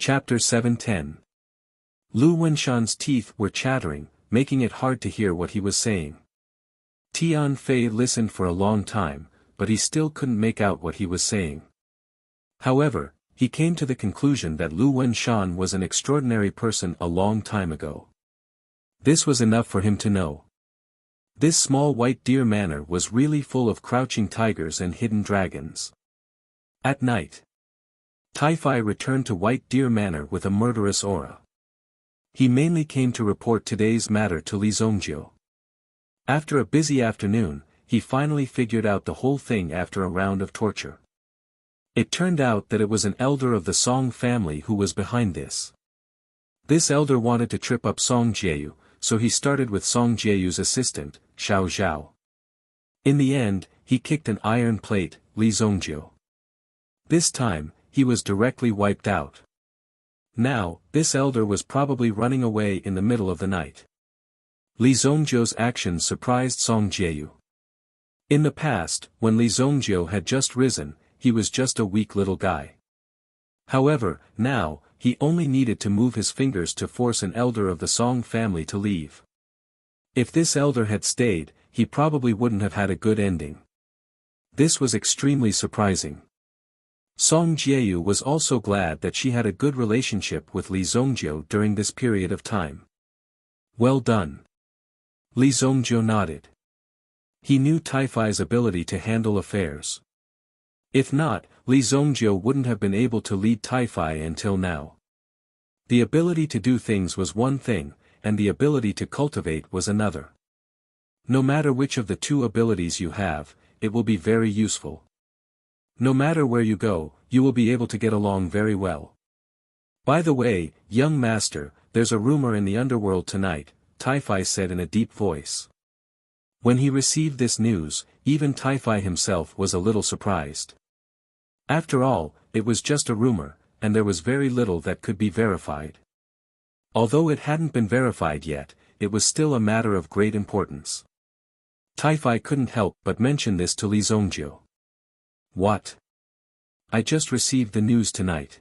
Chapter 710. Lu Wenshan's teeth were chattering, making it hard to hear what he was saying. Tian Fei listened for a long time, but he still couldn't make out what he was saying. However, he came to the conclusion that Lu Wenshan was an extraordinary person a long time ago. This was enough for him to know. This small white deer manor was really full of crouching tigers and hidden dragons. At night, Taifai returned to White Deer Manor with a murderous aura. He mainly came to report today's matter to Li Zongjiu. After a busy afternoon, he finally figured out the whole thing after a round of torture. It turned out that it was an elder of the Song family who was behind this. This elder wanted to trip up Song Jieyu, so he started with Song Jieyu's assistant, Xiao Zhao. In the end, he kicked an iron plate, Li Zongjiu. This time, he was directly wiped out. Now, this elder was probably running away in the middle of the night. Li Zongjiu's actions surprised Song Jieyu. In the past, when Li Zongjiu had just risen, he was just a weak little guy. However, now, he only needed to move his fingers to force an elder of the Song family to leave. If this elder had stayed, he probably wouldn't have had a good ending. This was extremely surprising. Song Jieyu was also glad that she had a good relationship with Li Zongjiu during this period of time. Well done. Li Zongjiu nodded. He knew Taifai's ability to handle affairs. If not, Li Zongjiu wouldn't have been able to lead Taifai until now. The ability to do things was one thing, and the ability to cultivate was another. No matter which of the two abilities you have, it will be very useful. No matter where you go, you will be able to get along very well. By the way, young master, there's a rumor in the underworld tonight, Taifai said in a deep voice. When he received this news, even Taifai himself was a little surprised. After all, it was just a rumor, and there was very little that could be verified. Although it hadn't been verified yet, it was still a matter of great importance. Taifai couldn't help but mention this to Li Zongjiu. What? I just received the news tonight.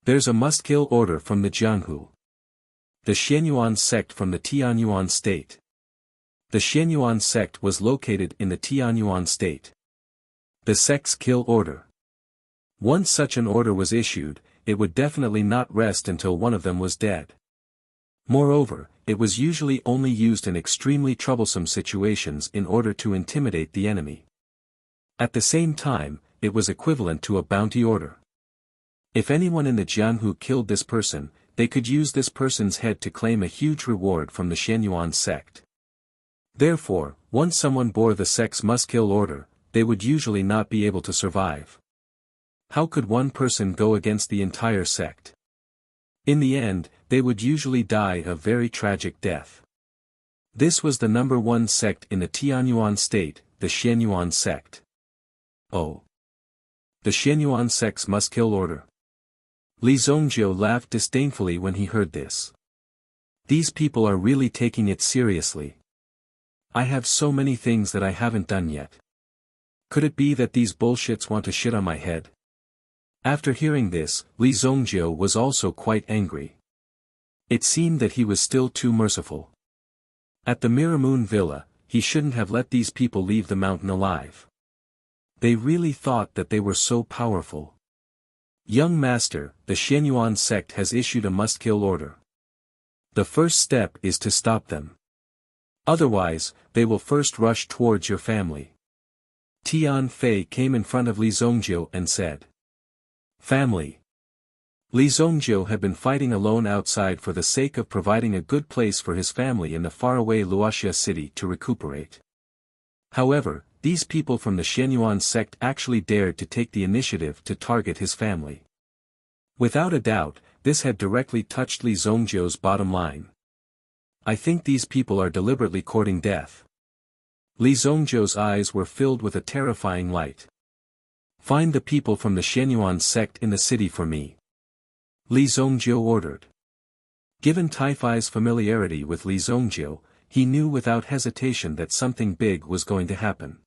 There's a must-kill order from the Jianghu. The Xianyuan sect from the Tianyuan state. The Xianyuan sect was located in the Tianyuan state. The sect's kill order. Once such an order was issued, it would definitely not rest until one of them was dead. Moreover, it was usually only used in extremely troublesome situations in order to intimidate the enemy. At the same time, it was equivalent to a bounty order. If anyone in the Jianghu killed this person, they could use this person's head to claim a huge reward from the Xianyuan sect. Therefore, once someone bore the sect's must-kill order, they would usually not be able to survive. How could one person go against the entire sect? In the end, they would usually die a very tragic death. This was the number one sect in the Tianyuan state, the Xianyuan sect. Oh. The Xianyuan sect's must-kill order. Li Zongjiu laughed disdainfully when he heard this. These people are really taking it seriously. I have so many things that I haven't done yet. Could it be that these bullshits want to shit on my head? After hearing this, Li Zongjiu was also quite angry. It seemed that he was still too merciful. At the Miramoon Villa, he shouldn't have let these people leave the mountain alive. They really thought that they were so powerful. Young master, the Xianyuan sect has issued a must-kill order. The first step is to stop them. Otherwise, they will first rush towards your family. Tian Fei came in front of Li Zongjiu and said. Family. Li Zongjiu had been fighting alone outside for the sake of providing a good place for his family in the faraway Wuxia city to recuperate. However, these people from the Xianyuan sect actually dared to take the initiative to target his family. Without a doubt, this had directly touched Li Zongjiu's bottom line. I think these people are deliberately courting death. Li Zongjiu's eyes were filled with a terrifying light. Find the people from the Xianyuan sect in the city for me. Li Zongjiu ordered. Given Taifai's familiarity with Li Zongjiu, he knew without hesitation that something big was going to happen.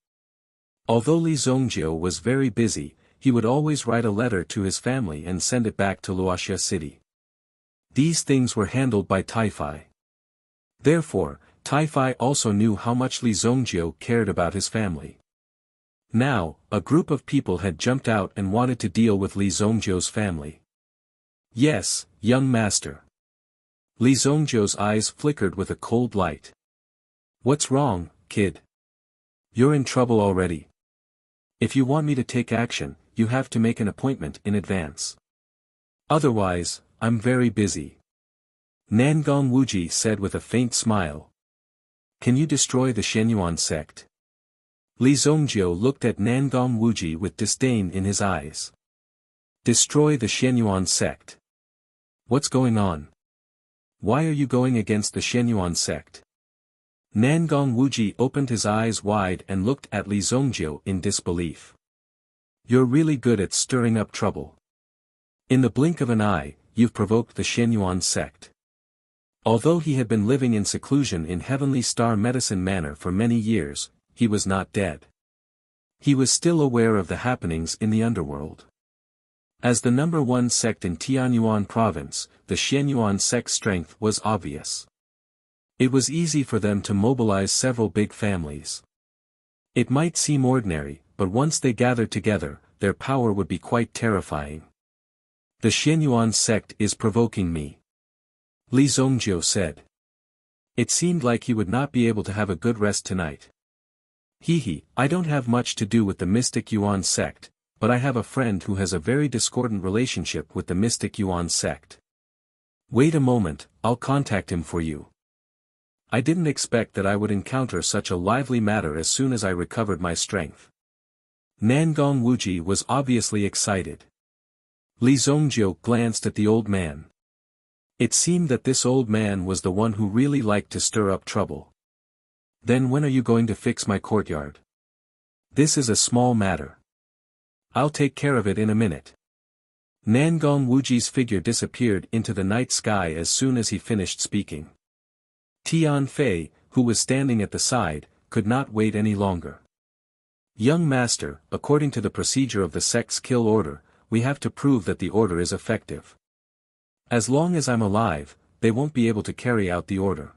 Although Li Zongjiu was very busy, he would always write a letter to his family and send it back to Wuxia city. These things were handled by Taifai. Therefore, Taifai also knew how much Li Zongjio cared about his family. Now, a group of people had jumped out and wanted to deal with Li Zongjio's family. Yes, young master. Li Zongjio's eyes flickered with a cold light. What's wrong, kid? You're in trouble already. If you want me to take action, you have to make an appointment in advance. Otherwise, I'm very busy. Nangong Wuji said with a faint smile. Can you destroy the Shenyuan sect? Li Zongjio looked at Nangong Wuji with disdain in his eyes. Destroy the Shenyuan sect. What's going on? Why are you going against the Shenyuan sect? Nangong Wuji opened his eyes wide and looked at Li Zongjio in disbelief. You're really good at stirring up trouble. In the blink of an eye, you've provoked the Shenyuan sect. Although he had been living in seclusion in Heavenly Star Medicine Manor for many years, he was not dead. He was still aware of the happenings in the underworld. As the number one sect in Tianyuan province, the Shenyuan sect's strength was obvious. It was easy for them to mobilize several big families. It might seem ordinary, but once they gathered together, their power would be quite terrifying. The Shenyuan sect is provoking me. Li Zongjio said. It seemed like he would not be able to have a good rest tonight. I don't have much to do with the Mystic Yuan sect, but I have a friend who has a very discordant relationship with the Mystic Yuan sect. Wait a moment, I'll contact him for you. I didn't expect that I would encounter such a lively matter as soon as I recovered my strength. Nangong Wuji was obviously excited. Li Zongjio glanced at the old man. It seemed that this old man was the one who really liked to stir up trouble. Then when are you going to fix my courtyard? This is a small matter. I'll take care of it in a minute. Nangong Wuji's figure disappeared into the night sky as soon as he finished speaking. Tian Fei, who was standing at the side, could not wait any longer. Young master, according to the procedure of the sect's kill order, we have to prove that the order is effective. As long as I'm alive, they won't be able to carry out the order.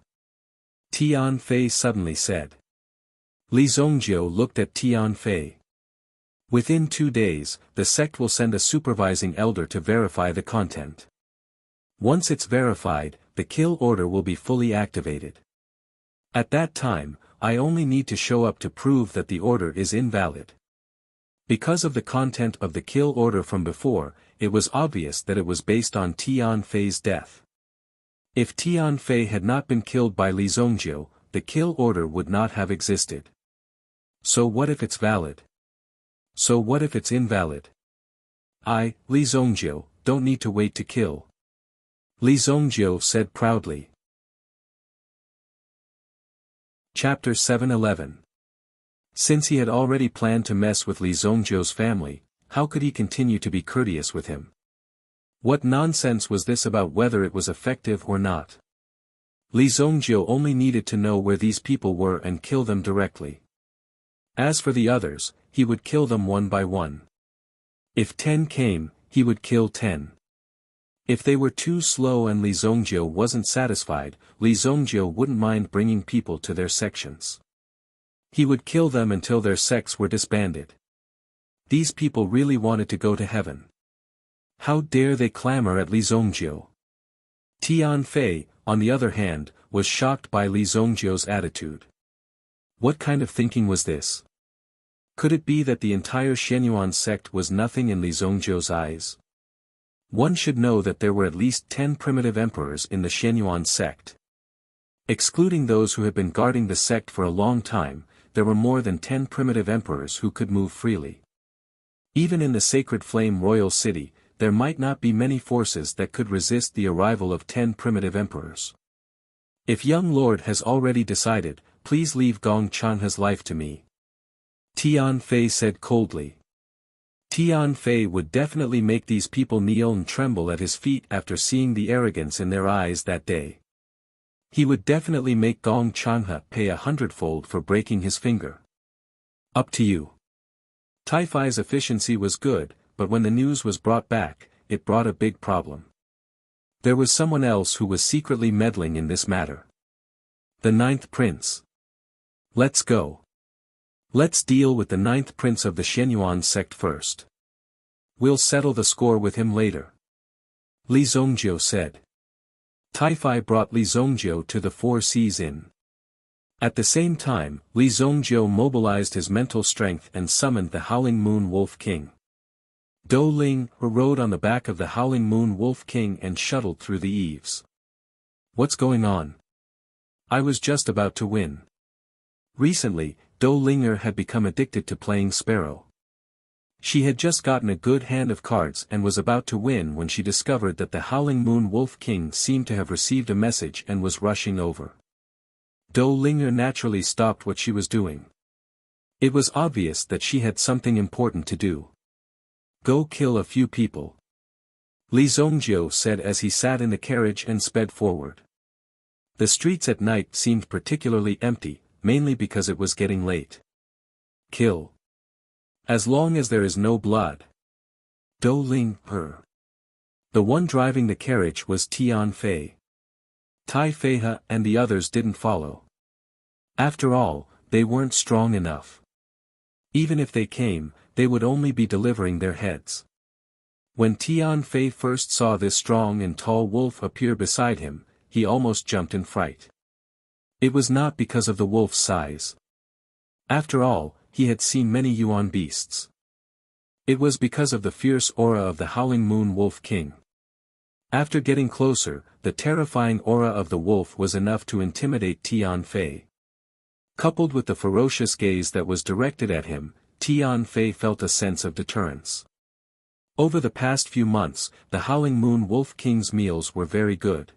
Tian Fei suddenly said. Li Zongjio looked at Tian Fei. Within 2 days, the sect will send a supervising elder to verify the content. Once it's verified, the kill order will be fully activated. At that time, I only need to show up to prove that the order is invalid. Because of the content of the kill order from before, it was obvious that it was based on Tian Fei's death. If Tian Fei had not been killed by Li Zongjio, the kill order would not have existed. So what if it's valid? So what if it's invalid? I, Li Zongjio, don't need to wait to kill. Li Zongjio said proudly. Chapter 7:11. Since he had already planned to mess with Li Zongjio's family, how could he continue to be courteous with him? What nonsense was this about whether it was effective or not? Li Zongjio only needed to know where these people were and kill them directly. As for the others, he would kill them one by one. If 10 came, he would kill 10. If they were too slow and Li Zongjio wasn't satisfied, Li Zongjio wouldn't mind bringing people to their sections. He would kill them until their sects were disbanded. These people really wanted to go to heaven. How dare they clamor at Li Zongjio? Tian Fei, on the other hand, was shocked by Li Zongjio's attitude. What kind of thinking was this? Could it be that the entire Shenyuan sect was nothing in Li Zongjio's eyes? One should know that there were at least 10 primitive emperors in the Shenyuan sect. Excluding those who had been guarding the sect for a long time, there were more than 10 primitive emperors who could move freely. Even in the Sacred Flame Royal City, there might not be many forces that could resist the arrival of 10 primitive emperors. If young lord has already decided, please leave Gong Chanha's life to me. Tian Fei said coldly. Tian Fei would definitely make these people kneel and tremble at his feet after seeing the arrogance in their eyes that day. He would definitely make Gong Chanha pay 100-fold for breaking his finger. Up to you. Tai-Fai's efficiency was good, but when the news was brought back, it brought a big problem. There was someone else who was secretly meddling in this matter. The ninth prince. Let's go. Let's deal with the ninth prince of the Shenyuan sect first. We'll settle the score with him later. Li Zongjiu said. Tai-Fai brought Li Zongjiu to the Four Seas Inn. At the same time, Li Zongjiu mobilized his mental strength and summoned the Howling Moon Wolf King. Dou Ling rode on the back of the Howling Moon Wolf King and shuttled through the eaves. What's going on? I was just about to win. Recently, Dou Linger had become addicted to playing Sparrow. She had just gotten a good hand of cards and was about to win when she discovered that the Howling Moon Wolf King seemed to have received a message and was rushing over. Dou Linger naturally stopped what she was doing. It was obvious that she had something important to do. Go kill a few people. Li Zongjiu said as he sat in the carriage and sped forward. The streets at night seemed particularly empty, mainly because it was getting late. Kill. As long as there is no blood. Dou Ling her. The one driving the carriage was Tian Fei. Tai Feihe and the others didn't follow. After all, they weren't strong enough. Even if they came, they would only be delivering their heads. When Tian Fei first saw this strong and tall wolf appear beside him, he almost jumped in fright. It was not because of the wolf's size. After all, he had seen many Yuan beasts. It was because of the fierce aura of the Howling Moon Wolf King. After getting closer, the terrifying aura of the wolf was enough to intimidate Tian Fei. Coupled with the ferocious gaze that was directed at him, Tian Fei felt a sense of deterrence. Over the past few months, the Howling Moon Wolf King's meals were very good.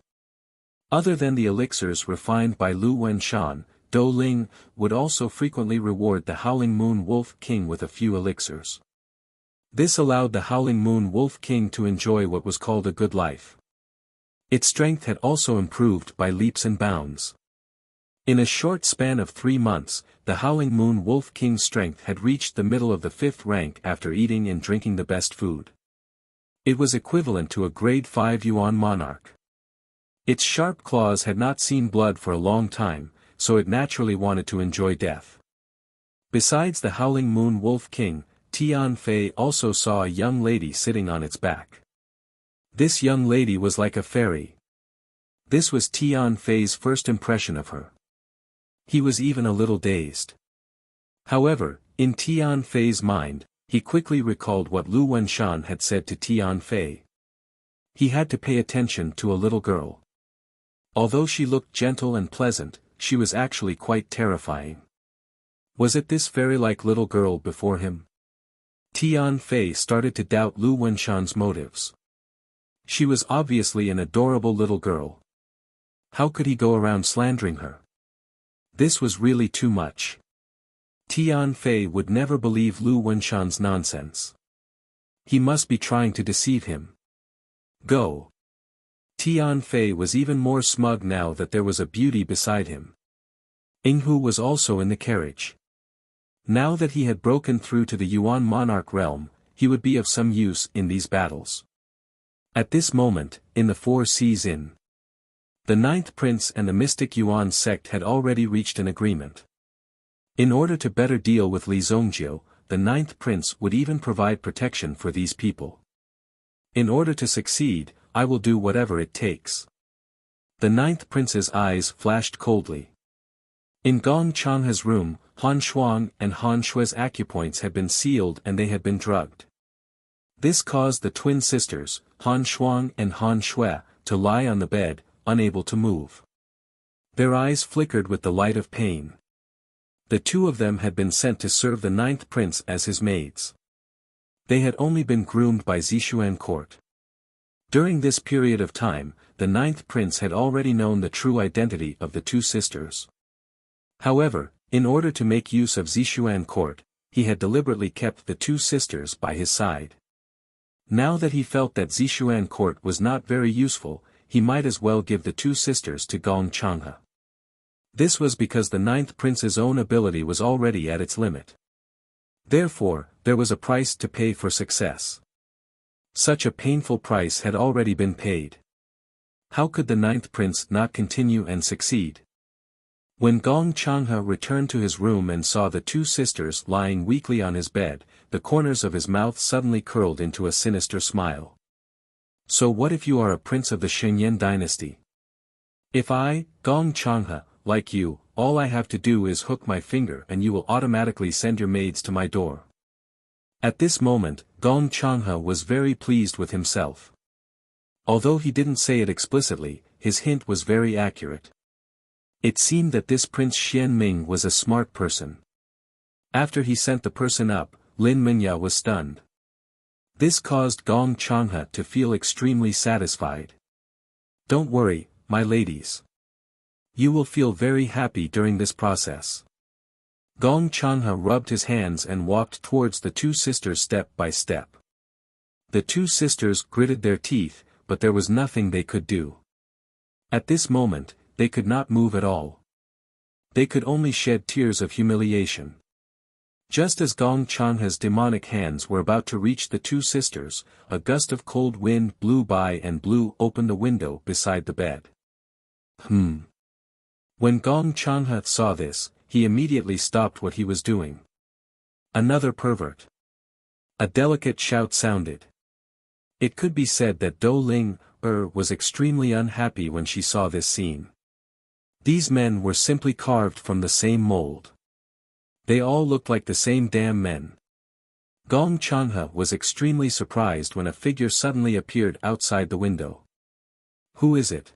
Other than the elixirs refined by Lu Wenshan, Dou Ling would also frequently reward the Howling Moon Wolf King with a few elixirs. This allowed the Howling Moon Wolf King to enjoy what was called a good life. Its strength had also improved by leaps and bounds. In a short span of 3 months, the Howling Moon Wolf King's strength had reached the middle of the 5th rank after eating and drinking the best food. It was equivalent to a grade 5 Yuan monarch. Its sharp claws had not seen blood for a long time, so it naturally wanted to enjoy death. Besides the Howling Moon Wolf King, Tian Fei also saw a young lady sitting on its back. This young lady was like a fairy. This was Tian Fei's first impression of her. He was even a little dazed. However, in Tian Fei's mind, he quickly recalled what Lu Wenshan had said to Tian Fei. He had to pay attention to a little girl. Although she looked gentle and pleasant, she was actually quite terrifying. Was it this fairy-like little girl before him? Tian Fei started to doubt Lu Wenshan's motives. She was obviously an adorable little girl. How could he go around slandering her? This was really too much. Tian Fei would never believe Lu Wenshan's nonsense. He must be trying to deceive him. Go. Tian Fei was even more smug now that there was a beauty beside him. Yinghu was also in the carriage. Now that he had broken through to the Yuan monarch realm, he would be of some use in these battles. At this moment, in the Four Seas Inn, the ninth prince and the mystic Yuan sect had already reached an agreement. In order to better deal with Li Zongjiu, the ninth prince would even provide protection for these people. In order to succeed, I will do whatever it takes. The ninth prince's eyes flashed coldly. In Gong Changhe's room, Han Shuang and Han Shue's acupoints had been sealed and they had been drugged. This caused the twin sisters, Han Shuang and Han Shue, to lie on the bed, unable to move. Their eyes flickered with the light of pain. The two of them had been sent to serve the ninth prince as his maids. They had only been groomed by Zishuan court. During this period of time, the ninth prince had already known the true identity of the two sisters. However, in order to make use of Zishuan court, he had deliberately kept the two sisters by his side. Now that he felt that Zishuan court was not very useful, he might as well give the two sisters to Gong Changhe. This was because the ninth prince's own ability was already at its limit. Therefore, there was a price to pay for success. Such a painful price had already been paid. How could the ninth prince not continue and succeed? When Gong Changhe returned to his room and saw the two sisters lying weakly on his bed, the corners of his mouth suddenly curled into a sinister smile. So what if you are a prince of the Shenyan dynasty? If I, Gong Changhe, like you, all I have to do is hook my finger and you will automatically send your maids to my door. At this moment, Gong Changhe was very pleased with himself. Although he didn't say it explicitly, his hint was very accurate. It seemed that this Prince Xian Ming was a smart person. After he sent the person up, Lin Minya was stunned. This caused Gong Changhe to feel extremely satisfied. Don't worry, my ladies. You will feel very happy during this process. Gong Changhe rubbed his hands and walked towards the two sisters step by step. The two sisters gritted their teeth, but there was nothing they could do. At this moment, they could not move at all. They could only shed tears of humiliation. Just as Gong Changhe's demonic hands were about to reach the two sisters, a gust of cold wind blew by and blew open the window beside the bed. When Gong Changhe saw this, he immediately stopped what he was doing. Another pervert. A delicate shout sounded. It could be said that Dou Ling was extremely unhappy when she saw this scene. These men were simply carved from the same mold. They all looked like the same damn men. Gong Changhe was extremely surprised when a figure suddenly appeared outside the window. Who is it?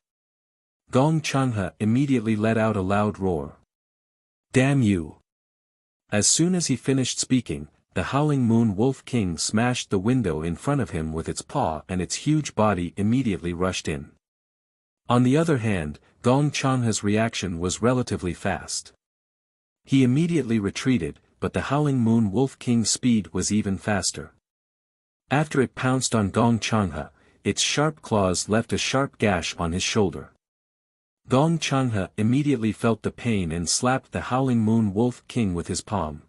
Gong Changhe immediately let out a loud roar. Damn you! As soon as he finished speaking, the Howling Moon Wolf King smashed the window in front of him with its paw and its huge body immediately rushed in. On the other hand, Gong Changhe's reaction was relatively fast. He immediately retreated, but the Howling Moon Wolf King's speed was even faster. After it pounced on Gong Changhe, its sharp claws left a sharp gash on his shoulder. Gong Changhe immediately felt the pain and slapped the Howling Moon Wolf King with his palm.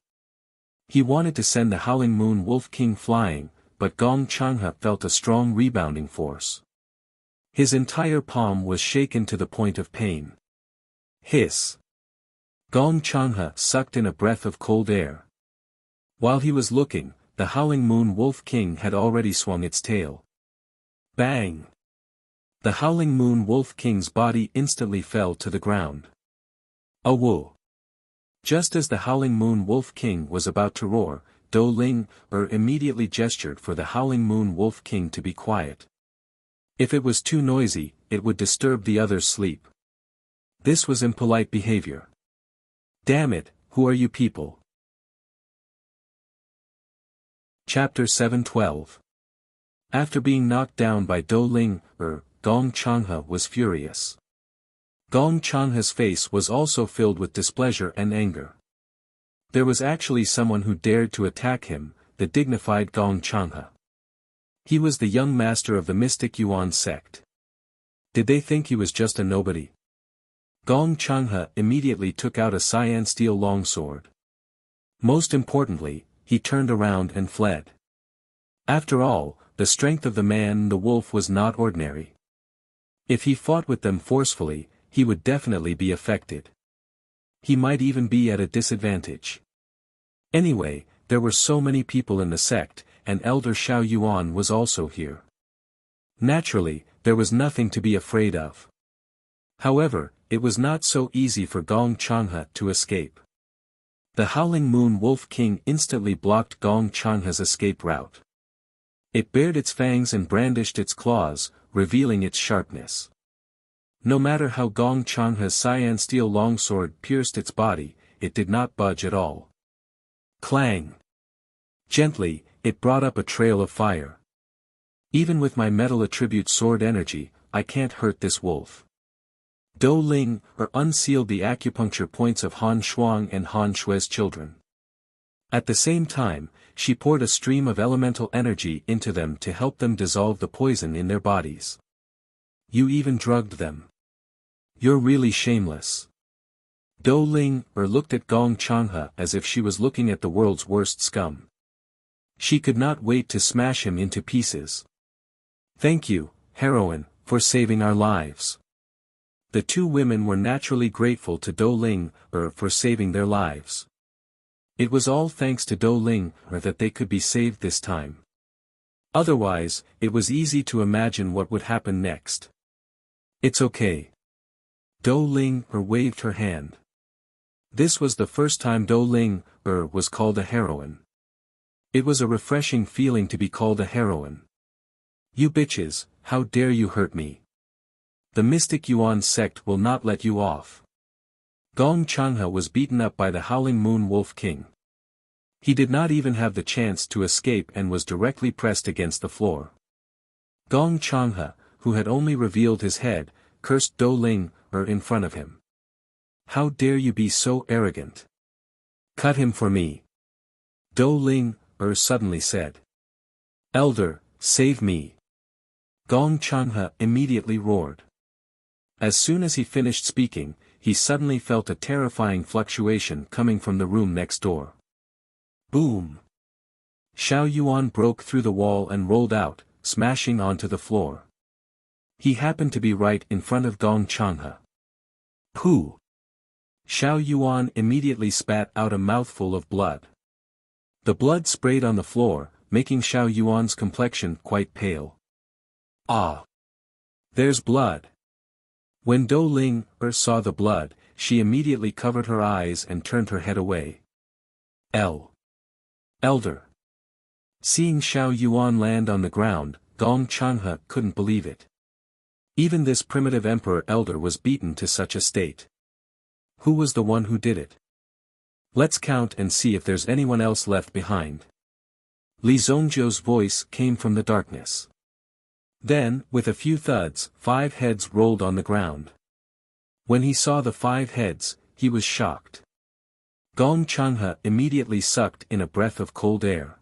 He wanted to send the Howling Moon Wolf King flying, but Gong Changhe felt a strong rebounding force. His entire palm was shaken to the point of pain. Hiss! Gong Changhe sucked in a breath of cold air. While he was looking, the Howling Moon Wolf King had already swung its tail. Bang! The Howling Moon Wolf King's body instantly fell to the ground. Awoo! Just as the Howling Moon Wolf King was about to roar, Dou Ling immediately gestured for the Howling Moon Wolf King to be quiet. If it was too noisy, it would disturb the others' sleep. This was impolite behavior. Damn it, who are you people? Chapter 712. After being knocked down by Dou Ling, Gong Changhe was furious. Gong Changhe's face was also filled with displeasure and anger. There was actually someone who dared to attack him, the dignified Gong Changhe. He was the young master of the mystic Yuan sect. Did they think he was just a nobody? Gong Changhe immediately took out a cyan steel longsword. Most importantly, he turned around and fled. After all, the strength of the man the wolf was not ordinary. If he fought with them forcefully, he would definitely be affected. He might even be at a disadvantage. Anyway, there were so many people in the sect, and Elder Xiao Yuan was also here. Naturally, there was nothing to be afraid of. However, it was not so easy for Gong Changhe to escape. The Howling Moon Wolf King instantly blocked Gong Changhe's escape route. It bared its fangs and brandished its claws, revealing its sharpness. No matter how Gong Changhe's cyan steel longsword pierced its body, it did not budge at all. Clang! Gently, it brought up a trail of fire. Even with my metal attribute sword energy, I can't hurt this wolf. Dou Ling unsealed the acupuncture points of Han Shuang and Han Shue's children. At the same time, she poured a stream of elemental energy into them to help them dissolve the poison in their bodies. You even drugged them. You're really shameless. Dou Ling looked at Gong Changhe as if she was looking at the world's worst scum. She could not wait to smash him into pieces. "Thank you, heroine, for saving our lives." The two women were naturally grateful to Dou Ling for saving their lives. It was all thanks to Dou Ling that they could be saved this time. Otherwise, it was easy to imagine what would happen next. "It's okay." Dou Ling waved her hand. This was the first time Dou Ling was called a heroine. It was a refreshing feeling to be called a heroine. "You bitches, how dare you hurt me? The Mystic Yuan sect will not let you off." Gong Changhe was beaten up by the Howling Moon Wolf King. He did not even have the chance to escape and was directly pressed against the floor. Gong Changhe, who had only revealed his head, cursed Dou Ling in front of him. "How dare you be so arrogant? Cut him for me." Dou Ling suddenly said. "Elder, save me." Gong Changhe immediately roared. As soon as he finished speaking, he suddenly felt a terrifying fluctuation coming from the room next door. Boom! Xiao Yuan broke through the wall and rolled out, smashing onto the floor. He happened to be right in front of Gong Changhe. "Pooh!" Xiao Yuan immediately spat out a mouthful of blood. The blood sprayed on the floor, making Xiao Yuan's complexion quite pale. "Ah! There's blood." When Dou Ling saw the blood, she immediately covered her eyes and turned her head away. Elder. Seeing Xiao Yuan land on the ground, Gong Changhe couldn't believe it. Even this primitive emperor elder was beaten to such a state. Who was the one who did it? Let's count and see if there's anyone else left behind. Li Zongjiu's voice came from the darkness. Then, with a few thuds, 5 heads rolled on the ground. When he saw the 5 heads, he was shocked. Gong Changhe immediately sucked in a breath of cold air.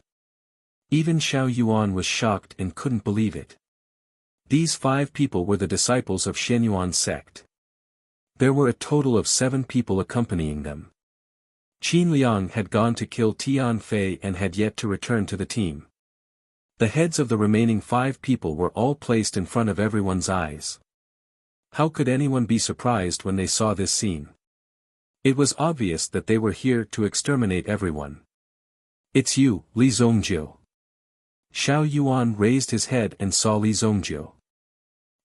Even Xiao Yuan was shocked and couldn't believe it. These 5 people were the disciples of Shenyuan sect. There were a total of 7 people accompanying them. Qin Liang had gone to kill Tian Fei and had yet to return to the team. The heads of the remaining 5 people were all placed in front of everyone's eyes. How could anyone be surprised when they saw this scene? It was obvious that they were here to exterminate everyone. "It's you, Li Zongjiu." Xiao Yuan raised his head and saw Li Zongjiu.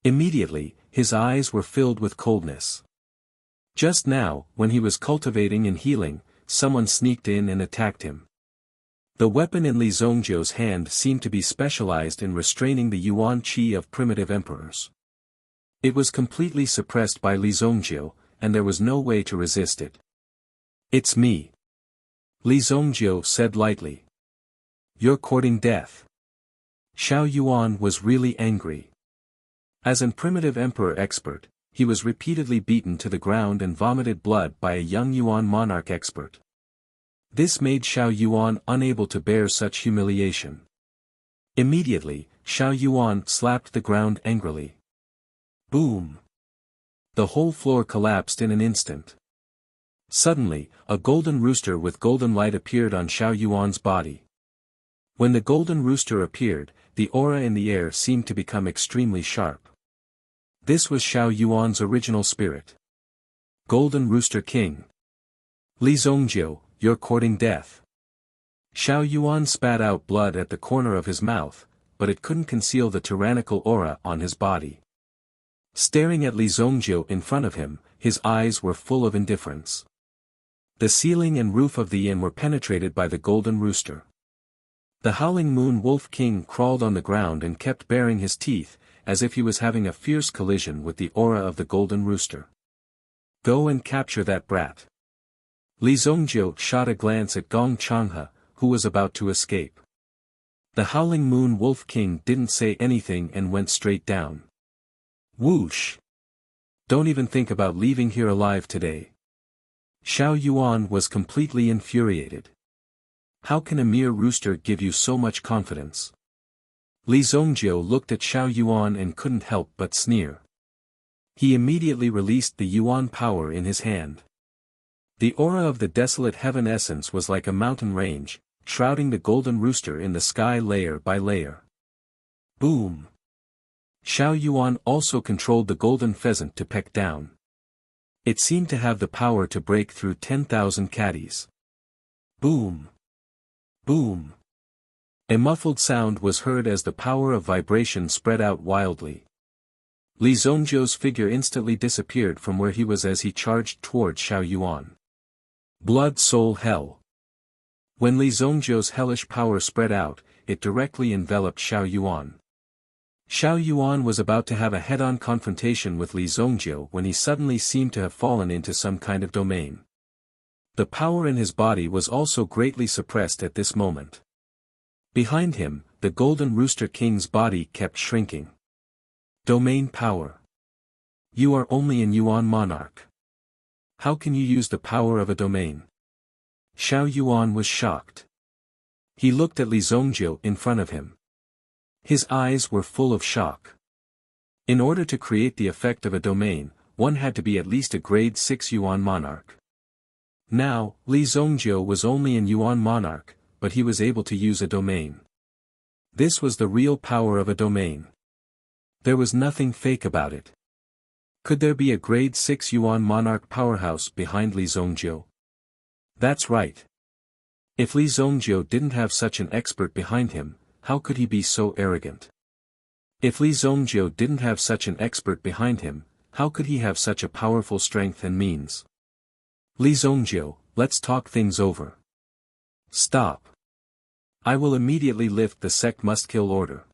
Immediately, his eyes were filled with coldness. Just now, when he was cultivating and healing, someone sneaked in and attacked him. The weapon in Li Zongjiu's hand seemed to be specialized in restraining the Yuan Qi of primitive emperors. It was completely suppressed by Li Zongjiu, and there was no way to resist it. "It's me," Li Zongjiu said lightly. "You're courting death." Xiao Yuan was really angry. As an primitive emperor expert, he was repeatedly beaten to the ground and vomited blood by a young Yuan monarch expert. This made Xiao Yuan unable to bear such humiliation. Immediately, Xiao Yuan slapped the ground angrily. Boom! The whole floor collapsed in an instant. Suddenly, a golden rooster with golden light appeared on Xiao Yuan's body. When the golden rooster appeared, the aura in the air seemed to become extremely sharp. This was Xiao Yuan's original spirit. Golden Rooster King. Li Zongjiu, you're courting death. Xiao Yuan spat out blood at the corner of his mouth, but it couldn't conceal the tyrannical aura on his body. Staring at Li Zongjiu in front of him, his eyes were full of indifference. The ceiling and roof of the inn were penetrated by the golden rooster. The Howling Moon Wolf King crawled on the ground and kept baring his teeth, as if he was having a fierce collision with the aura of the golden rooster. Go and capture that brat. Li Zongjiu shot a glance at Gong Changhe, who was about to escape. The Howling Moon Wolf King didn't say anything and went straight down. Whoosh! Don't even think about leaving here alive today. Xiao Yuan was completely infuriated. How can a mere rooster give you so much confidence? Li Zongjiu looked at Xiao Yuan and couldn't help but sneer. He immediately released the Yuan power in his hand. The aura of the desolate heaven essence was like a mountain range, shrouding the golden rooster in the sky layer by layer. Boom! Xiao Yuan also controlled the golden pheasant to peck down. It seemed to have the power to break through 10,000 caddies. Boom! Boom! A muffled sound was heard as the power of vibration spread out wildly. Li Zhongzhou's figure instantly disappeared from where he was as he charged toward Xiao Yuan. Blood Soul Hell. When Li Zhongzhou's hellish power spread out, it directly enveloped Xiao Yuan. Xiao Yuan was about to have a head-on confrontation with Li Zhongzhou when he suddenly seemed to have fallen into some kind of domain. The power in his body was also greatly suppressed at this moment. Behind him, the Golden Rooster King's body kept shrinking. Domain power. You are only an Yuan monarch. How can you use the power of a domain? Xiao Yuan was shocked. He looked at Li Zhongzhou in front of him. His eyes were full of shock. In order to create the effect of a domain, one had to be at least a grade 6 Yuan monarch. Now, Li Zhongzhou was only an Yuan monarch, but he was able to use a domain. This was the real power of a domain. There was nothing fake about it. Could there be a grade 6 Yuan monarch powerhouse behind Li Zhongzhou? That's right. If Li Zhongzhou didn't have such an expert behind him, how could he be so arrogant? If Li Zhongzhou didn't have such an expert behind him, how could he have such a powerful strength and means? Li Zhongzhou, let's talk things over. Stop. I will immediately lift the sect must-kill order.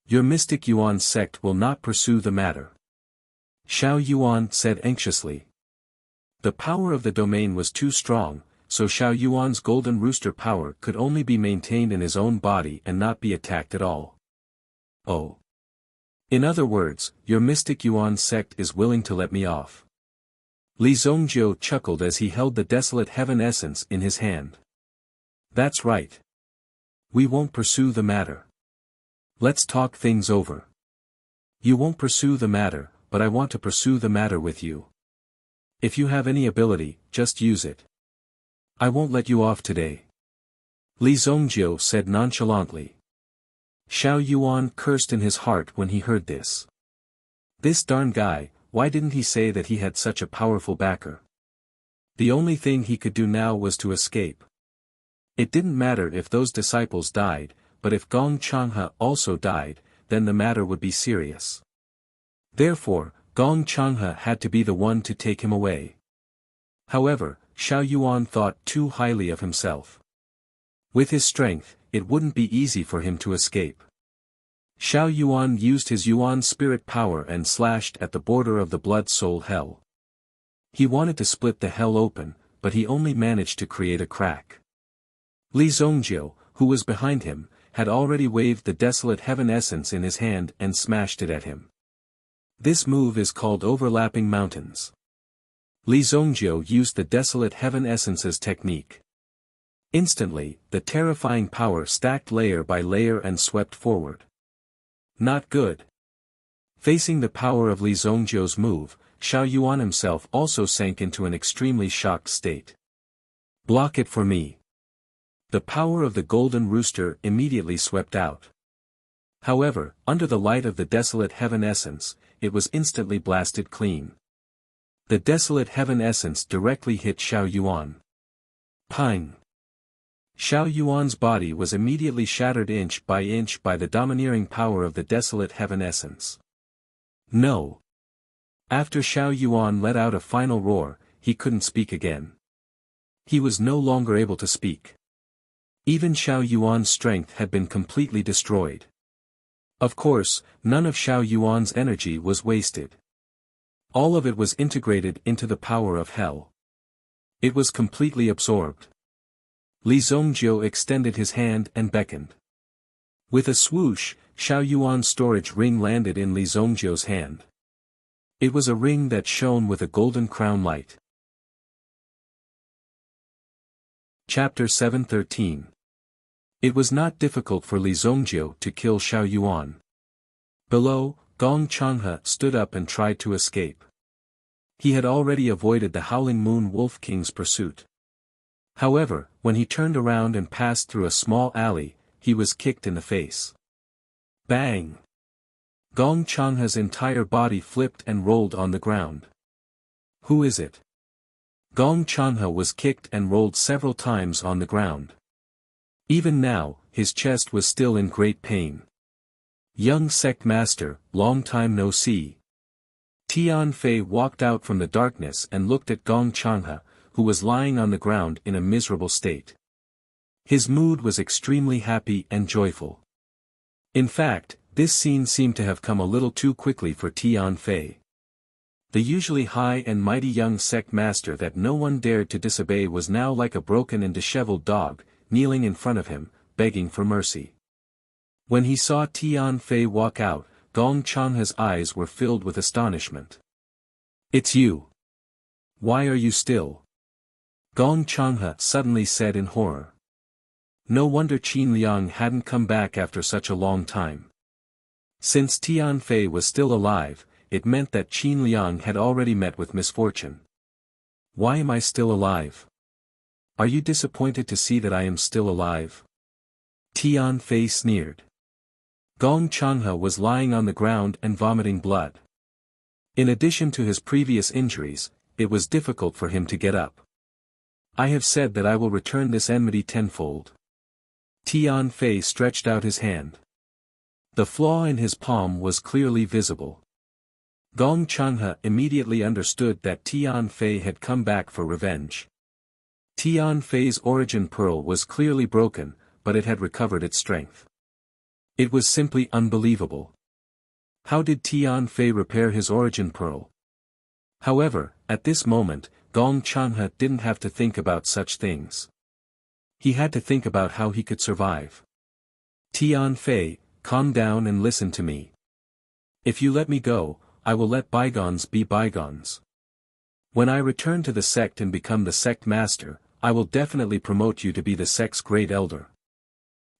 Your mystic Yuan sect will not pursue the matter. Xiao Yuan said anxiously. The power of the domain was too strong, so Xiao Yuan's golden rooster power could only be maintained in his own body and not be attacked at all. Oh. In other words, your mystic Yuan sect is willing to let me off. Li Zhongzhou chuckled as he held the desolate heaven essence in his hand. That's right. We won't pursue the matter. Let's talk things over. You won't pursue the matter, but I want to pursue the matter with you. If you have any ability, just use it. I won't let you off today. Li Zhongzhou said nonchalantly. Xiao Yuan cursed in his heart when he heard this. This darn guy, why didn't he say that he had such a powerful backer? The only thing he could do now was to escape. It didn't matter if those disciples died, but if Gong Changhe also died, then the matter would be serious. Therefore, Gong Changhe had to be the one to take him away. However, Xiao Yuan thought too highly of himself. With his strength, it wouldn't be easy for him to escape. Xiao Yuan used his Yuan spirit power and slashed at the border of the blood soul hell. He wanted to split the hell open, but he only managed to create a crack. Li Zhongzhou, who was behind him, had already waved the desolate heaven essence in his hand and smashed it at him. This move is called overlapping mountains. Li Zhongzhou used the desolate heaven essence's technique. Instantly, the terrifying power stacked layer by layer and swept forward. Not good. Facing the power of Li Zhongzhou's move, Xiao Yuan himself also sank into an extremely shocked state. Block it for me. The power of the golden rooster immediately swept out. However, under the light of the desolate heaven essence, it was instantly blasted clean. The desolate heaven essence directly hit Xiao Yuan. Pang! Xiao Yuan's body was immediately shattered inch by the domineering power of the desolate heaven essence. No! After Xiao Yuan let out a final roar, he couldn't speak again. He was no longer able to speak. Even Xiao Yuan's strength had been completely destroyed. Of course, none of Xiao Yuan's energy was wasted. All of it was integrated into the power of hell. It was completely absorbed. Li Zhongzhou extended his hand and beckoned. With a swoosh, Xiao Yuan's storage ring landed in Li Zhongzhou's hand. It was a ring that shone with a golden crown light. Chapter 713. It was not difficult for Li Zhongzhou to kill Xiao Yuan. Below, Gong Changhe stood up and tried to escape. He had already avoided the Howling Moon Wolf King's pursuit. However, when he turned around and passed through a small alley, he was kicked in the face. Bang! Gong Changha's entire body flipped and rolled on the ground. Who is it? Gong Changha was kicked and rolled several times on the ground. Even now, his chest was still in great pain. Young sect master, long time no see. Tian Fei walked out from the darkness and looked at Gong Changha, who was lying on the ground in a miserable state. His mood was extremely happy and joyful. In fact, this scene seemed to have come a little too quickly for Tian Fei. The usually high and mighty young sect master that no one dared to disobey was now like a broken and disheveled dog, kneeling in front of him, begging for mercy. When he saw Tian Fei walk out, Gong Changha's eyes were filled with astonishment. "It's you. Why are you still?" Gong Changha suddenly said in horror. No wonder Qin Liang hadn't come back after such a long time. Since Tian Fei was still alive, it meant that Qin Liang had already met with misfortune. "Why am I still alive? Are you disappointed to see that I am still alive?" Tian Fei sneered. Gong Changha was lying on the ground and vomiting blood. In addition to his previous injuries, it was difficult for him to get up. "I have said that I will return this enmity tenfold." Tian Fei stretched out his hand. The flaw in his palm was clearly visible. Gong Changha immediately understood that Tian Fei had come back for revenge. Tian Fei's origin pearl was clearly broken, but it had recovered its strength. It was simply unbelievable. How did Tian Fei repair his origin pearl? However, at this moment, Gong Changha didn't have to think about such things. He had to think about how he could survive. "Tian Fei, calm down and listen to me. If you let me go, I will let bygones be bygones. When I return to the sect and become the sect master, I will definitely promote you to be the sect's great elder."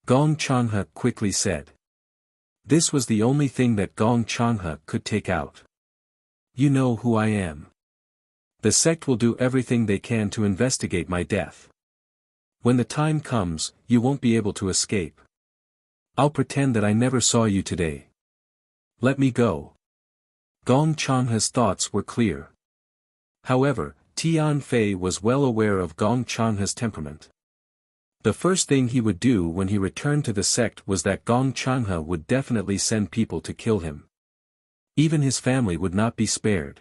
Gong Changha quickly said. This was the only thing that Gong Changha could take out. "You know who I am. The sect will do everything they can to investigate my death. When the time comes, you won't be able to escape. I'll pretend that I never saw you today. Let me go." Gong Changha's thoughts were clear. However, Tian Fei was well aware of Gong Changha's temperament. The first thing he would do when he returned to the sect was that Gong Changha would definitely send people to kill him. Even his family would not be spared.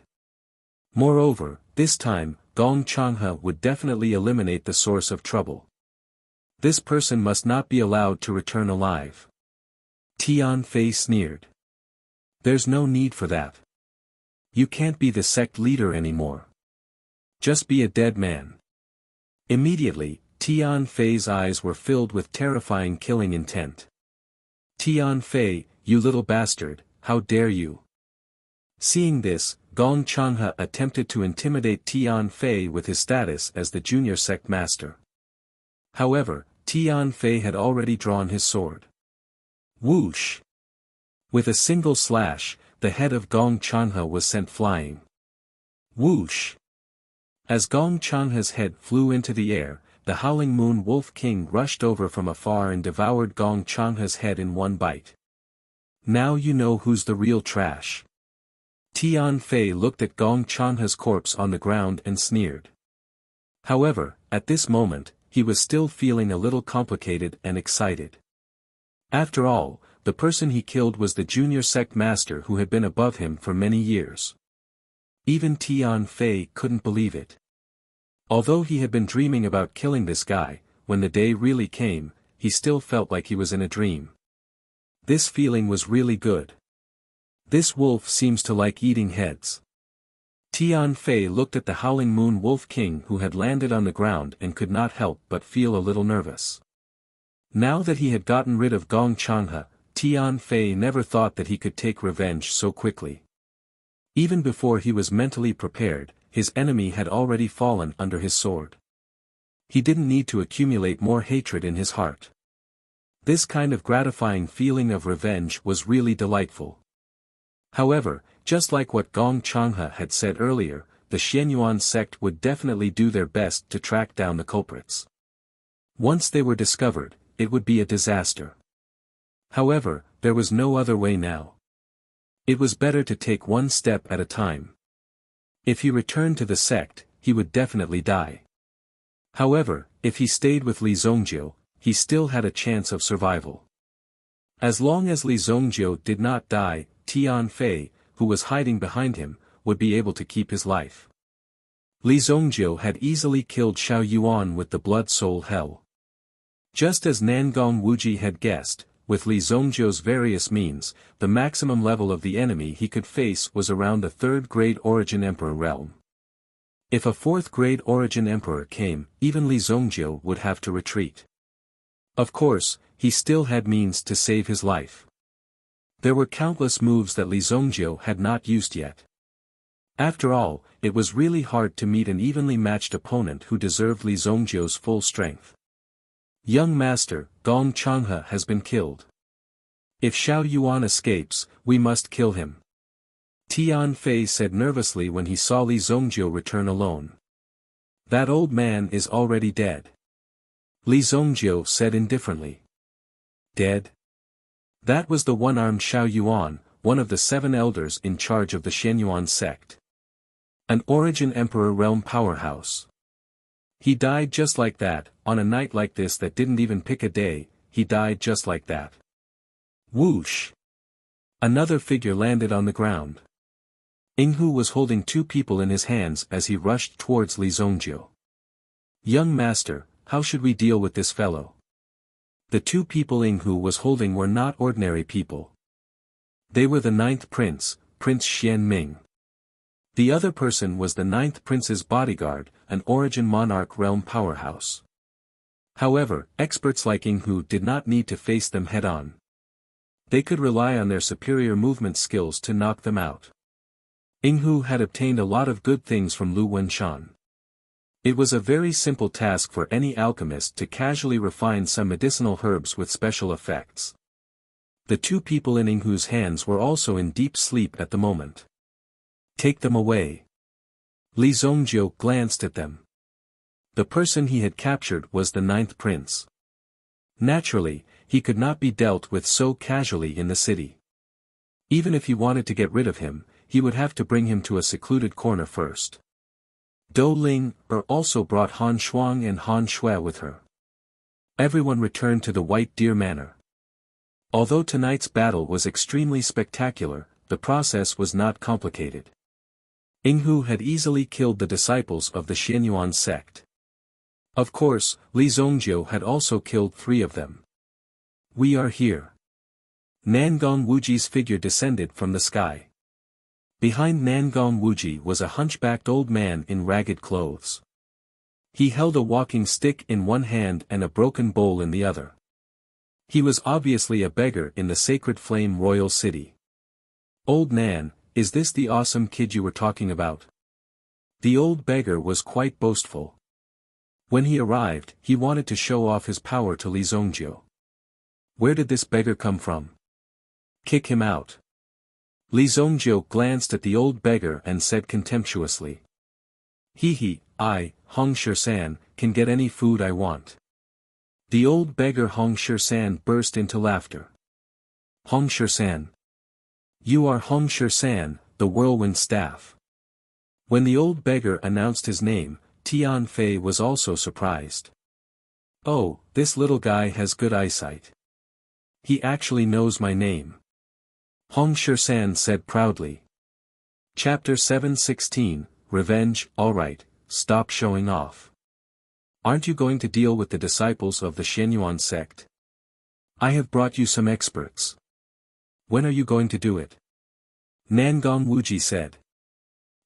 Moreover, this time, Gong Changha would definitely eliminate the source of trouble. This person must not be allowed to return alive. Tian Fei sneered. "There's no need for that. You can't be the sect leader anymore. Just be a dead man." Immediately, Tian Fei's eyes were filled with terrifying killing intent. "Tian Fei, you little bastard, how dare you!" Seeing this, Gong Changha attempted to intimidate Tian Fei with his status as the junior sect master. However, Tian Fei had already drawn his sword. Whoosh! With a single slash, the head of Gong Changha was sent flying. Whoosh! As Gong Changha's head flew into the air, the Howling Moon Wolf King rushed over from afar and devoured Gong Changha's head in one bite. "Now you know who's the real trash." Tian Fei looked at Gong Changha's corpse on the ground and sneered. However, at this moment, he was still feeling a little complicated and excited. After all, the person he killed was the junior sect master who had been above him for many years. Even Tian Fei couldn't believe it. Although he had been dreaming about killing this guy, when the day really came, he still felt like he was in a dream. This feeling was really good. This wolf seems to like eating heads. Tian Fei looked at the Howling Moon Wolf King who had landed on the ground and could not help but feel a little nervous. Now that he had gotten rid of Gong Changha, Tian Fei never thought that he could take revenge so quickly. Even before he was mentally prepared, his enemy had already fallen under his sword. He didn't need to accumulate more hatred in his heart. This kind of gratifying feeling of revenge was really delightful. However, just like what Gong Changha had said earlier, the Xianyuan sect would definitely do their best to track down the culprits. Once they were discovered, it would be a disaster. However, there was no other way now. It was better to take one step at a time. If he returned to the sect, he would definitely die. However, if he stayed with Li Zongjiu, he still had a chance of survival. As long as Li Zongjiu did not die, Tian Fei, who was hiding behind him, would be able to keep his life. Li Zongjiu had easily killed Xiao Yuan with the Blood Soul Hell. Just as Nangong Wuji had guessed, with Li Zongjiu's various means, the maximum level of the enemy he could face was around the 3rd grade Origin Emperor realm. If a 4th grade Origin Emperor came, even Li Zongjiu would have to retreat. Of course, he still had means to save his life. There were countless moves that Li Zongjiu had not used yet. After all, it was really hard to meet an evenly matched opponent who deserved Li Zongjiu's full strength. Young master, Gong Changhe has been killed. If Xiao Yuan escapes, we must kill him. Tian Fei said nervously when he saw Li Zongjiu return alone. That old man is already dead. Li Zongjiu said indifferently. Dead? That was the one-armed Xiao Yuan, one of the 7 elders in charge of the Xianyuan sect. An Origin Emperor realm powerhouse. He died just like that, on a night like this that didn't even pick a day, he died just like that. Whoosh! Another figure landed on the ground. Yinghu was holding 2 people in his hands as he rushed towards Li Zongjiu. Young master, how should we deal with this fellow? The 2 people Yinghu was holding were not ordinary people. They were the 9th prince, Prince Xian Ming. The other person was the 9th prince's bodyguard, an Origin Monarch realm powerhouse. However, experts like Yinghu did not need to face them head-on. They could rely on their superior movement skills to knock them out. Yinghu had obtained a lot of good things from Lu Wenshan. It was a very simple task for any alchemist to casually refine some medicinal herbs with special effects. The 2 people in Yinghu's hands were also in deep sleep at the moment. Take them away. Li Zongjiu glanced at them. The person he had captured was the 9th prince. Naturally, he could not be dealt with so casually in the city. Even if he wanted to get rid of him, he would have to bring him to a secluded corner first. Dou Ling also brought Han Shuang and Han Shui with her. Everyone returned to the White Deer Manor. Although tonight's battle was extremely spectacular, the process was not complicated. Yinghu had easily killed the disciples of the Xianyuan sect. Of course, Li Zongjiu had also killed 3 of them. We are here. Nangong Wuji's figure descended from the sky. Behind Nangong Wuji was a hunchbacked old man in ragged clothes. He held a walking stick in one hand and a broken bowl in the other. He was obviously a beggar in the Sacred Flame Royal City. Old Nan, is this the awesome kid you were talking about? The old beggar was quite boastful. When he arrived, he wanted to show off his power to Li Zongjiu. Where did this beggar come from? Kick him out. Li Zongjiu glanced at the old beggar and said contemptuously. I, Hong Shisan, can get any food I want. The old beggar Hong Shisan burst into laughter. Hong Shisan. You are Hong Shisan, the whirlwind staff. When the old beggar announced his name, Tian Fei was also surprised. Oh, this little guy has good eyesight. He actually knows my name. Hong Shisan said proudly. Chapter 716, Revenge. Alright, stop showing off. Aren't you going to deal with the disciples of the Xianyuan sect? I have brought you some experts. When are you going to do it? Nangong Wuji said.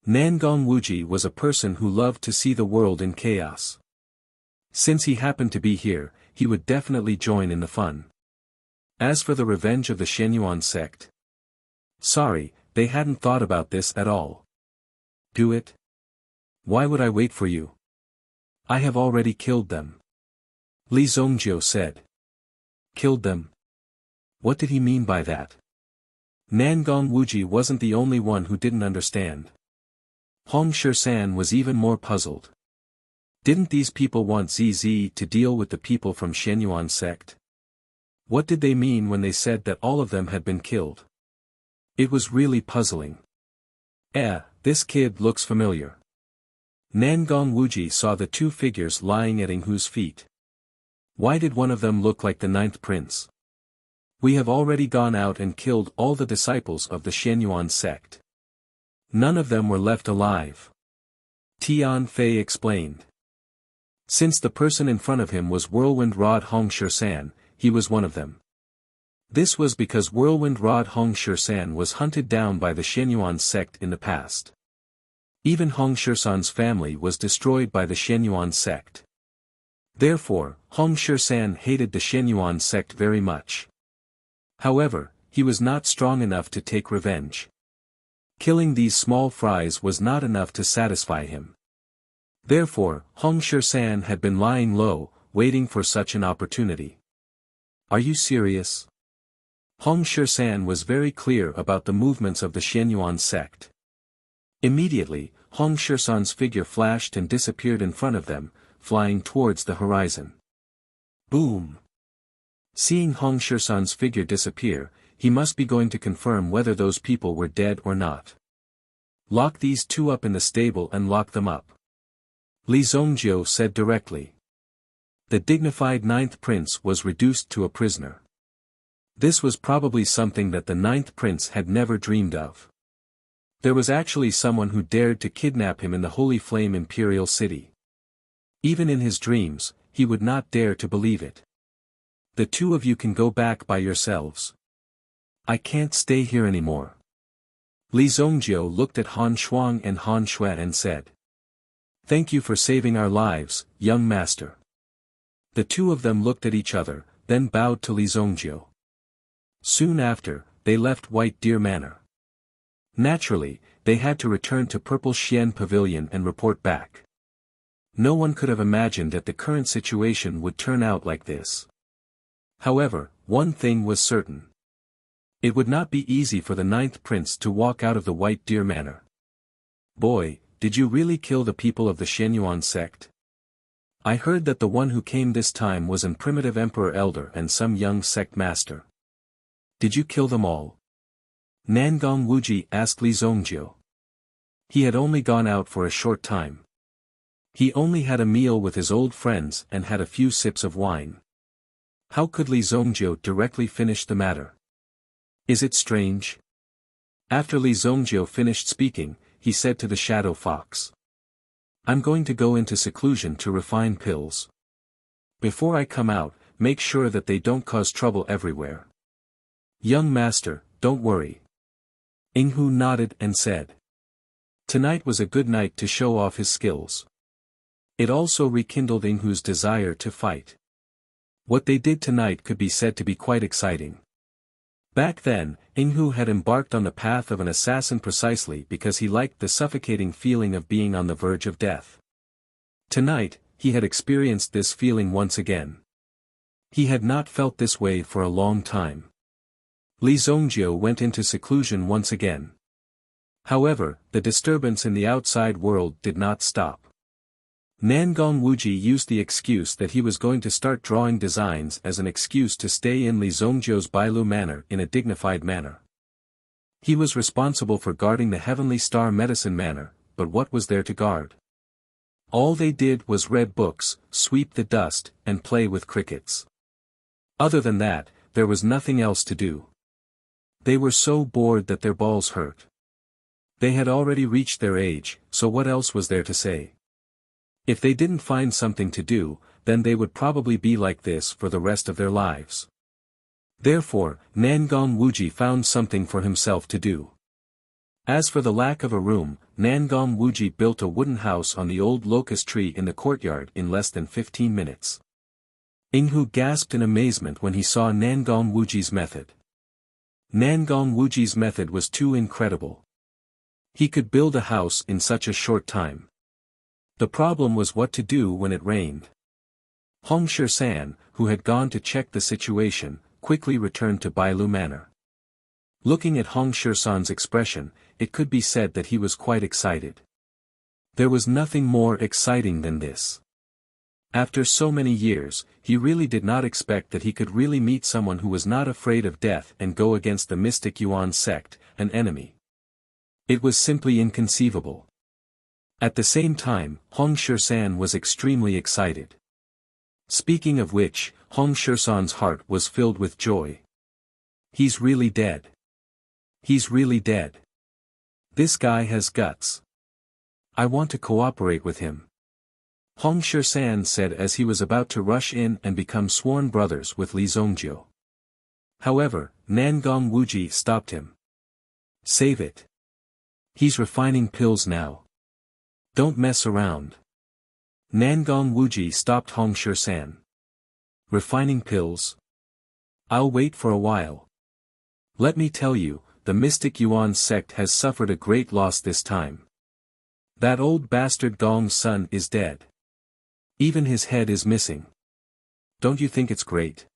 Nangong Wuji was a person who loved to see the world in chaos. Since he happened to be here, he would definitely join in the fun. As for the revenge of the Xianyuan sect, sorry, they hadn't thought about this at all. Do it? Why would I wait for you? I have already killed them. Li Zongjiu said. Killed them? What did he mean by that? Nangong Wuji wasn't the only one who didn't understand. Hong Shersan was even more puzzled. Didn't these people want ZZ to deal with the people from Shenyuan sect? What did they mean when they said that all of them had been killed? It was really puzzling. This kid looks familiar. Nangong Wuji saw the two figures lying at Inghu's feet. Why did one of them look like the ninth prince? We have already gone out and killed all the disciples of the Shenyuan sect. None of them were left alive. Tian Fei explained. Since the person in front of him was Whirlwind Rod Hong Shersan, he was one of them. This was because Whirlwind Rod Hong Shersan was hunted down by the Shenyuan sect in the past. Even Hong Shersan's family was destroyed by the Shenyuan sect. Therefore, Hong Shersan hated the Shenyuan sect very much. However, he was not strong enough to take revenge. Killing these small fries was not enough to satisfy him. Therefore, Hong Shersan had been lying low, waiting for such an opportunity. Are you serious? Hong Shersan was very clear about the movements of the Shenyuan sect. Immediately, Hong Shersan's figure flashed and disappeared in front of them, flying towards the horizon. Boom! Seeing Hong Shersan's figure disappear, he must be going to confirm whether those people were dead or not. Lock these two up in the stable and lock them up. Li Zongjiu said directly. The dignified ninth prince was reduced to a prisoner. This was probably something that the ninth prince had never dreamed of. There was actually someone who dared to kidnap him in the Holy Flame Imperial City. Even in his dreams, he would not dare to believe it. The two of you can go back by yourselves. I can't stay here anymore. Li Zongjiu looked at Han Shuang and Han Shui and said. Thank you for saving our lives, young master. The two of them looked at each other, then bowed to Li Zongjiu. Soon after, they left White Deer Manor. Naturally, they had to return to Purple Xian Pavilion and report back. No one could have imagined that the current situation would turn out like this. However, one thing was certain. It would not be easy for the ninth prince to walk out of the White Deer Manor. Boy, did you really kill the people of the Shenyuan sect? I heard that the one who came this time was an primitive emperor elder and some young sect master. Did you kill them all? Nangong Wuji asked Li Zongjiu. He had only gone out for a short time. He only had a meal with his old friends and had a few sips of wine. How could Li Zongjiu directly finish the matter? Is it strange? After Li Zongjiu finished speaking, he said to the shadow fox. I'm going to go into seclusion to refine pills. Before I come out, make sure that they don't cause trouble everywhere. Young master, don't worry. Inghu nodded and said. Tonight was a good night to show off his skills. It also rekindled Inghu's desire to fight. What they did tonight could be said to be quite exciting. Back then, Inghu had embarked on the path of an assassin precisely because he liked the suffocating feeling of being on the verge of death. Tonight, he had experienced this feeling once again. He had not felt this way for a long time. Li Zongjiu went into seclusion once again. However, the disturbance in the outside world did not stop. Nangong Wuji used the excuse that he was going to start drawing designs as an excuse to stay in Li Zongjiu's Bailu Manor in a dignified manner. He was responsible for guarding the Heavenly Star Medicine Manor, but what was there to guard? All they did was read books, sweep the dust, and play with crickets. Other than that, there was nothing else to do. They were so bored that their balls hurt. They had already reached their age, so what else was there to say? If they didn't find something to do, then they would probably be like this for the rest of their lives. Therefore, Nangong Wuji found something for himself to do. As for the lack of a room, Nangong Wuji built a wooden house on the old locust tree in the courtyard in less than 15 minutes. Inghu gasped in amazement when he saw Nangong Wuji's method. Nangong Wuji's method was too incredible. He could build a house in such a short time. The problem was what to do when it rained. Hong Shersan, who had gone to check the situation, quickly returned to Bailu Manor. Looking at Hong Shersan's expression, it could be said that he was quite excited. There was nothing more exciting than this. After so many years, he really did not expect that he could really meet someone who was not afraid of death and go against the mystic Yuan sect, an enemy. It was simply inconceivable. At the same time, Hong Shursan was extremely excited. Speaking of which, Hong Shursan's heart was filled with joy. He's really dead. He's really dead. This guy has guts. I want to cooperate with him. Hong Shursan said as he was about to rush in and become sworn brothers with Li Zongjiu. However, Nangong Wuji stopped him. Save it. He's refining pills now. Don't mess around. Nangong Wuji stopped Hong Shursan. Refining pills? I'll wait for a while. Let me tell you, the mystic Yuan sect has suffered a great loss this time. That old bastard Gong's son is dead. Even his head is missing. Don't you think it's great?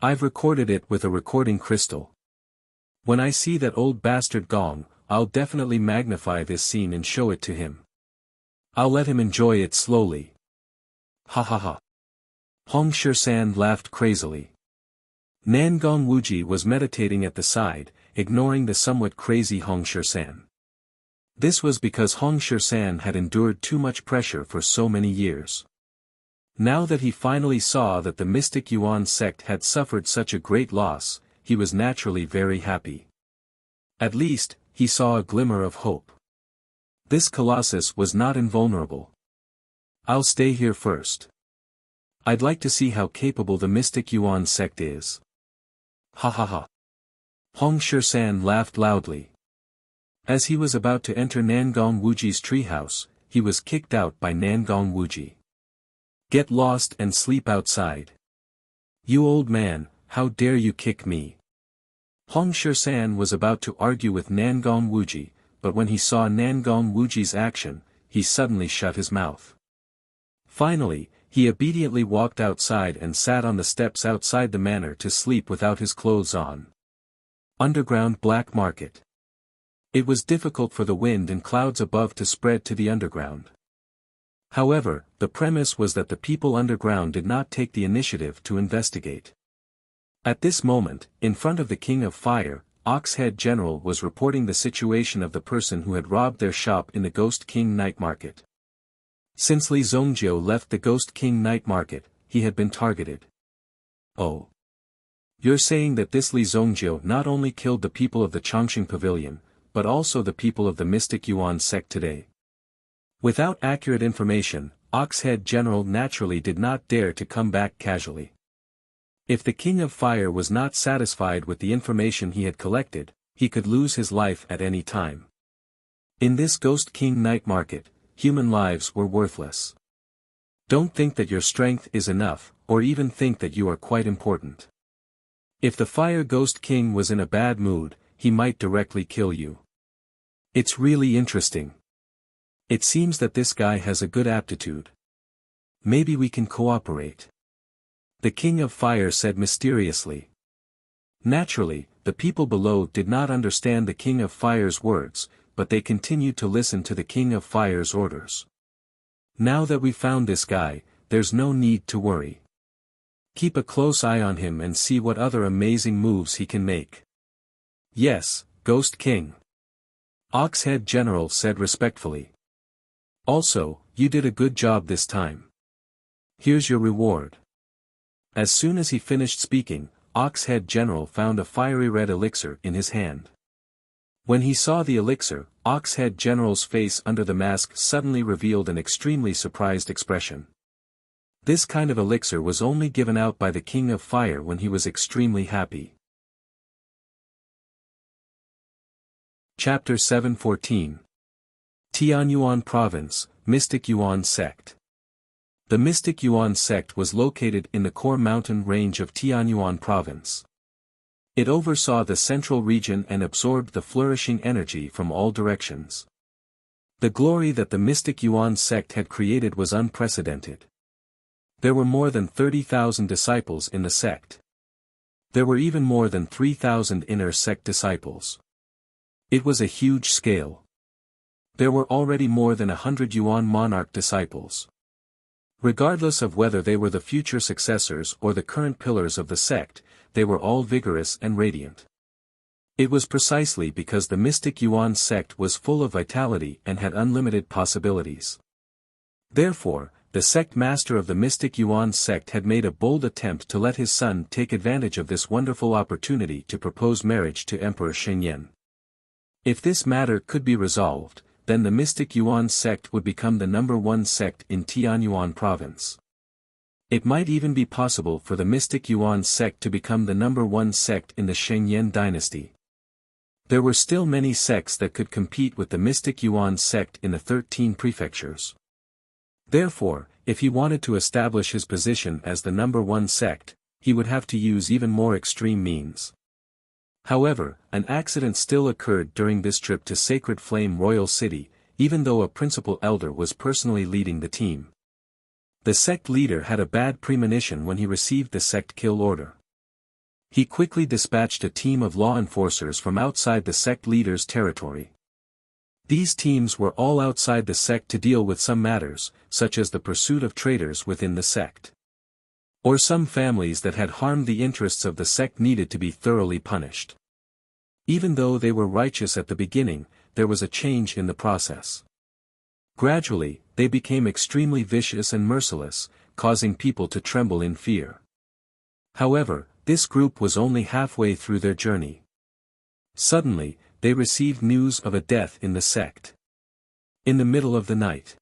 I've recorded it with a recording crystal. When I see that old bastard Gong, I'll definitely magnify this scene and show it to him. I'll let him enjoy it slowly. Ha ha ha. Hong Shursan laughed crazily. Nangong Wuji was meditating at the side, ignoring the somewhat crazy Hong Shursan. This was because Hong Shursan had endured too much pressure for so many years. Now that he finally saw that the mystic Yuan sect had suffered such a great loss, he was naturally very happy. At least, he saw a glimmer of hope. This colossus was not invulnerable. I'll stay here first. I'd like to see how capable the mystic Yuan sect is. Ha ha ha. Hong Shursan laughed loudly. As he was about to enter Nangong Wuji's treehouse, he was kicked out by Nangong Wuji. Get lost and sleep outside. You old man, how dare you kick me? Hong Shursan was about to argue with Nangong Wuji, but when he saw Nangong Wuji's action, he suddenly shut his mouth. Finally, he obediently walked outside and sat on the steps outside the manor to sleep without his clothes on. Underground Black Market. It was difficult for the wind and clouds above to spread to the underground. However, the premise was that the people underground did not take the initiative to investigate. At this moment, in front of the King of Fire, Oxhead General was reporting the situation of the person who had robbed their shop in the Ghost King Night Market. Since Li Zongjiu left the Ghost King Night Market, he had been targeted. Oh. You're saying that this Li Zongjiu not only killed the people of the Chongqing Pavilion, but also the people of the Mystic Yuan sect today. Without accurate information, Oxhead General naturally did not dare to come back casually. If the King of Fire was not satisfied with the information he had collected, he could lose his life at any time. In this Ghost King Night Market, human lives were worthless. Don't think that your strength is enough, or even think that you are quite important. If the Fire Ghost King was in a bad mood, he might directly kill you. It's really interesting. It seems that this guy has a good aptitude. Maybe we can cooperate. The King of Fire said mysteriously. Naturally, the people below did not understand the King of Fire's words, but they continued to listen to the King of Fire's orders. Now that we found this guy, there's no need to worry. Keep a close eye on him and see what other amazing moves he can make. Yes, Ghost King. Oxhead General said respectfully. Also, you did a good job this time. Here's your reward. As soon as he finished speaking, Oxhead General found a fiery red elixir in his hand. When he saw the elixir, Oxhead General's face under the mask suddenly revealed an extremely surprised expression. This kind of elixir was only given out by the King of Fire when he was extremely happy. Chapter 714. Tianyuan Province, Mystic Yuan Sect. The Mystic Yuan sect was located in the core mountain range of Tianyuan Province. It oversaw the central region and absorbed the flourishing energy from all directions. The glory that the Mystic Yuan sect had created was unprecedented. There were more than 30,000 disciples in the sect. There were even more than 3,000 inner sect disciples. It was a huge scale. There were already more than 100 Yuan monarch disciples. Regardless of whether they were the future successors or the current pillars of the sect, they were all vigorous and radiant. It was precisely because the mystic Yuan sect was full of vitality and had unlimited possibilities. Therefore, the sect master of the mystic Yuan sect had made a bold attempt to let his son take advantage of this wonderful opportunity to propose marriage to Emperor Shengyan. If this matter could be resolved, then the mystic Yuan sect would become the #1 sect in Tianyuan province. It might even be possible for the mystic Yuan sect to become the #1 sect in the Shengyan dynasty. There were still many sects that could compete with the mystic Yuan sect in the 13 prefectures. Therefore, if he wanted to establish his position as the #1 sect, he would have to use even more extreme means. However, an accident still occurred during this trip to Sacred Flame Royal City, even though a principal elder was personally leading the team. The sect leader had a bad premonition when he received the sect kill order. He quickly dispatched a team of law enforcers from outside the sect leader's territory. These teams were all outside the sect to deal with some matters, such as the pursuit of traitors within the sect. Or some families that had harmed the interests of the sect needed to be thoroughly punished. Even though they were righteous at the beginning, there was a change in the process. Gradually, they became extremely vicious and merciless, causing people to tremble in fear. However, this group was only halfway through their journey. Suddenly, they received news of a death in the sect. In the middle of the night,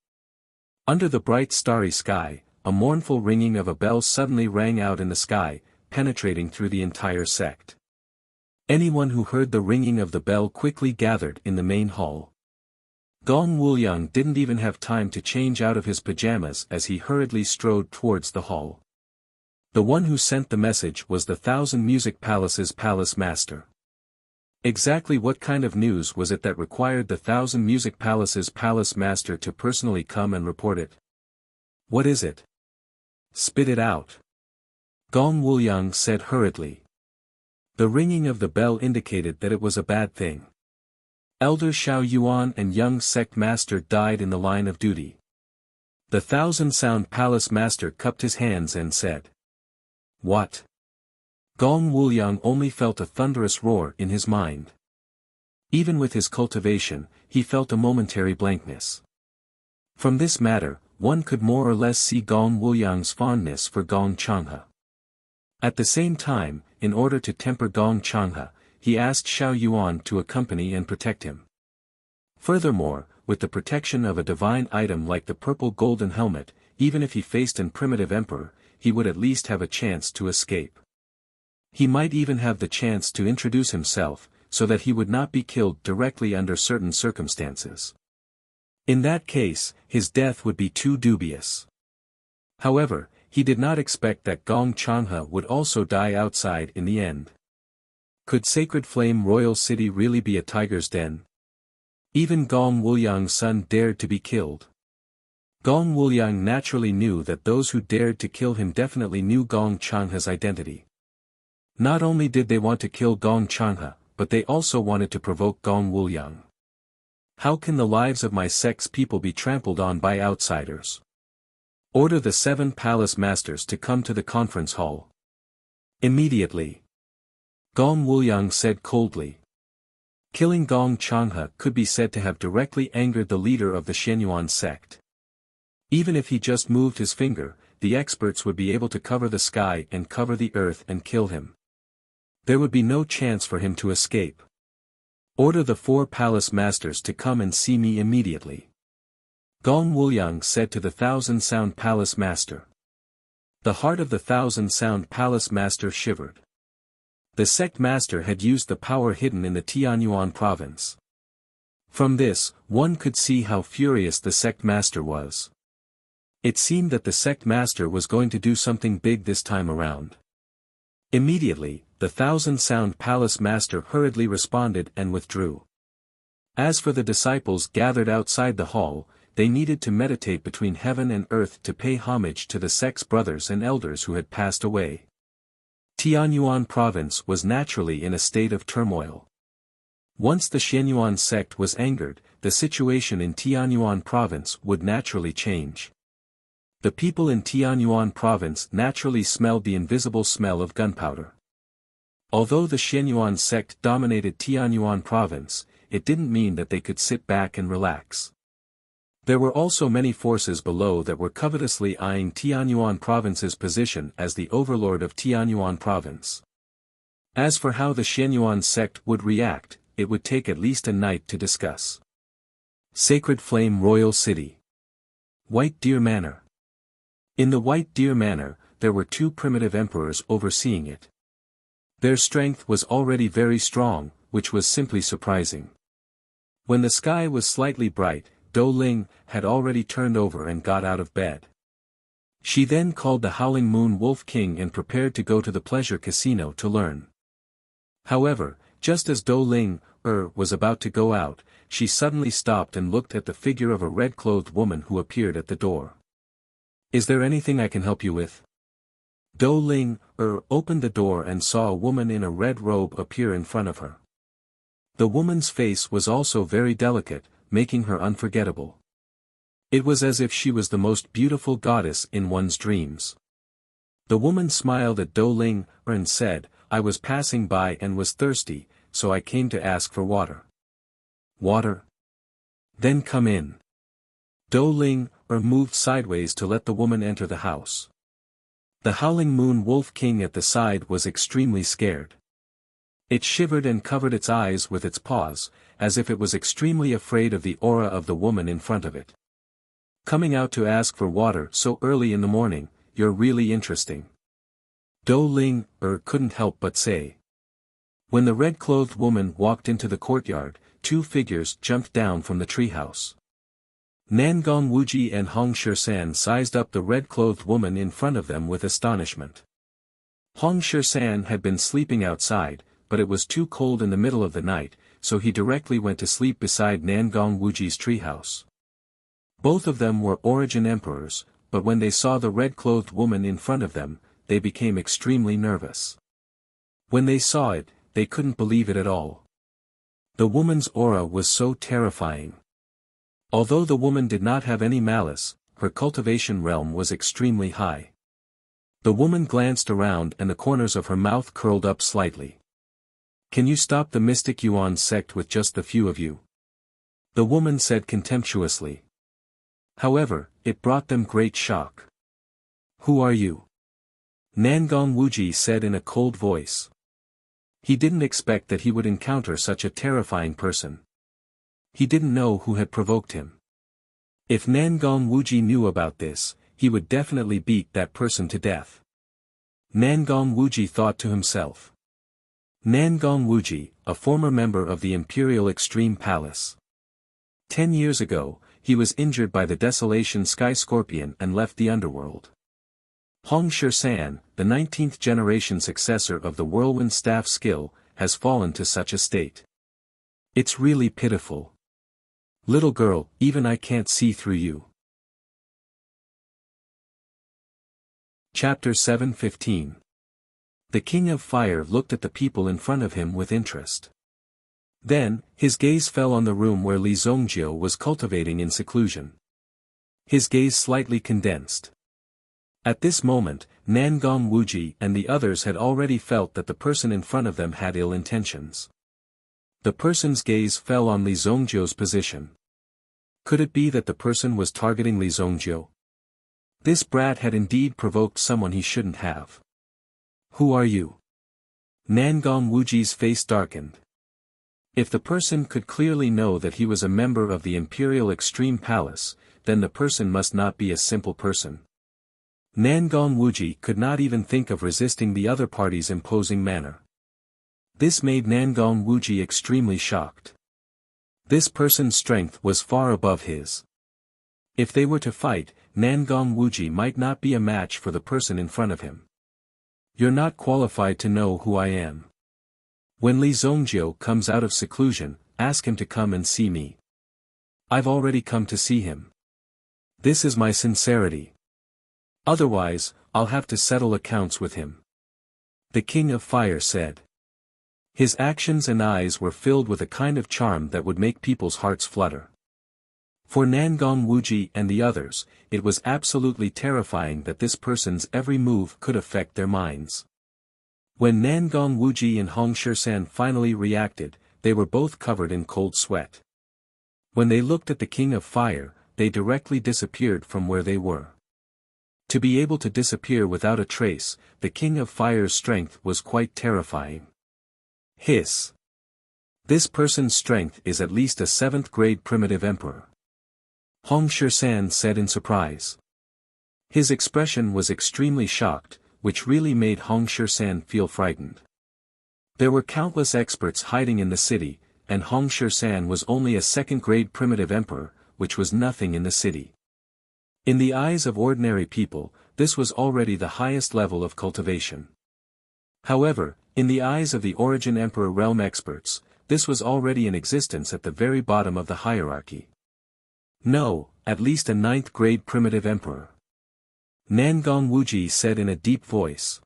under the bright starry sky, a mournful ringing of a bell suddenly rang out in the sky, penetrating through the entire sect. Anyone who heard the ringing of the bell quickly gathered in the main hall. Gong Wuliang didn't even have time to change out of his pajamas as he hurriedly strode towards the hall. The one who sent the message was the Thousand Music Palace's palace master. Exactly what kind of news was it that required the Thousand Music Palace's palace master to personally come and report it? What is it? Spit it out. Gong Wuliang said hurriedly. The ringing of the bell indicated that it was a bad thing. Elder Xiao Yuan and young sect master died in the line of duty. The Thousand Sound Palace master cupped his hands and said. What? Gong Wuliang only felt a thunderous roar in his mind. Even with his cultivation, he felt a momentary blankness. From this matter, one could more or less see Gong Wuliang's fondness for Gong Changhe. At the same time, in order to temper Gong Changhe, he asked Xiao Yuan to accompany and protect him. Furthermore, with the protection of a divine item like the purple golden helmet, even if he faced an primitive emperor, he would at least have a chance to escape. He might even have the chance to introduce himself, so that he would not be killed directly under certain circumstances. In that case, his death would be too dubious. However, he did not expect that Gong Changhe would also die outside in the end. Could Sacred Flame Royal City really be a tiger's den? Even Gong Wuliang's son dared to be killed. Gong Wuliang naturally knew that those who dared to kill him definitely knew Gong Changhe's identity. Not only did they want to kill Gong Changhe, but they also wanted to provoke Gong Wuliang. How can the lives of my sect's people be trampled on by outsiders? Order the 7 palace masters to come to the conference hall. Immediately. Gong Wuliang said coldly. Killing Gong Changhe could be said to have directly angered the leader of the Shenyuan sect. Even if he just moved his finger, the experts would be able to cover the sky and cover the earth and kill him. There would be no chance for him to escape. Order the 4 palace masters to come and see me immediately. Gong Wuliang said to the Thousand Sound Palace Master. The heart of the Thousand Sound Palace Master shivered. The sect master had used the power hidden in the Tianyuan province. From this, one could see how furious the sect master was. It seemed that the sect master was going to do something big this time around. Immediately, the Thousand Sound Palace Master hurriedly responded and withdrew. As for the disciples gathered outside the hall, they needed to meditate between heaven and earth to pay homage to the sect's brothers and elders who had passed away. Tianyuan province was naturally in a state of turmoil. Once the Shenyuan sect was angered, the situation in Tianyuan province would naturally change. The people in Tianyuan province naturally smelled the invisible smell of gunpowder. Although the Xianyuan sect dominated Tianyuan province, it didn't mean that they could sit back and relax. There were also many forces below that were covetously eyeing Tianyuan province's position as the overlord of Tianyuan province. As for how the Xianyuan sect would react, it would take at least a night to discuss. Sacred Flame Royal City. White Deer Manor. In the White Deer Manor, there were 2 primitive emperors overseeing it. Their strength was already very strong, which was simply surprising. When the sky was slightly bright, Do Ling had already turned over and got out of bed. She then called the Howling Moon Wolf King and prepared to go to the pleasure casino to learn. However, just as Do Ling was about to go out, she suddenly stopped and looked at the figure of a red-clothed woman who appeared at the door. "Is there anything I can help you with?" Do Ling opened the door and saw a woman in a red robe appear in front of her. The woman's face was also very delicate, making her unforgettable. It was as if she was the most beautiful goddess in one's dreams. The woman smiled at Do Ling and said, "I was passing by and was thirsty, so I came to ask for water." "Water? Then come in." Do Ling moved sideways to let the woman enter the house. The Howling Moon Wolf King at the side was extremely scared. It shivered and covered its eyes with its paws, as if it was extremely afraid of the aura of the woman in front of it. "Coming out to ask for water so early in the morning, you're really interesting." Do Ling couldn't help but say. When the red-clothed woman walked into the courtyard, 2 figures jumped down from the treehouse. Nangong Wuji and Hong Shisan sized up the red-clothed woman in front of them with astonishment. Hong Shisan had been sleeping outside, but it was too cold in the middle of the night, so he directly went to sleep beside Nangong Wuji's treehouse. Both of them were Origin Emperors, but when they saw the red-clothed woman in front of them, they became extremely nervous. When they saw it, they couldn't believe it at all. The woman's aura was so terrifying. Although the woman did not have any malice, her cultivation realm was extremely high. The woman glanced around and the corners of her mouth curled up slightly. "Can you stop the Mystic Yuan sect with just the few of you?" the woman said contemptuously. However, it brought them great shock. "Who are you?" Nangong Wuji said in a cold voice. He didn't expect that he would encounter such a terrifying person. He didn't know who had provoked him. If Nangong Wuji knew about this, he would definitely beat that person to death. Nangong Wuji thought to himself. Nangong Wuji, a former member of the Imperial Extreme Palace. 10 years ago, he was injured by the Desolation Sky Scorpion and left the underworld. Hong Shisan, the 19th generation successor of the Whirlwind Staff skill, has fallen to such a state. It's really pitiful. Little girl, even I can't see through you. Chapter 7:15. The King of Fire looked at the people in front of him with interest. Then, his gaze fell on the room where Li Zongjio was cultivating in seclusion. His gaze slightly condensed. At this moment, Nangong Wuji and the others had already felt that the person in front of them had ill intentions. The person's gaze fell on Li Zongjio's position. Could it be that the person was targeting Li Zongjio? This brat had indeed provoked someone he shouldn't have. "Who are you?" Nangong Wuji's face darkened. If the person could clearly know that he was a member of the Imperial Extreme Palace, then the person must not be a simple person. Nangong Wuji could not even think of resisting the other party's imposing manner. This made Nangong Wuji extremely shocked. This person's strength was far above his. If they were to fight, Nangong Wuji might not be a match for the person in front of him. "You're not qualified to know who I am. When Li Zongjio comes out of seclusion, ask him to come and see me. I've already come to see him. This is my sincerity. Otherwise, I'll have to settle accounts with him," the King of Fire said. His actions and eyes were filled with a kind of charm that would make people's hearts flutter. For Nangong Wuji and the others, it was absolutely terrifying that this person's every move could affect their minds. When Nangong Wuji and Hong Shisan finally reacted, they were both covered in cold sweat. When they looked at the King of Fire, they directly disappeared from where they were. To be able to disappear without a trace, the King of Fire's strength was quite terrifying. Hiss. This person's strength is at least a 7th grade primitive emperor. Hong Shisan said in surprise. His expression was extremely shocked, which really made Hong Shisan feel frightened. There were countless experts hiding in the city, and Hong Shisan was only a 2nd grade primitive emperor, which was nothing in the city. In the eyes of ordinary people, this was already the highest level of cultivation. However, in the eyes of the Origin Emperor realm experts, this was already in existence at the very bottom of the hierarchy. No, at least a 9th grade primitive emperor. Nangong Wuji said in a deep voice.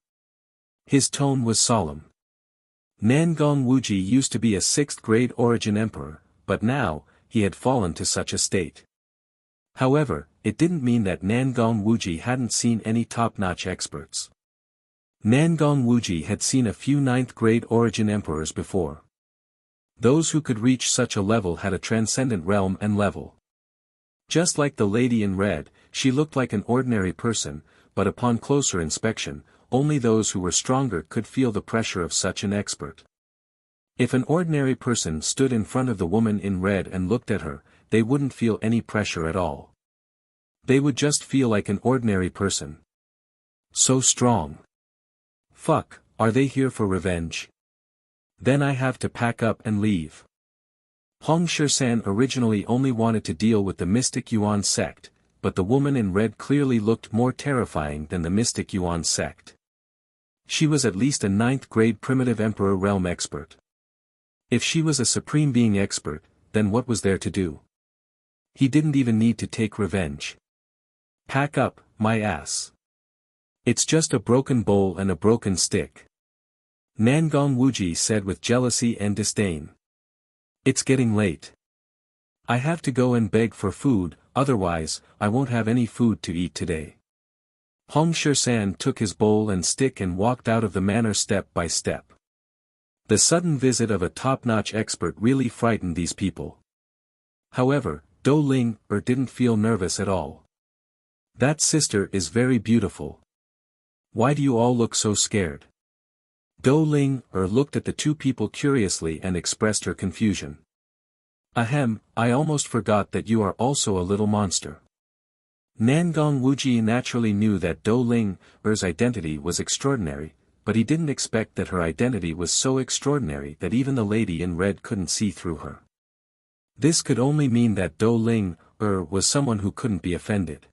His tone was solemn. Nangong Wuji used to be a 6th grade Origin Emperor, but now, he had fallen to such a state. However, it didn't mean that Nangong Wuji hadn't seen any top-notch experts. Nangong Wuji had seen a few 9th grade Origin Emperors before. Those who could reach such a level had a transcendent realm and level. Just like the lady in red, she looked like an ordinary person, but upon closer inspection, only those who were stronger could feel the pressure of such an expert. If an ordinary person stood in front of the woman in red and looked at her, they wouldn't feel any pressure at all. They would just feel like an ordinary person. So strong. Fuck, are they here for revenge? Then I have to pack up and leave. Hong Shisan originally only wanted to deal with the Mystic Yuan sect, but the woman in red clearly looked more terrifying than the Mystic Yuan sect. She was at least a 9th grade primitive emperor realm expert. If she was a supreme being expert, then what was there to do? He didn't even need to take revenge. Pack up, my ass. It's just a broken bowl and a broken stick. Nangong Wuji said with jealousy and disdain. It's getting late. I have to go and beg for food, otherwise, I won't have any food to eat today. Hong Shisan took his bowl and stick and walked out of the manor step by step. The sudden visit of a top-notch expert really frightened these people. However, Do Ling didn't feel nervous at all. That sister is very beautiful. Why do you all look so scared? Do Ling looked at the two people curiously and expressed her confusion. Ahem, I almost forgot that you are also a little monster. Nangong Wuji naturally knew that Do Ling's identity was extraordinary, but he didn't expect that her identity was so extraordinary that even the lady in red couldn't see through her. This could only mean that Do Ling was someone who couldn't be offended.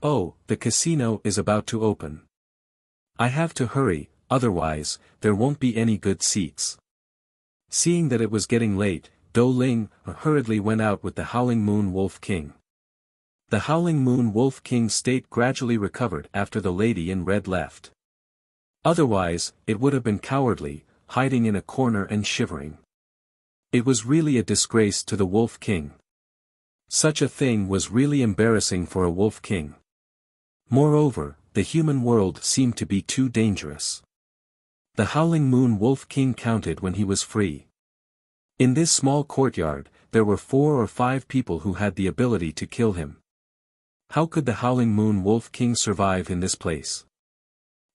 Oh, the casino is about to open. I have to hurry, otherwise, there won't be any good seats. Seeing that it was getting late, Do Ling hurriedly went out with the Howling Moon Wolf King. The Howling Moon Wolf King's state gradually recovered after the lady in red left. Otherwise, it would have been cowardly, hiding in a corner and shivering. It was really a disgrace to the Wolf King. Such a thing was really embarrassing for a Wolf King. Moreover, the human world seemed to be too dangerous. The Howling Moon Wolf King counted when he was free. In this small courtyard, there were 4 or 5 people who had the ability to kill him. How could the Howling Moon Wolf King survive in this place?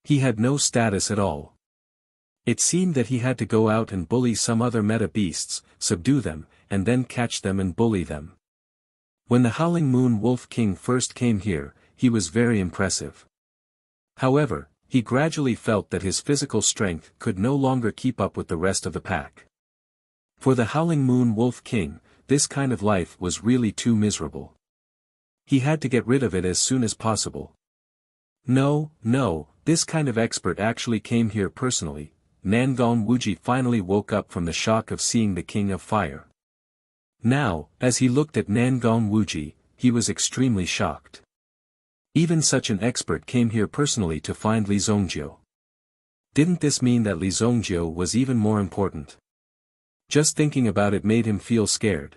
He had no status at all. It seemed that he had to go out and bully some other meta beasts, subdue them, and then catch them and bully them. When the Howling Moon Wolf King first came here, he was very impressive. However, he gradually felt that his physical strength could no longer keep up with the rest of the pack. For the Howling Moon Wolf King, this kind of life was really too miserable. He had to get rid of it as soon as possible. No, this kind of expert actually came here personally. Nangong Wuji finally woke up from the shock of seeing the King of Fire. Now, as he looked at Nangong Wuji, he was extremely shocked. Even such an expert came here personally to find Li Zongjio. Didn't this mean that Li Zongjiu was even more important? Just thinking about it made him feel scared.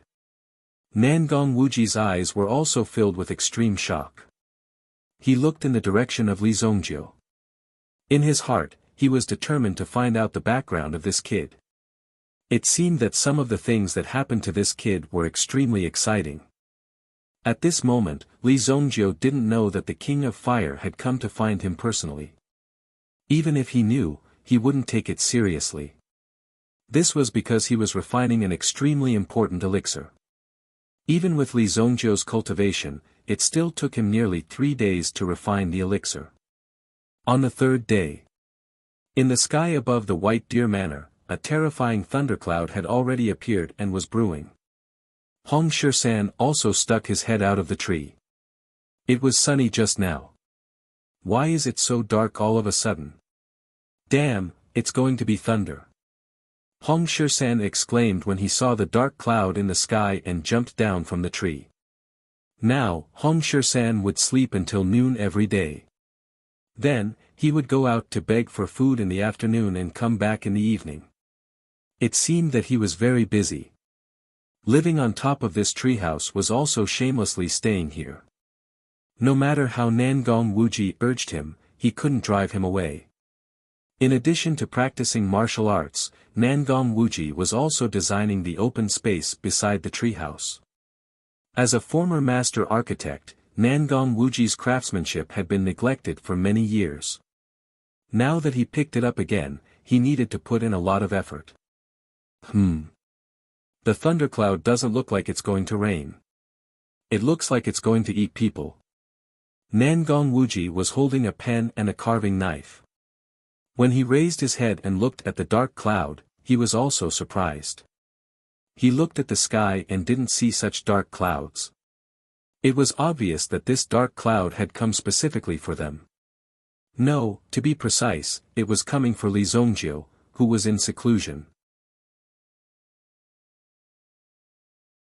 Nangong Wuji's eyes were also filled with extreme shock. He looked in the direction of Li Zongjiu. In his heart, he was determined to find out the background of this kid. It seemed that some of the things that happened to this kid were extremely exciting. At this moment, Li Zongjiu didn't know that the King of Fire had come to find him personally. Even if he knew, he wouldn't take it seriously. This was because he was refining an extremely important elixir. Even with Li Zongjiu's cultivation, it still took him nearly 3 days to refine the elixir. On the third day, in the sky above the White Deer Manor, a terrifying thundercloud had already appeared and was brewing. Hong Shisan also stuck his head out of the tree. It was sunny just now. Why is it so dark all of a sudden? Damn, it's going to be thunder. Hong Shisan exclaimed when he saw the dark cloud in the sky and jumped down from the tree. Now, Hong Shisan would sleep until noon every day. Then, he would go out to beg for food in the afternoon and come back in the evening. It seemed that he was very busy. Living on top of this treehouse was also shamelessly staying here. No matter how Nangong Wuji urged him, he couldn't drive him away. In addition to practicing martial arts, Nangong Wuji was also designing the open space beside the treehouse. As a former master architect, Nangong Wuji's craftsmanship had been neglected for many years. Now that he picked it up again, he needed to put in a lot of effort. The thundercloud doesn't look like it's going to rain. It looks like it's going to eat people. Nangong Wuji was holding a pen and a carving knife. When he raised his head and looked at the dark cloud, he was also surprised. He looked at the sky and didn't see such dark clouds. It was obvious that this dark cloud had come specifically for them. No, to be precise, it was coming for Li Zongjiu, who was in seclusion.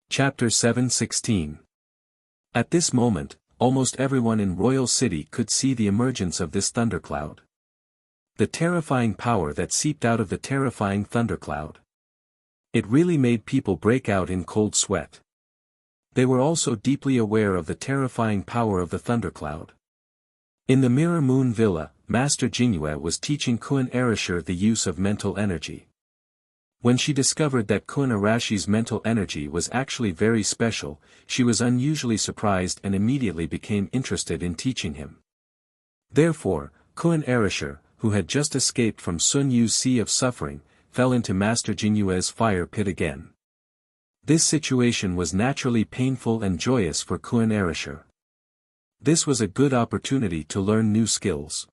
Chapter 7:16. At this moment, almost everyone in Royal City could see the emergence of this thundercloud. The terrifying power that seeped out of the terrifying thundercloud. It really made people break out in cold sweat. They were also deeply aware of the terrifying power of the thundercloud. In the Mirror Moon Villa, Master Jingyue was teaching Kun Arashir the use of mental energy. When she discovered that Kun Arashi's mental energy was actually very special, she was unusually surprised and immediately became interested in teaching him. Therefore, Kun Arashir, who had just escaped from Sun Yu's Sea of Suffering, fell into Master Jingyue's fire pit again. This situation was naturally painful and joyous for Kun Arashir. This was a good opportunity to learn new skills.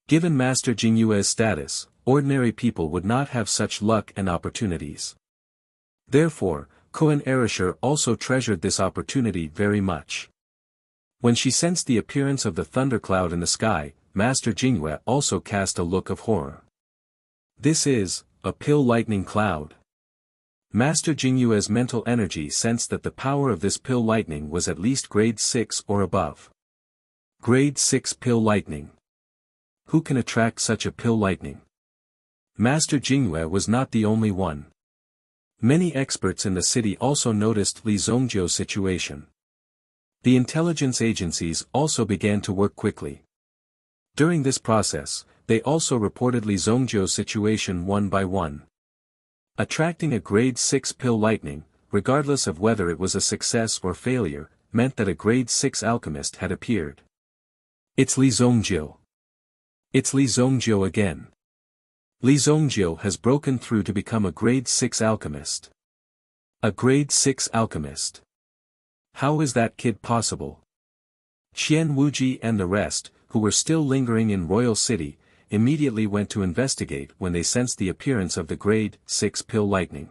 Given Master Jingyue's status, ordinary people would not have such luck and opportunities. Therefore, Kun Arashir also treasured this opportunity very much. When she sensed the appearance of the thundercloud in the sky, Master Jingyue also cast a look of horror. This is a pill lightning cloud. Master Jingyue's mental energy sensed that the power of this pill lightning was at least grade 6 or above. Grade 6 pill lightning. Who can attract such a pill lightning? Master Jingyue was not the only one. Many experts in the city also noticed Li Zongjiu's situation. The intelligence agencies also began to work quickly. During this process, they also reported Li Zongjiu's situation one by one. Attracting a grade 6 pill lightning, regardless of whether it was a success or failure, meant that a grade 6 alchemist had appeared. It's Li Zongjiu. It's Li Zongjiu again. Li Zongjiu has broken through to become a grade 6 alchemist. A grade 6 alchemist. How is that kid possible? Qian Wuji and the rest, who were still lingering in Royal City, immediately went to investigate when they sensed the appearance of the grade 6 pill lightning.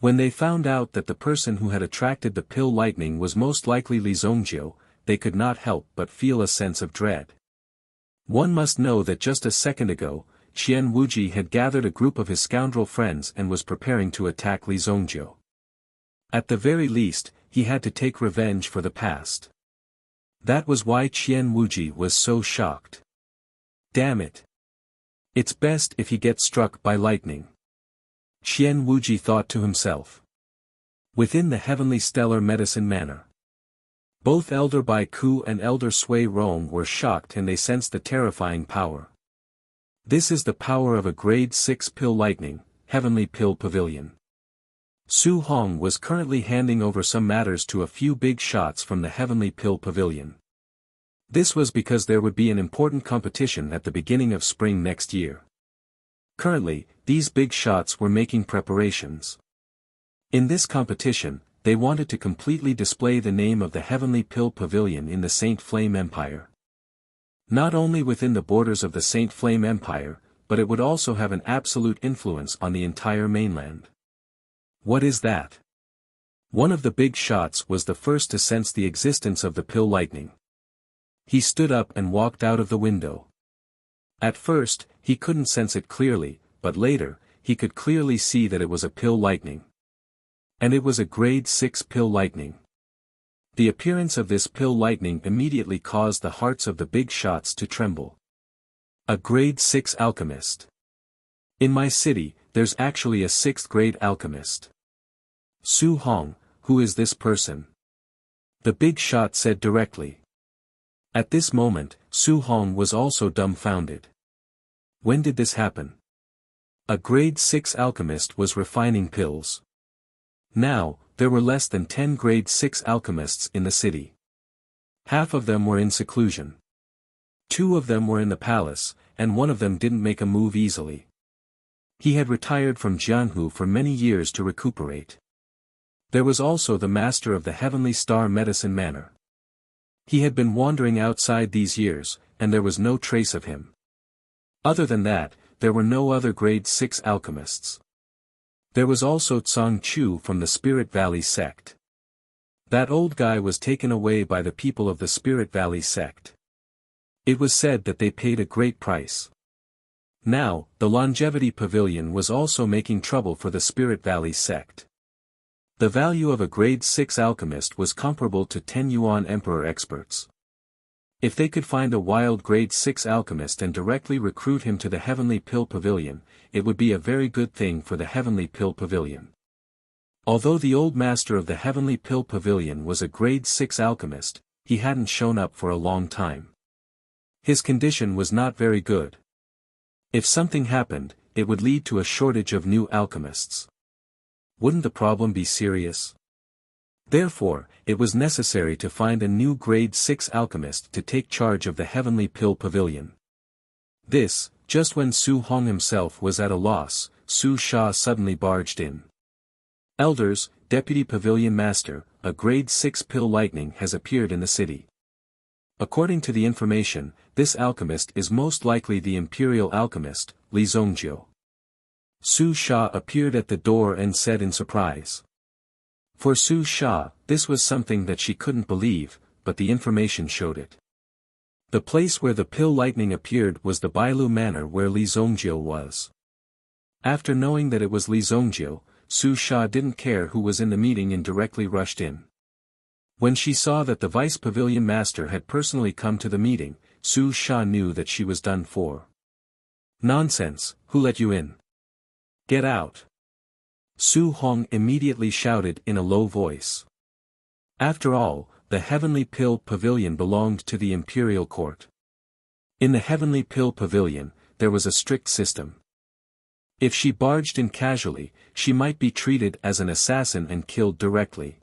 When they found out that the person who had attracted the pill lightning was most likely Li Zongjiu, they could not help but feel a sense of dread. One must know that just a second ago, Qian Wuji had gathered a group of his scoundrel friends and was preparing to attack Li Zongjiu. At the very least, he had to take revenge for the past. That was why Qian Wuji was so shocked. Damn it. It's best if he gets struck by lightning. Qian Wuji thought to himself. Within the heavenly stellar medicine manor. Both Elder Bai Ku and Elder Sui Rong were shocked, and they sensed the terrifying power. This is the power of a grade 6 pill lightning, heavenly pill pavilion. Su Hong was currently handing over some matters to a few big shots from the heavenly pill pavilion. This was because there would be an important competition at the beginning of spring next year. Currently, these big shots were making preparations. In this competition, they wanted to completely display the name of the Heavenly Pill Pavilion in the Saint Flame Empire. Not only within the borders of the Saint Flame Empire, but it would also have an absolute influence on the entire mainland. What is that? One of the big shots was the first to sense the existence of the pill lightning. He stood up and walked out of the window. At first, he couldn't sense it clearly, but later, he could clearly see that it was a pill lightning. And it was a grade 6 pill lightning. The appearance of this pill lightning immediately caused the hearts of the big shots to tremble. A grade 6 alchemist. In my city, there's actually a 6th grade alchemist. Su Hong, who is this person? The big shot said directly. At this moment, Su Hong was also dumbfounded. When did this happen? A grade 6 alchemist was refining pills. Now, there were less than 10 grade 6 alchemists in the city. Half of them were in seclusion. 2 of them were in the palace, and 1 of them didn't make a move easily. He had retired from Jianhu for many years to recuperate. There was also the master of the Heavenly Star Medicine Manor. He had been wandering outside these years, and there was no trace of him. Other than that, there were no other grade 6 alchemists. There was also Tsang Chu from the Spirit Valley sect. That old guy was taken away by the people of the Spirit Valley sect. It was said that they paid a great price. Now, the Longevity Pavilion was also making trouble for the Spirit Valley sect. The value of a grade 6 alchemist was comparable to 10 Yuan Emperor experts. If they could find a wild grade 6 alchemist and directly recruit him to the Heavenly Pill Pavilion, it would be a very good thing for the Heavenly Pill Pavilion. Although the old master of the Heavenly Pill Pavilion was a grade 6 alchemist, he hadn't shown up for a long time. His condition was not very good. If something happened, it would lead to a shortage of new alchemists. Wouldn't the problem be serious? Therefore, it was necessary to find a new grade 6 alchemist to take charge of the Heavenly Pill Pavilion. This, just when Su Hong himself was at a loss, Su Sha suddenly barged in. Elders, Deputy Pavilion Master, a grade 6 pill lightning has appeared in the city. According to the information, this alchemist is most likely the Imperial Alchemist, Li Zongjiu. Su Sha appeared at the door and said in surprise. For Su Sha, this was something that she couldn't believe, but the information showed it. The place where the pill lightning appeared was the Bailu Manor where Li Zongjiu was. After knowing that it was Li Zongjiu, Su Sha didn't care who was in the meeting and directly rushed in. When she saw that the Vice Pavilion Master had personally come to the meeting, Su Sha knew that she was done for. Nonsense, who let you in? Get out! Su Hong immediately shouted in a low voice. After all, the Heavenly Pill Pavilion belonged to the Imperial Court. In the Heavenly Pill Pavilion, there was a strict system. If she barged in casually, she might be treated as an assassin and killed directly.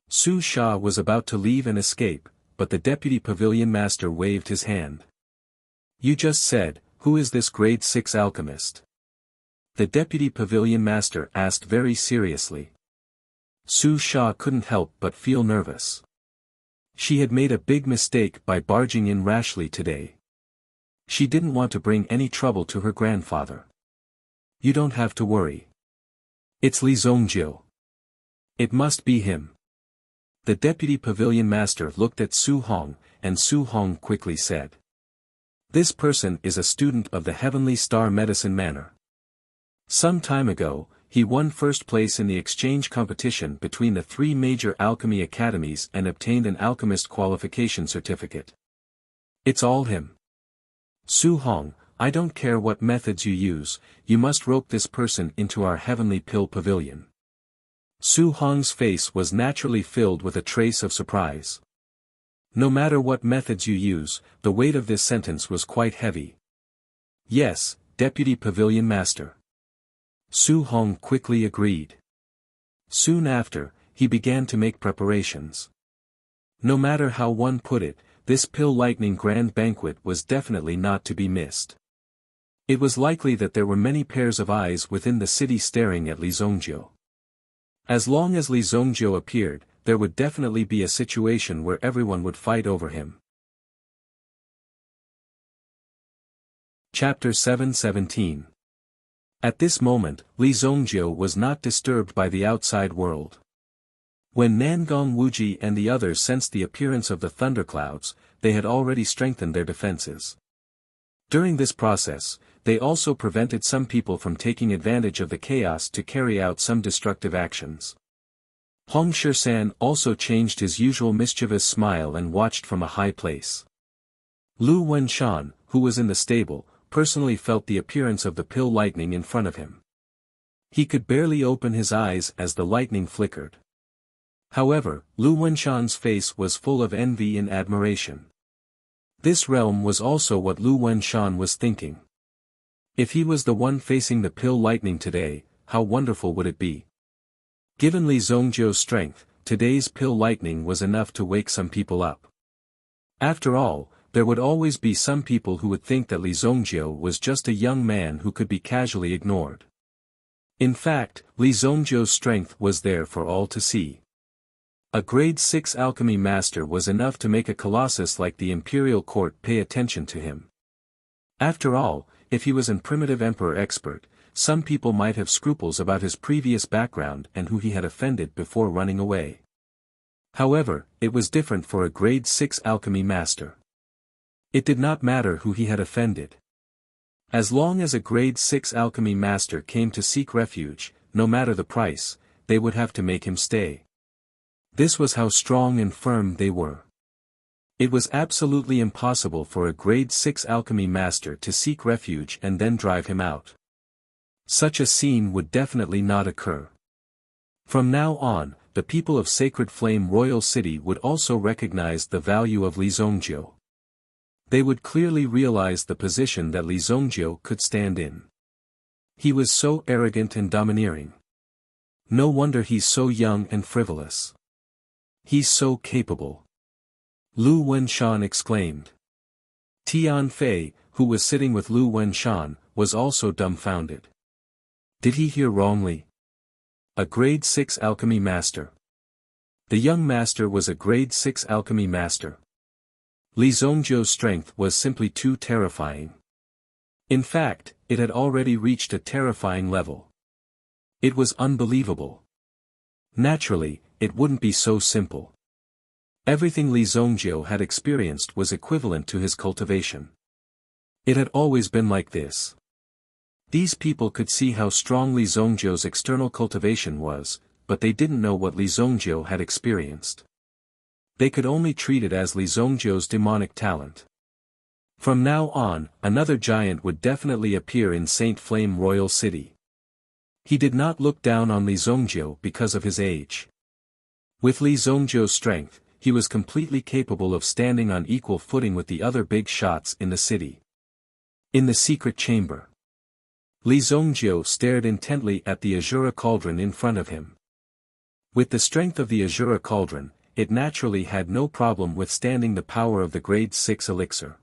Su Sha was about to leave and escape, but the Deputy Pavilion Master waved his hand. You just said, who is this grade 6 alchemist? The Deputy Pavilion Master asked very seriously. Su Sha couldn't help but feel nervous. She had made a big mistake by barging in rashly today. She didn't want to bring any trouble to her grandfather. You don't have to worry. It's Li Zongjiu. It must be him. The Deputy Pavilion Master looked at Su Hong, and Su Hong quickly said. This person is a student of the Heavenly Star Medicine Manor. Some time ago, he won first place in the exchange competition between the 3 major alchemy academies and obtained an alchemist qualification certificate. It's all him. Su Hong, I don't care what methods you use, you must rope this person into our heavenly pill pavilion. Su Hong's face was naturally filled with a trace of surprise. No matter what methods you use, the weight of this sentence was quite heavy. Yes, Deputy Pavilion Master. Su Hong quickly agreed. Soon after, he began to make preparations. No matter how one put it, this Pill Lightning Grand Banquet was definitely not to be missed. It was likely that there were many pairs of eyes within the city staring at Li Zongjiu. As long as Li Zongjiu appeared, there would definitely be a situation where everyone would fight over him. Chapter 7:17. At this moment, Li Zongjiu was not disturbed by the outside world. When Nangong Wuji and the others sensed the appearance of the thunderclouds, they had already strengthened their defenses. During this process, they also prevented some people from taking advantage of the chaos to carry out some destructive actions. Hong Shisan also changed his usual mischievous smile and watched from a high place. Lu Wenshan, who was in the stable, personally felt the appearance of the pill lightning in front of him. He could barely open his eyes as the lightning flickered. However, Lu Wenshan's face was full of envy and admiration. This realm was also what Lu Wenshan was thinking. If he was the one facing the pill lightning today, how wonderful would it be? Given Li Zongjiu's strength, today's pill lightning was enough to wake some people up. After all, there would always be some people who would think that Li Zongjiu was just a young man who could be casually ignored. In fact, Li Zongjiu's strength was there for all to see. A grade 6 alchemy master was enough to make a colossus like the imperial court pay attention to him. After all, if he was an primitive emperor expert, some people might have scruples about his previous background and who he had offended before running away. However, it was different for a grade 6 alchemy master. It did not matter who he had offended. As long as a grade 6 alchemy master came to seek refuge, no matter the price, they would have to make him stay. This was how strong and firm they were. It was absolutely impossible for a grade 6 alchemy master to seek refuge and then drive him out. Such a scene would definitely not occur. From now on, the people of Sacred Flame Royal City would also recognize the value of Li Zongjiu. They would clearly realize the position that Li Zongjiu could stand in. He was so arrogant and domineering. No wonder he's so young and frivolous. He's so capable. Lu Wenshan exclaimed. Tian Fei, who was sitting with Lu Wenshan, was also dumbfounded. Did he hear wrongly? A grade 6 alchemy master. The young master was a grade 6 alchemy master. Li Zongjiu's strength was simply too terrifying. In fact, it had already reached a terrifying level. It was unbelievable. Naturally, it wouldn't be so simple. Everything Li Zongjiu had experienced was equivalent to his cultivation. It had always been like this. These people could see how strong Li Zongjiu's external cultivation was, but they didn't know what Li Zongjiu had experienced. They could only treat it as Li Zongjiu's demonic talent. From now on, another giant would definitely appear in Saint Flame Royal City. He did not look down on Li Zongjiu because of his age. With Li Zongjiu's strength, he was completely capable of standing on equal footing with the other big shots in the city. In the secret chamber, Li Zongjiu stared intently at the Azura cauldron in front of him. With the strength of the Azura cauldron, it naturally had no problem withstanding the power of the grade 6 elixir.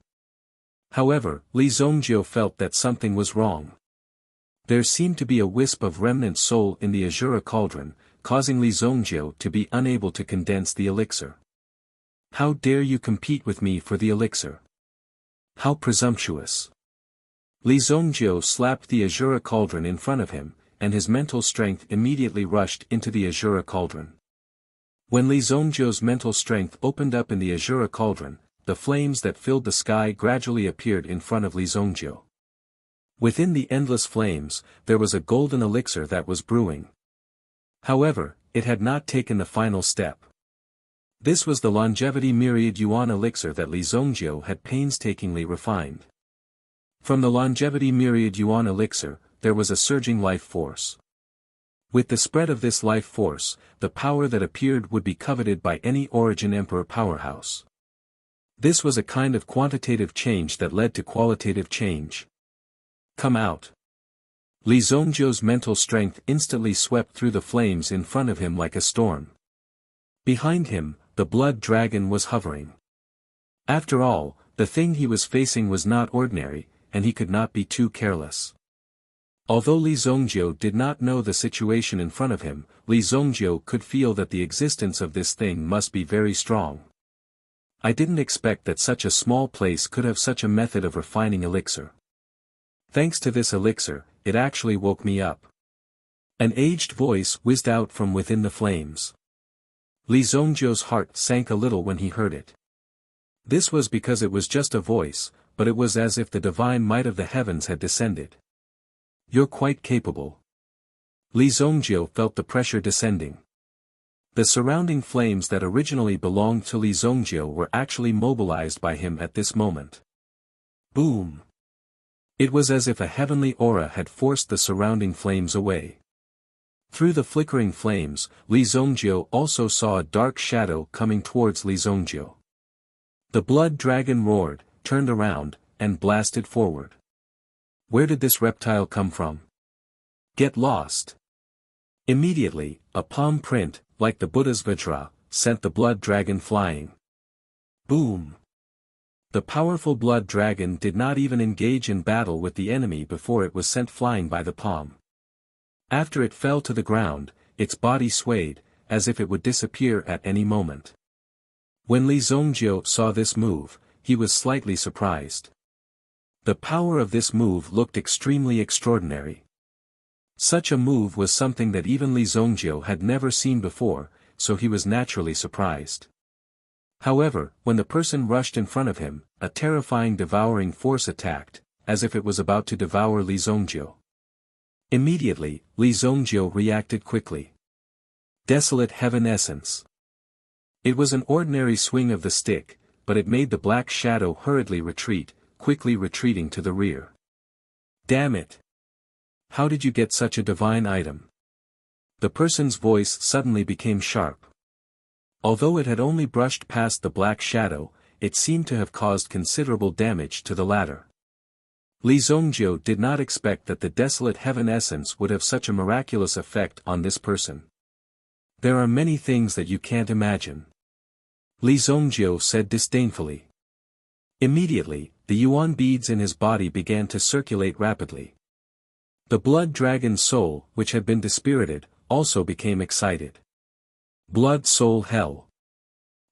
However, Li Zongjiu felt that something was wrong. There seemed to be a wisp of remnant soul in the Azura cauldron, causing Li Zongjiu to be unable to condense the elixir. How dare you compete with me for the elixir? How presumptuous! Li Zongjiu slapped the Azura cauldron in front of him, and his mental strength immediately rushed into the Azura cauldron. When Li Zongjiu's mental strength opened up in the Azura cauldron, the flames that filled the sky gradually appeared in front of Li Zongjiu. Within the endless flames, there was a golden elixir that was brewing. However, it had not taken the final step. This was the longevity myriad yuan elixir that Li Zongjiu had painstakingly refined. From the longevity myriad yuan elixir, there was a surging life force. With the spread of this life force, the power that appeared would be coveted by any origin emperor powerhouse. This was a kind of quantitative change that led to qualitative change. Come out. Li Zhongjiu's mental strength instantly swept through the flames in front of him like a storm. Behind him, the blood dragon was hovering. After all, the thing he was facing was not ordinary, and he could not be too careless. Although Li Zhongjiu did not know the situation in front of him, Li Zhongjiu could feel that the existence of this thing must be very strong. I didn't expect that such a small place could have such a method of refining elixir. Thanks to this elixir, it actually woke me up. An aged voice whizzed out from within the flames. Li Zhongjiu's heart sank a little when he heard it. This was because it was just a voice, but it was as if the divine might of the heavens had descended. You're quite capable. Li Zhongjiu felt the pressure descending. The surrounding flames that originally belonged to Li Zhongjiu were actually mobilized by him at this moment. Boom! It was as if a heavenly aura had forced the surrounding flames away. Through the flickering flames, Li Zhongjiu also saw a dark shadow coming towards Li Zhongjiu. The blood dragon roared, turned around, and blasted forward. Where did this reptile come from? Get lost! Immediately, a palm print, like the Buddha's Vajra, sent the blood dragon flying. Boom! The powerful blood dragon did not even engage in battle with the enemy before it was sent flying by the palm. After it fell to the ground, its body swayed, as if it would disappear at any moment. When Li Zhongjiu saw this move, he was slightly surprised. The power of this move looked extremely extraordinary. Such a move was something that even Li Zhongjiu had never seen before, so he was naturally surprised. However, when the person rushed in front of him, a terrifying devouring force attacked, as if it was about to devour Li Zhongjiu. Immediately, Li Zhongjiu reacted quickly. Desolate heaven essence. It was an ordinary swing of the stick, but it made the black shadow hurriedly retreat, quickly retreating to the rear. Damn it! How did you get such a divine item? The person's voice suddenly became sharp. Although it had only brushed past the black shadow, it seemed to have caused considerable damage to the latter. Li Zhongjiu did not expect that the desolate heaven essence would have such a miraculous effect on this person. There are many things that you can't imagine. Li Zhongjiu said disdainfully. Immediately, the yuan beads in his body began to circulate rapidly. The blood dragon's soul, which had been dispirited, also became excited. Blood soul hell.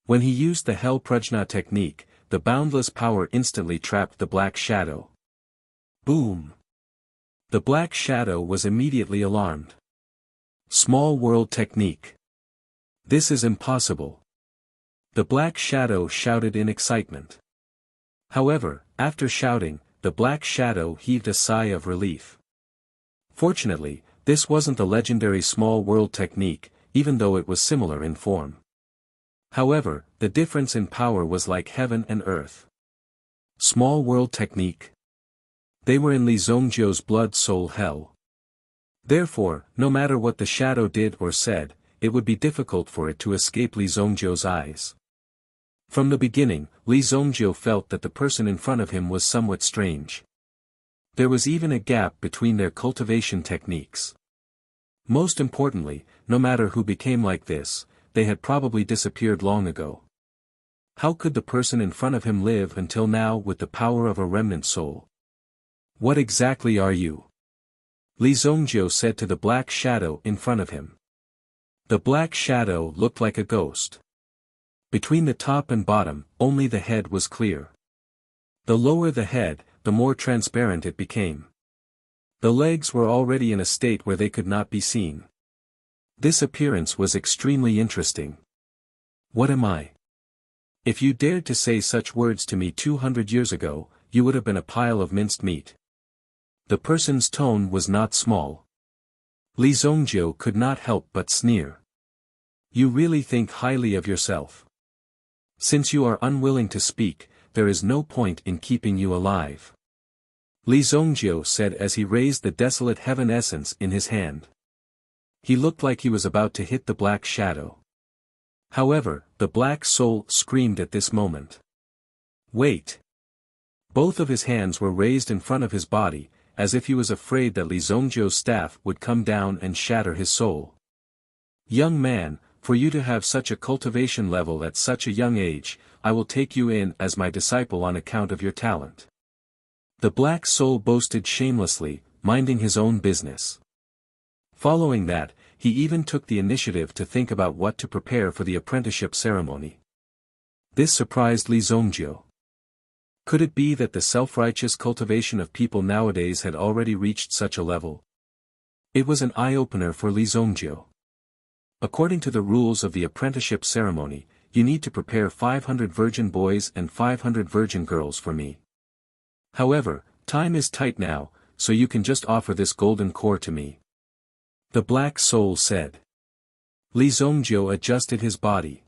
When he used the hell prajna technique, the boundless power instantly trapped the black shadow. Boom! The black shadow was immediately alarmed. Small world technique. This is impossible. The black shadow shouted in excitement. However, after shouting, the black shadow heaved a sigh of relief. Fortunately, this wasn't the legendary small world technique, even though it was similar in form. However, the difference in power was like heaven and earth. Small world technique. They were in Li Zhongjiu's blood soul hell. Therefore, no matter what the shadow did or said, it would be difficult for it to escape Li Zhongjiu's eyes. From the beginning, Li Zhongjiu felt that the person in front of him was somewhat strange. There was even a gap between their cultivation techniques. Most importantly, no matter who became like this, they had probably disappeared long ago. How could the person in front of him live until now with the power of a remnant soul? What exactly are you? Li Zhongjiu said to the black shadow in front of him. The black shadow looked like a ghost. Between the top and bottom, only the head was clear. The lower the head, the more transparent it became. The legs were already in a state where they could not be seen. This appearance was extremely interesting. What am I? If you dared to say such words to me 200 years ago, you would have been a pile of minced meat. The person's tone was not small. Li Zhongjiu could not help but sneer. You really think highly of yourself. Since you are unwilling to speak, there is no point in keeping you alive. Li Zhongjie said as he raised the desolate heaven essence in his hand. He looked like he was about to hit the black shadow. However, the black soul screamed at this moment. Wait! Both of his hands were raised in front of his body, as if he was afraid that Li Zhongjie's staff would come down and shatter his soul. Young man, for you to have such a cultivation level at such a young age, I will take you in as my disciple on account of your talent. The black soul boasted shamelessly, minding his own business. Following that, he even took the initiative to think about what to prepare for the apprenticeship ceremony. This surprised Li Zhongjie. Could it be that the self-righteous cultivation of people nowadays had already reached such a level? It was an eye-opener for Li Zhongjie. According to the rules of the apprenticeship ceremony, you need to prepare 500 virgin boys and 500 virgin girls for me. However, time is tight now, so you can just offer this golden core to me. The black soul said. Li Zhongjie adjusted his body.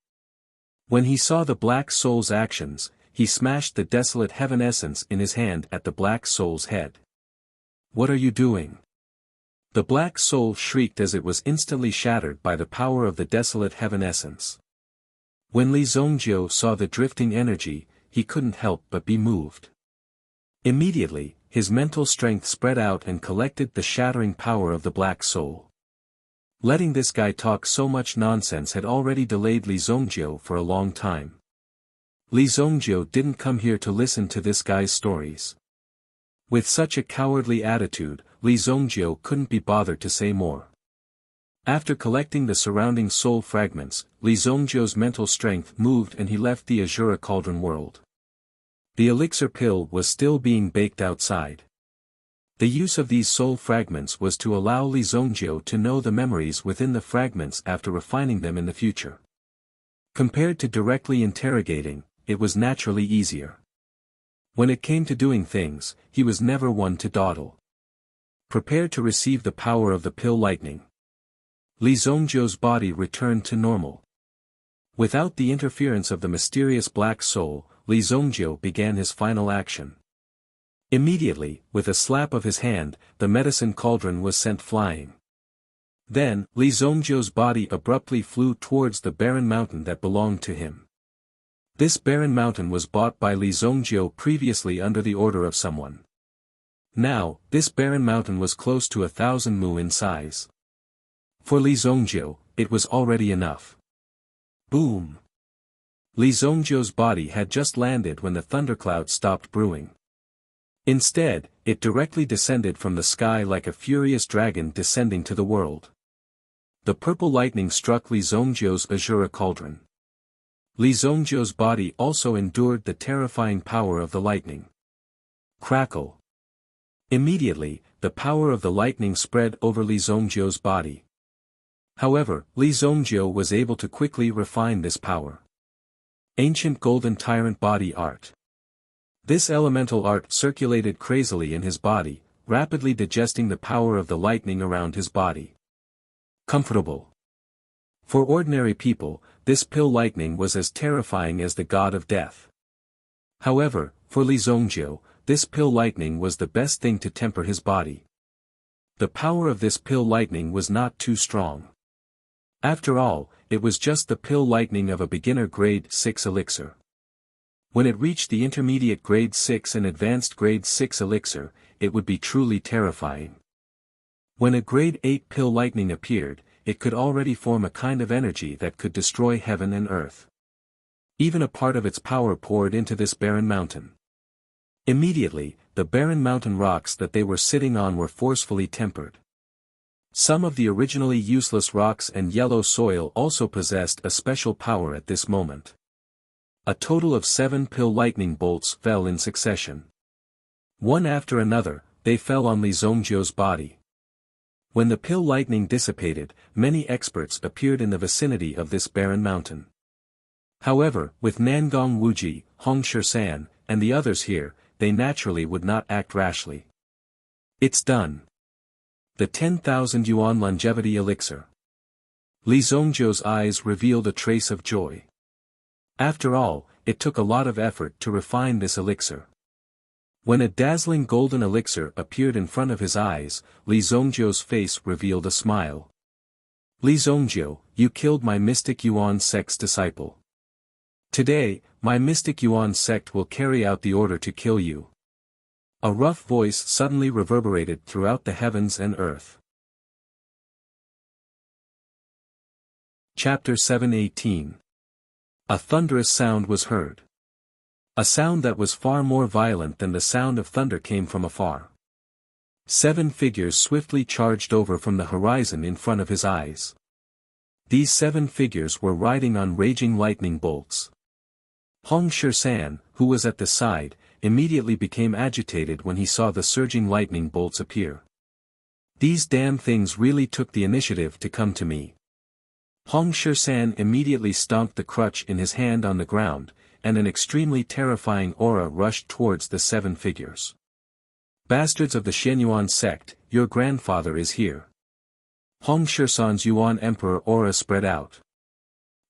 When he saw the black soul's actions, he smashed the desolate heaven essence in his hand at the black soul's head. What are you doing? The black soul shrieked as it was instantly shattered by the power of the desolate heaven essence. When Li Zhongjie saw the drifting energy, he couldn't help but be moved. Immediately, his mental strength spread out and collected the shattering power of the black soul. Letting this guy talk so much nonsense had already delayed Li Zhongjie for a long time. Li Zhongjie didn't come here to listen to this guy's stories. With such a cowardly attitude, Li Zhongjie couldn't be bothered to say more. After collecting the surrounding soul fragments, Li Zhongjie's mental strength moved and he left the Azura Cauldron world. The elixir pill was still being baked outside. The use of these soul fragments was to allow Li Zhongjie to know the memories within the fragments after refining them in the future. Compared to directly interrogating, it was naturally easier. When it came to doing things, he was never one to dawdle. Prepared to receive the power of the pill lightning. Li Zhongjie's body returned to normal. Without the interference of the mysterious black soul, Li Zhongjie began his final action. Immediately, with a slap of his hand, the medicine cauldron was sent flying. Then, Li Zhongjie's body abruptly flew towards the barren mountain that belonged to him. This barren mountain was bought by Li Zhongjie previously under the order of someone. Now, this barren mountain was close to 1,000 mu in size. For Li Zhongjie, it was already enough. Boom! Li Zhongjie's body had just landed when the thundercloud stopped brewing. Instead, it directly descended from the sky like a furious dragon descending to the world. The purple lightning struck Li Zhongjie's Azura Cauldron. Li Zhongjie's body also endured the terrifying power of the lightning. Crackle! Immediately, the power of the lightning spread over Li Zhongjie's body. However, Li Zhongjie was able to quickly refine this power. Ancient Golden Tyrant Body Art. This elemental art circulated crazily in his body, rapidly digesting the power of the lightning around his body. Comfortable. For ordinary people, this pill lightning was as terrifying as the god of death. However, for Li Zhongjie, this pill lightning was the best thing to temper his body. The power of this pill lightning was not too strong. After all, it was just the pill lightning of a beginner grade 6 elixir. When it reached the intermediate grade 6 and advanced grade 6 elixir, it would be truly terrifying. When a grade 8 pill lightning appeared, it could already form a kind of energy that could destroy heaven and earth. Even a part of its power poured into this barren mountain. Immediately, the barren mountain rocks that they were sitting on were forcefully tempered. Some of the originally useless rocks and yellow soil also possessed a special power at this moment. A total of 7 pill lightning bolts fell in succession. One after another, they fell on Li Zhongjie's body. When the pill lightning dissipated, many experts appeared in the vicinity of this barren mountain. However, with Nangong Wuji, Hong Shisan, and the others here, they naturally would not act rashly. It's done. The 10,000 yuan longevity elixir. Li Zhongjie's eyes revealed a trace of joy. After all, it took a lot of effort to refine this elixir. When a dazzling golden elixir appeared in front of his eyes, Li Zongjiu's face revealed a smile. Li Zongjiu, you killed my mystic Yuan sect's disciple. Today, my mystic Yuan sect will carry out the order to kill you. A rough voice suddenly reverberated throughout the heavens and earth. Chapter 7:18. A thunderous sound was heard. A sound that was far more violent than the sound of thunder came from afar. 7 figures swiftly charged over from the horizon in front of his eyes. These 7 figures were riding on raging lightning bolts. Hong Shisan, who was at the side, immediately became agitated when he saw the surging lightning bolts appear. These damn things really took the initiative to come to me. Hong Shisan immediately stomped the crutch in his hand on the ground, and an extremely terrifying aura rushed towards the 7 figures. Bastards of the Shenyuan sect, your grandfather is here. Hong Shisan's Yuan Emperor aura spread out.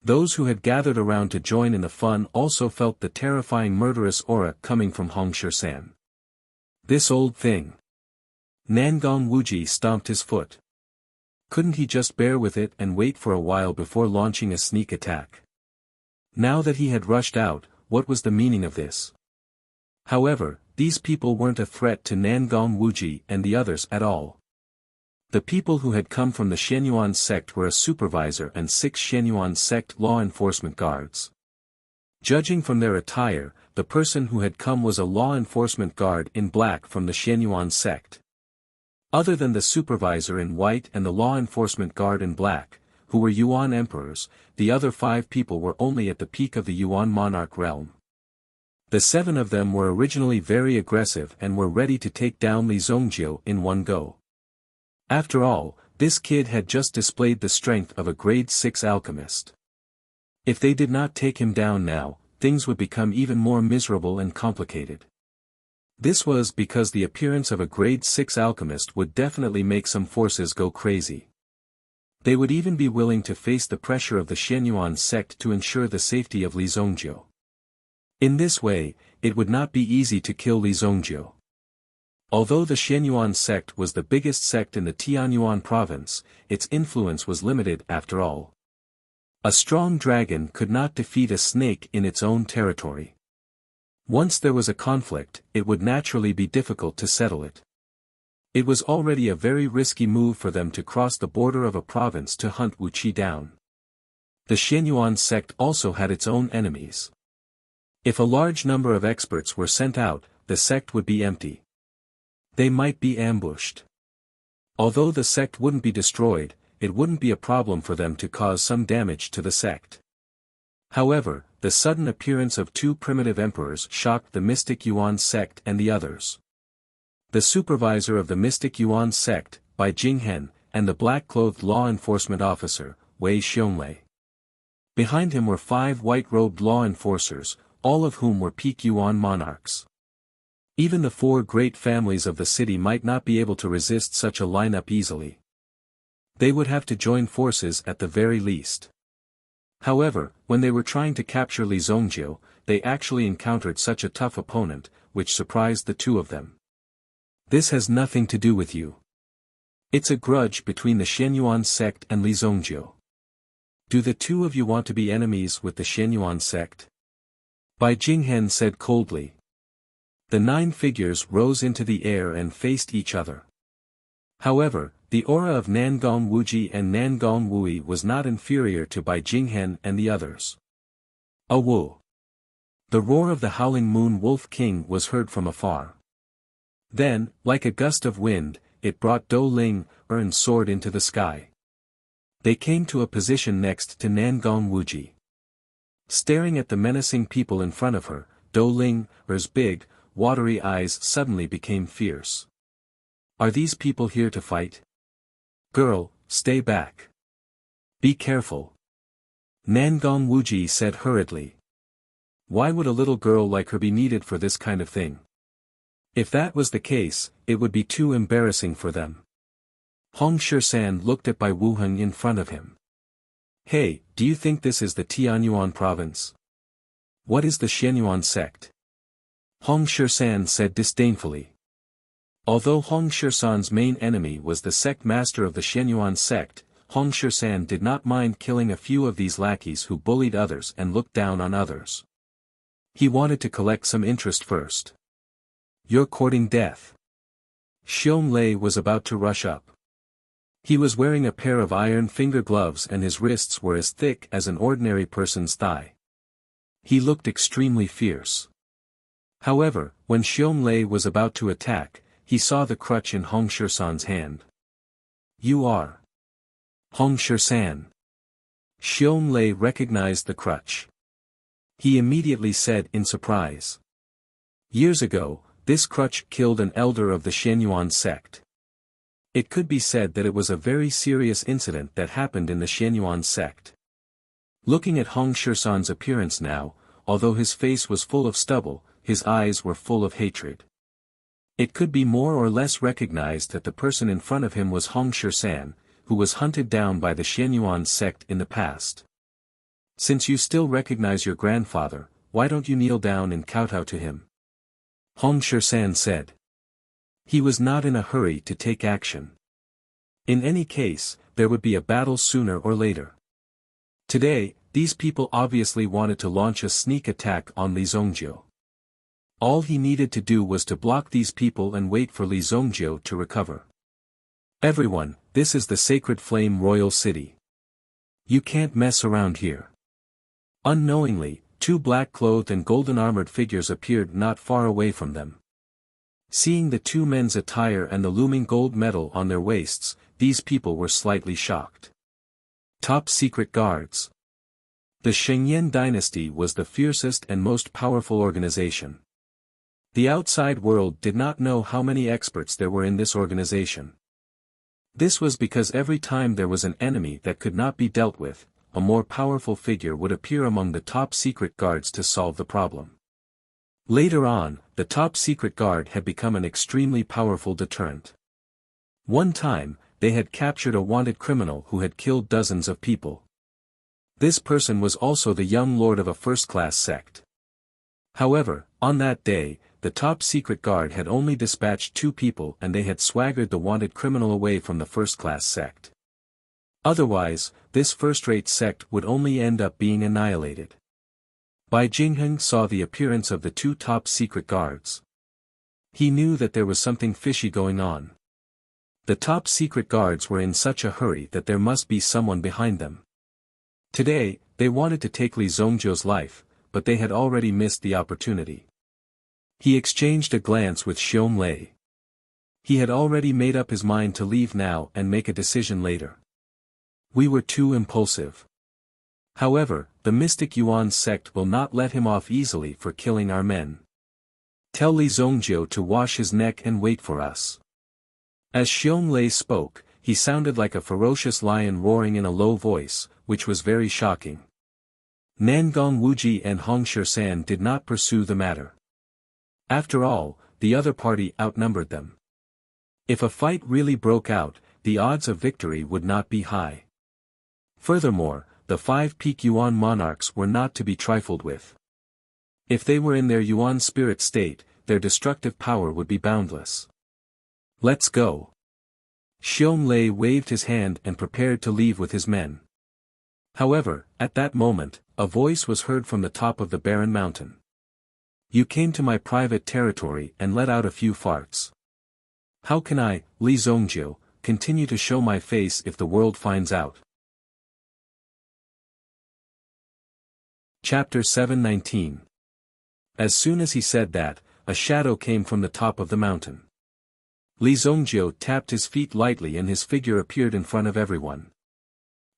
Those who had gathered around to join in the fun also felt the terrifying murderous aura coming from Hong Shisan. This old thing. Nangong Wuji stomped his foot. Couldn't he just bear with it and wait for a while before launching a sneak attack? Now that he had rushed out, what was the meaning of this? However, these people weren't a threat to Nangong Wuji and the others at all. The people who had come from the Shenyuan sect were a supervisor and 6 Shenyuan sect law enforcement guards. Judging from their attire, the person who had come was a law enforcement guard in black from the Shenyuan sect. Other than the supervisor in white and the law enforcement guard in black, who were Yuan emperors, the other 5 people were only at the peak of the Yuan monarch realm. The 7 of them were originally very aggressive and were ready to take down Li Zongjiu in one go. After all, this kid had just displayed the strength of a grade 6 alchemist. If they did not take him down now, things would become even more miserable and complicated. This was because the appearance of a grade 6 alchemist would definitely make some forces go crazy. They would even be willing to face the pressure of the Shenyuan sect to ensure the safety of Li Zongjiu. In this way, it would not be easy to kill Li Zongjiu. Although the Shenyuan sect was the biggest sect in the Tianyuan province, its influence was limited after all. A strong dragon could not defeat a snake in its own territory. Once there was a conflict, it would naturally be difficult to settle it. It was already a very risky move for them to cross the border of a province to hunt Wuxia down. The Shenyuan sect also had its own enemies. If a large number of experts were sent out, the sect would be empty. They might be ambushed. Although the sect wouldn't be destroyed, it wouldn't be a problem for them to cause some damage to the sect. However, the sudden appearance of 2 primitive emperors shocked the Mystic Yuan sect and the others. The supervisor of the Mystic Yuan sect, Bai Jinghen, and the black-clothed law enforcement officer, Wei Xiongwei. Behind him were 5 white-robed law enforcers, all of whom were peak Yuan monarchs. Even the 4 great families of the city might not be able to resist such a lineup easily. They would have to join forces at the very least. However, when they were trying to capture Li Zongjiu, they actually encountered such a tough opponent, which surprised the 2 of them. This has nothing to do with you. It's a grudge between the Shenyuan sect and Li Zongjiu. Do the 2 of you want to be enemies with the Shenyuan sect? Bai Jinghen said coldly. The 9 figures rose into the air and faced each other. However, the aura of Nangong Wuji and Nangong Wui was not inferior to Bai Jinghen and the others. A woo! The roar of the howling moon wolf king was heard from afar. Then, like a gust of wind, it brought Do Ling, and soared into the sky. They came to a position next to Nangong Wuji. Staring at the menacing people in front of her, Do Ling's big, watery eyes suddenly became fierce. Are these people here to fight? Girl, stay back. Be careful. Nangong Wuji said hurriedly. Why would a little girl like her be needed for this kind of thing? If that was the case, it would be too embarrassing for them. Hong Shisan looked at Bai Wuheng in front of him. Hey, do you think this is the Tianyuan province? What is the Shenyuan sect? Hong Shisan said disdainfully. Although Hong Shisan's main enemy was the sect master of the Shenyuan sect, Hong Shisan did not mind killing a few of these lackeys who bullied others and looked down on others. He wanted to collect some interest first. You're courting death. Xiong Lei was about to rush up. He was wearing a pair of iron finger gloves and his wrists were as thick as an ordinary person's thigh. He looked extremely fierce. However, when Xiong Lei was about to attack, he saw the crutch in Hong Shisan's hand. You are Hong Shisan. Xiong Lei recognized the crutch. He immediately said in surprise. Years ago, this crutch killed an elder of the Shenyuan sect. It could be said that it was a very serious incident that happened in the Shenyuan sect. Looking at Hong Shisan's appearance now, although his face was full of stubble, his eyes were full of hatred. It could be more or less recognized that the person in front of him was Hong Shisan, who was hunted down by the Shenyuan sect in the past. Since you still recognize your grandfather, why don't you kneel down and kowtow to him? Hong Shisan said. He was not in a hurry to take action. In any case, there would be a battle sooner or later. Today, these people obviously wanted to launch a sneak attack on Li Zongjiu. All he needed to do was to block these people and wait for Li Zongjiu to recover. Everyone, this is the Sacred Flame Royal City. You can't mess around here. Unknowingly, two black-clothed and golden-armored figures appeared not far away from them. Seeing the two men's attire and the looming gold medal on their waists, these people were slightly shocked. Top Secret Guards. The Shengyan dynasty was the fiercest and most powerful organization. The outside world did not know how many experts there were in this organization. This was because every time there was an enemy that could not be dealt with, a more powerful figure would appear among the top secret guards to solve the problem. Later on, the top secret guard had become an extremely powerful deterrent. One time, they had captured a wanted criminal who had killed dozens of people. This person was also the young lord of a first-class sect. However, on that day, the top secret guard had only dispatched 2 people and they had swaggered the wanted criminal away from the first-class sect. Otherwise, this first-rate sect would only end up being annihilated. Bai Jingheng saw the appearance of the 2 top secret guards. He knew that there was something fishy going on. The top secret guards were in such a hurry that there must be someone behind them. Today, they wanted to take Li Zongjiu's life, but they had already missed the opportunity. He exchanged a glance with Xiong Lei. He had already made up his mind to leave now and make a decision later. We were too impulsive. However, the Mystic Yuan sect will not let him off easily for killing our men. Tell Li Zongjiu to wash his neck and wait for us. As Xiong Lei spoke, he sounded like a ferocious lion roaring in a low voice, which was very shocking. Nangong Wuji and Hong Shisan did not pursue the matter. After all, the other party outnumbered them. If a fight really broke out, the odds of victory would not be high. Furthermore, the 5 peak Yuan monarchs were not to be trifled with. If they were in their Yuan spirit state, their destructive power would be boundless. Let's go. Xiong Lei waved his hand and prepared to leave with his men. However, at that moment, a voice was heard from the top of the barren mountain. You came to my private territory and let out a few farts. How can I, Li Zongjiu, continue to show my face if the world finds out? Chapter 719. As soon as he said that, a shadow came from the top of the mountain. Li Zongjiu tapped his feet lightly and his figure appeared in front of everyone.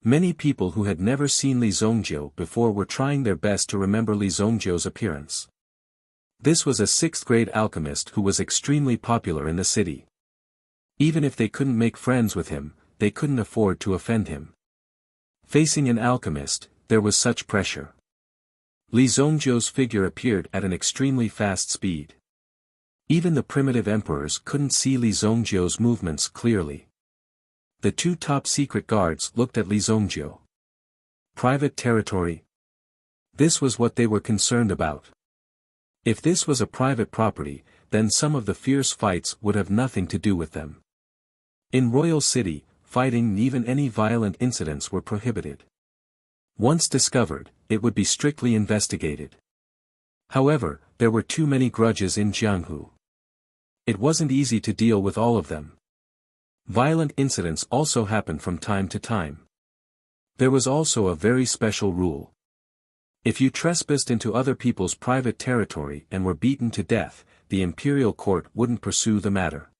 Many people who had never seen Li Zongjiu before were trying their best to remember Li Zongjiu's appearance. This was a 6th-grade alchemist who was extremely popular in the city. Even if they couldn't make friends with him, they couldn't afford to offend him. Facing an alchemist, there was such pressure. Li Zongjiu's figure appeared at an extremely fast speed. Even the primitive emperors couldn't see Li Zongjiu's movements clearly. The 2 top secret guards looked at Li Zongjiu. Private territory. This was what they were concerned about. If this was a private property, then some of the fierce fights would have nothing to do with them. In Royal City, fighting and even any violent incidents were prohibited. Once discovered, it would be strictly investigated. However, there were too many grudges in Jianghu. It wasn't easy to deal with all of them. Violent incidents also happened from time to time. There was also a very special rule. If you trespassed into other people's private territory and were beaten to death, the imperial court wouldn't pursue the matter.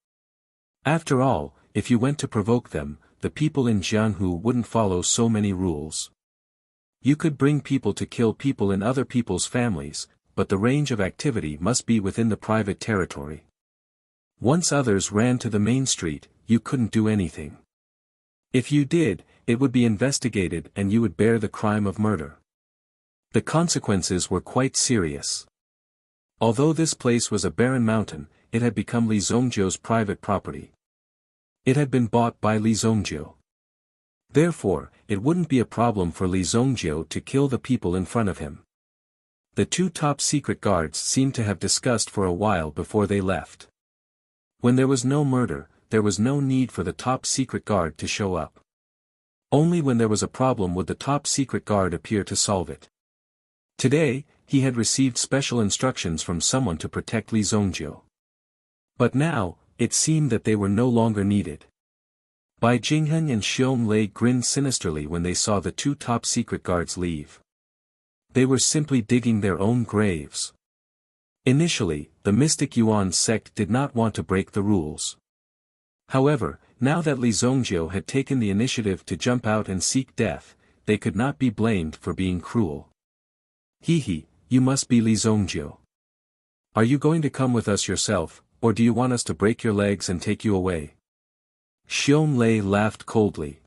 After all, if you went to provoke them, the people in Jianghu wouldn't follow so many rules. You could bring people to kill people in other people's families, but the range of activity must be within the private territory. Once others ran to the main street, you couldn't do anything. If you did, it would be investigated and you would bear the crime of murder. The consequences were quite serious. Although this place was a barren mountain, it had become Li Zongjiu's private property. It had been bought by Li Zongjiu. Therefore, it wouldn't be a problem for Li Zongjiu to kill the people in front of him. The two top secret guards seemed to have discussed for a while before they left. When there was no murder, there was no need for the top secret guard to show up. Only when there was a problem would the top secret guard appear to solve it. Today, he had received special instructions from someone to protect Li Zongjiu. But now, it seemed that they were no longer needed. Bai Jinghen and Xiong Lei grinned sinisterly when they saw the two top secret guards leave. They were simply digging their own graves. Initially, the Mystic Yuan sect did not want to break the rules. However, now that Li Zongjiu had taken the initiative to jump out and seek death, they could not be blamed for being cruel. He, you must be Li Zongjiu. Are you going to come with us yourself, or do you want us to break your legs and take you away? Xiong Lei laughed coldly.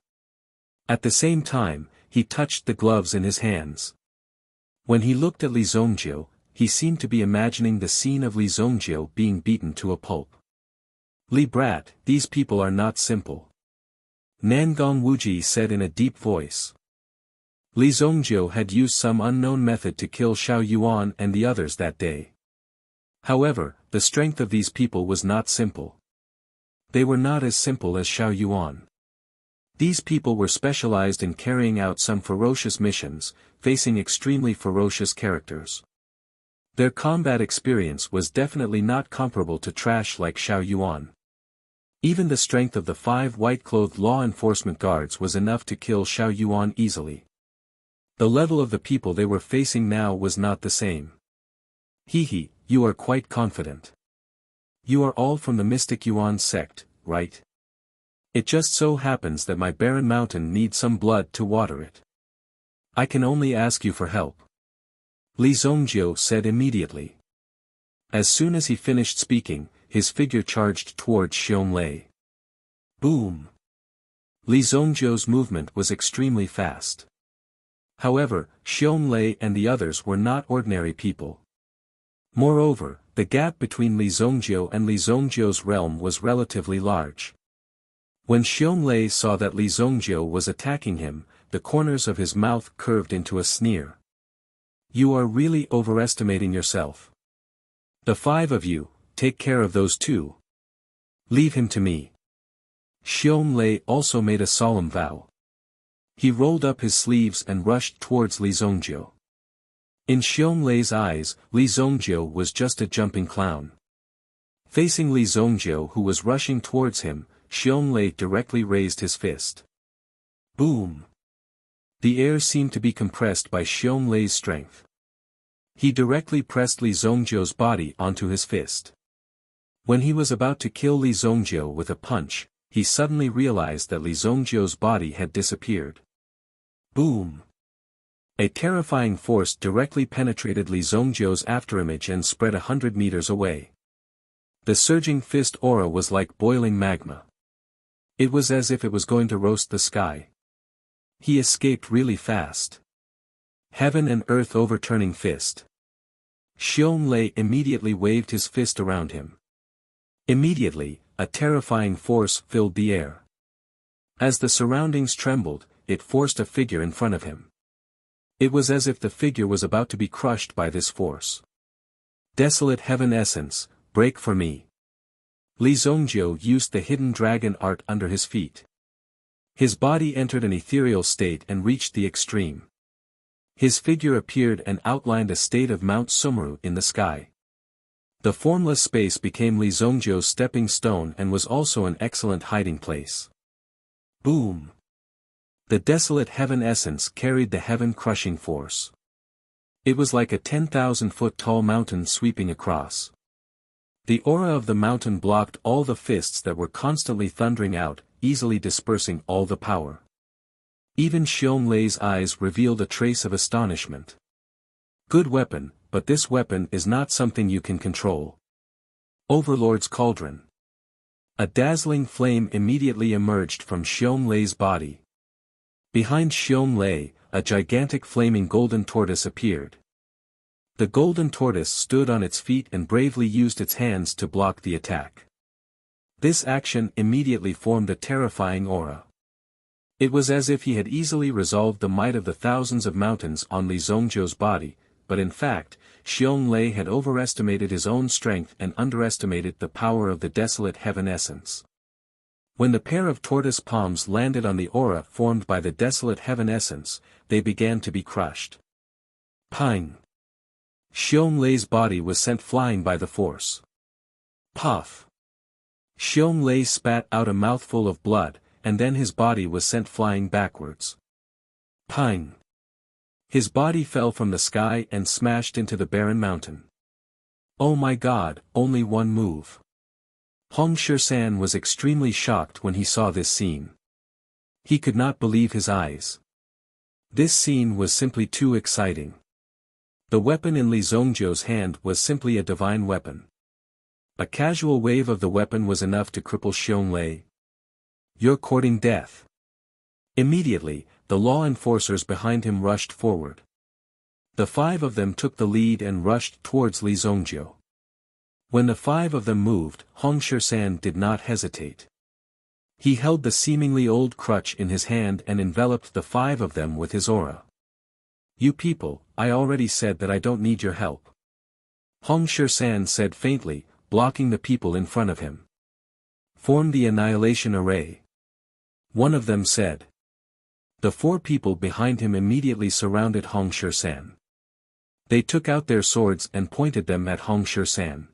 At the same time, he touched the gloves in his hands. When he looked at Li Zongjiu, he seemed to be imagining the scene of Li Zongjiu being beaten to a pulp. Li Brat, these people are not simple. Nangong Wuji said in a deep voice. Li Zongjiu had used some unknown method to kill Xiao Yuan and the others that day. However, the strength of these people was not simple. They were not as simple as Xiao Yuan. These people were specialized in carrying out some ferocious missions, facing extremely ferocious characters. Their combat experience was definitely not comparable to trash like Xiao Yuan. Even the strength of the 5 white-clothed law enforcement guards was enough to kill Xiao Yuan easily. The level of the people they were facing now was not the same. You are quite confident. You are all from the Mystic Yuan sect, right? It just so happens that my barren mountain needs some blood to water it. I can only ask you for help. Li Zongjiu said immediately. As soon as he finished speaking, his figure charged towards Xiong Lei. Boom! Li Zongjiu's movement was extremely fast. However, Xiong Lei and the others were not ordinary people. Moreover, the gap between Li Zongjiu and Li Zongjiu's realm was relatively large. When Xiong Lei saw that Li Zongjiu was attacking him, the corners of his mouth curved into a sneer. You are really overestimating yourself. The 5 of you, take care of those 2. Leave him to me. Xiong Lei also made a solemn vow. He rolled up his sleeves and rushed towards Li Zongjiu. In Xiong Lei's eyes, Li Zongjiu was just a jumping clown. Facing Li Zongjiu who was rushing towards him, Xiong Lei directly raised his fist. Boom! The air seemed to be compressed by Xiong Lei's strength. He directly pressed Li Zongjiu's body onto his fist. When he was about to kill Li Zongjiu with a punch, he suddenly realized that Li Zongjiu's body had disappeared. Boom! A terrifying force directly penetrated Li Zongjiu's afterimage and spread 100 meters away. The surging fist aura was like boiling magma. It was as if it was going to roast the sky. He escaped really fast. Heaven and earth overturning fist. Xiong Lei immediately waved his fist around him. Immediately, a terrifying force filled the air. As the surroundings trembled, it forced a figure in front of him. It was as if the figure was about to be crushed by this force. Desolate heaven essence, break for me. Li Zongjiu used the hidden dragon art under his feet. His body entered an ethereal state and reached the extreme. His figure appeared and outlined a state of Mount Sumeru in the sky. The formless space became Li Zongjiu's stepping stone and was also an excellent hiding place. Boom! The desolate heaven essence carried the heaven-crushing force. It was like a 10,000-foot tall mountain sweeping across. The aura of the mountain blocked all the fists that were constantly thundering out, easily dispersing all the power. Even Xiong Lei's eyes revealed a trace of astonishment. Good weapon, but this weapon is not something you can control. Overlord's Cauldron. A dazzling flame immediately emerged from Xiong Lei's body. Behind Xiong Lei, a gigantic flaming golden tortoise appeared. The golden tortoise stood on its feet and bravely used its hands to block the attack. This action immediately formed a terrifying aura. It was as if he had easily resolved the might of the thousands of mountains on Li Zongjiu's body, but in fact, Xiong Lei had overestimated his own strength and underestimated the power of the desolate heaven essence. When the pair of tortoise palms landed on the aura formed by the desolate heaven essence, they began to be crushed. Pang! Xiong Lei's body was sent flying by the force. Puff! Xiong Lei spat out a mouthful of blood, and then his body was sent flying backwards. Pang! His body fell from the sky and smashed into the barren mountain. Oh my God, only one move. Hong Shisan was extremely shocked when he saw this scene. He could not believe his eyes. This scene was simply too exciting. The weapon in Li Zongjiu's hand was simply a divine weapon. A casual wave of the weapon was enough to cripple Xiong Lei. You're courting death. Immediately, the law enforcers behind him rushed forward. The 5 of them took the lead and rushed towards Li Zongjiu. When the 5 of them moved, Hong Shisan did not hesitate. He held the seemingly old crutch in his hand and enveloped the 5 of them with his aura. You people, I already said that I don't need your help. Hong Shisan said faintly, blocking the people in front of him. Form the annihilation array. One of them said. The 4 people behind him immediately surrounded Hong Shisan. They took out their swords and pointed them at Hong Shisan.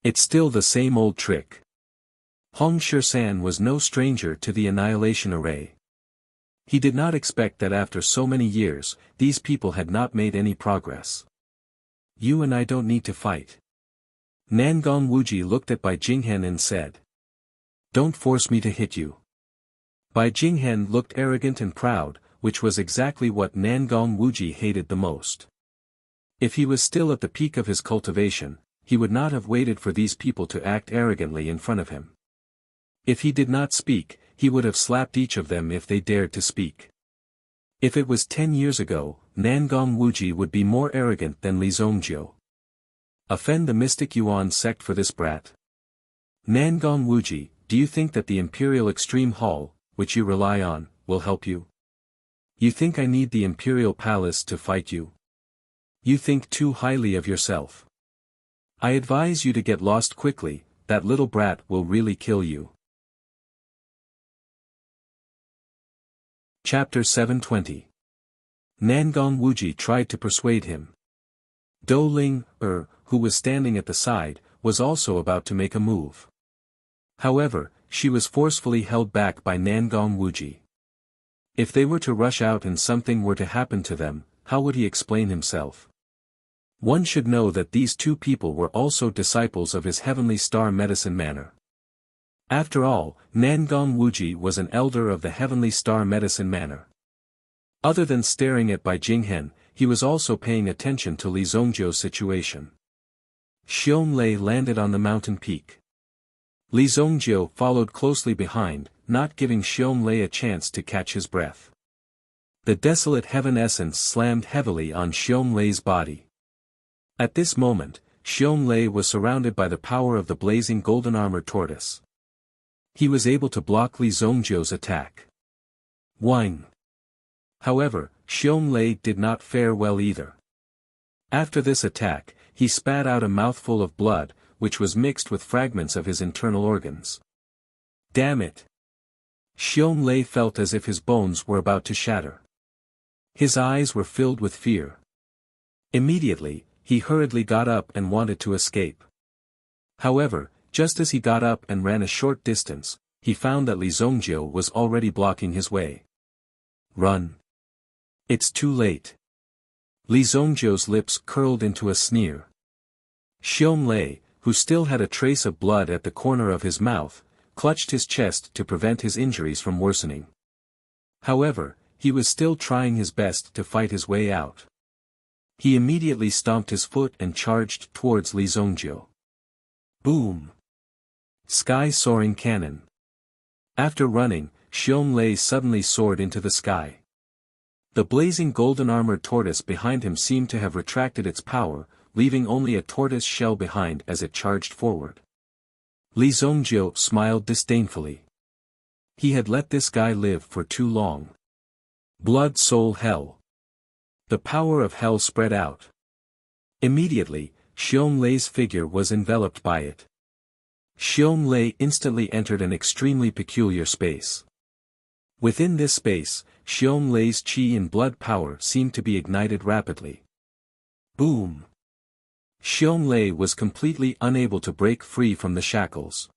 It's still the same old trick. Hong Shisan was no stranger to the annihilation array. He did not expect that after so many years, these people had not made any progress. You and I don't need to fight. Nangong Wuji looked at Bai Jinghen and said. Don't force me to hit you. Bai Jinghen looked arrogant and proud, which was exactly what Nangong Wuji hated the most. If he was still at the peak of his cultivation, he would not have waited for these people to act arrogantly in front of him. If he did not speak, he would have slapped each of them if they dared to speak. If it was 10 years ago, Nangong Wuji would be more arrogant than Li Zongjiu. Offend the mystic Yuan sect for this brat? Nangong Wuji, do you think that the Imperial Extreme Hall, which you rely on, will help you? You think I need the Imperial Palace to fight you? You think too highly of yourself. I advise you to get lost quickly, that little brat will really kill you. Chapter 720. Nangong Wuji tried to persuade him. Dou Ling, who was standing at the side, was also about to make a move. However, she was forcefully held back by Nangong Wuji. If they were to rush out and something were to happen to them, how would he explain himself? One should know that these 2 people were also disciples of his heavenly star medicine manor. After all, Nangong Wuji was an elder of the heavenly star medicine manor. Other than staring at Bai Jinghen, he was also paying attention to Li Zongjiu's situation. Xiong Lei landed on the mountain peak. Li Zongjiu followed closely behind, not giving Xiong Lei a chance to catch his breath. The desolate heaven essence slammed heavily on Xiong Lei's body. At this moment, Xiong Lei was surrounded by the power of the blazing golden armored tortoise. He was able to block Li Zongjiu's attack. Whine. However, Xiong Lei did not fare well either. After this attack, he spat out a mouthful of blood, which was mixed with fragments of his internal organs. Damn it! Xiong Lei felt as if his bones were about to shatter. His eyes were filled with fear. Immediately, he hurriedly got up and wanted to escape. However, just as he got up and ran a short distance, he found that Li Zongjiu was already blocking his way. Run! It's too late. Li Zongjiu's lips curled into a sneer. Xiong Lei, who still had a trace of blood at the corner of his mouth, clutched his chest to prevent his injuries from worsening. However, he was still trying his best to fight his way out. He immediately stomped his foot and charged towards Li Zongjiu. Boom! Sky-soaring cannon. After running, Xiong Lei suddenly soared into the sky. The blazing golden-armored tortoise behind him seemed to have retracted its power, leaving only a tortoise shell behind as it charged forward. Li Zongjiu smiled disdainfully. He had let this guy live for too long. Blood soul hell. The power of hell spread out. Immediately, Xiong Lei's figure was enveloped by it. Xiong Lei instantly entered an extremely peculiar space. Within this space, Xiong Lei's qi and blood power seemed to be ignited rapidly. Boom! Xiong Lei was completely unable to break free from the shackles.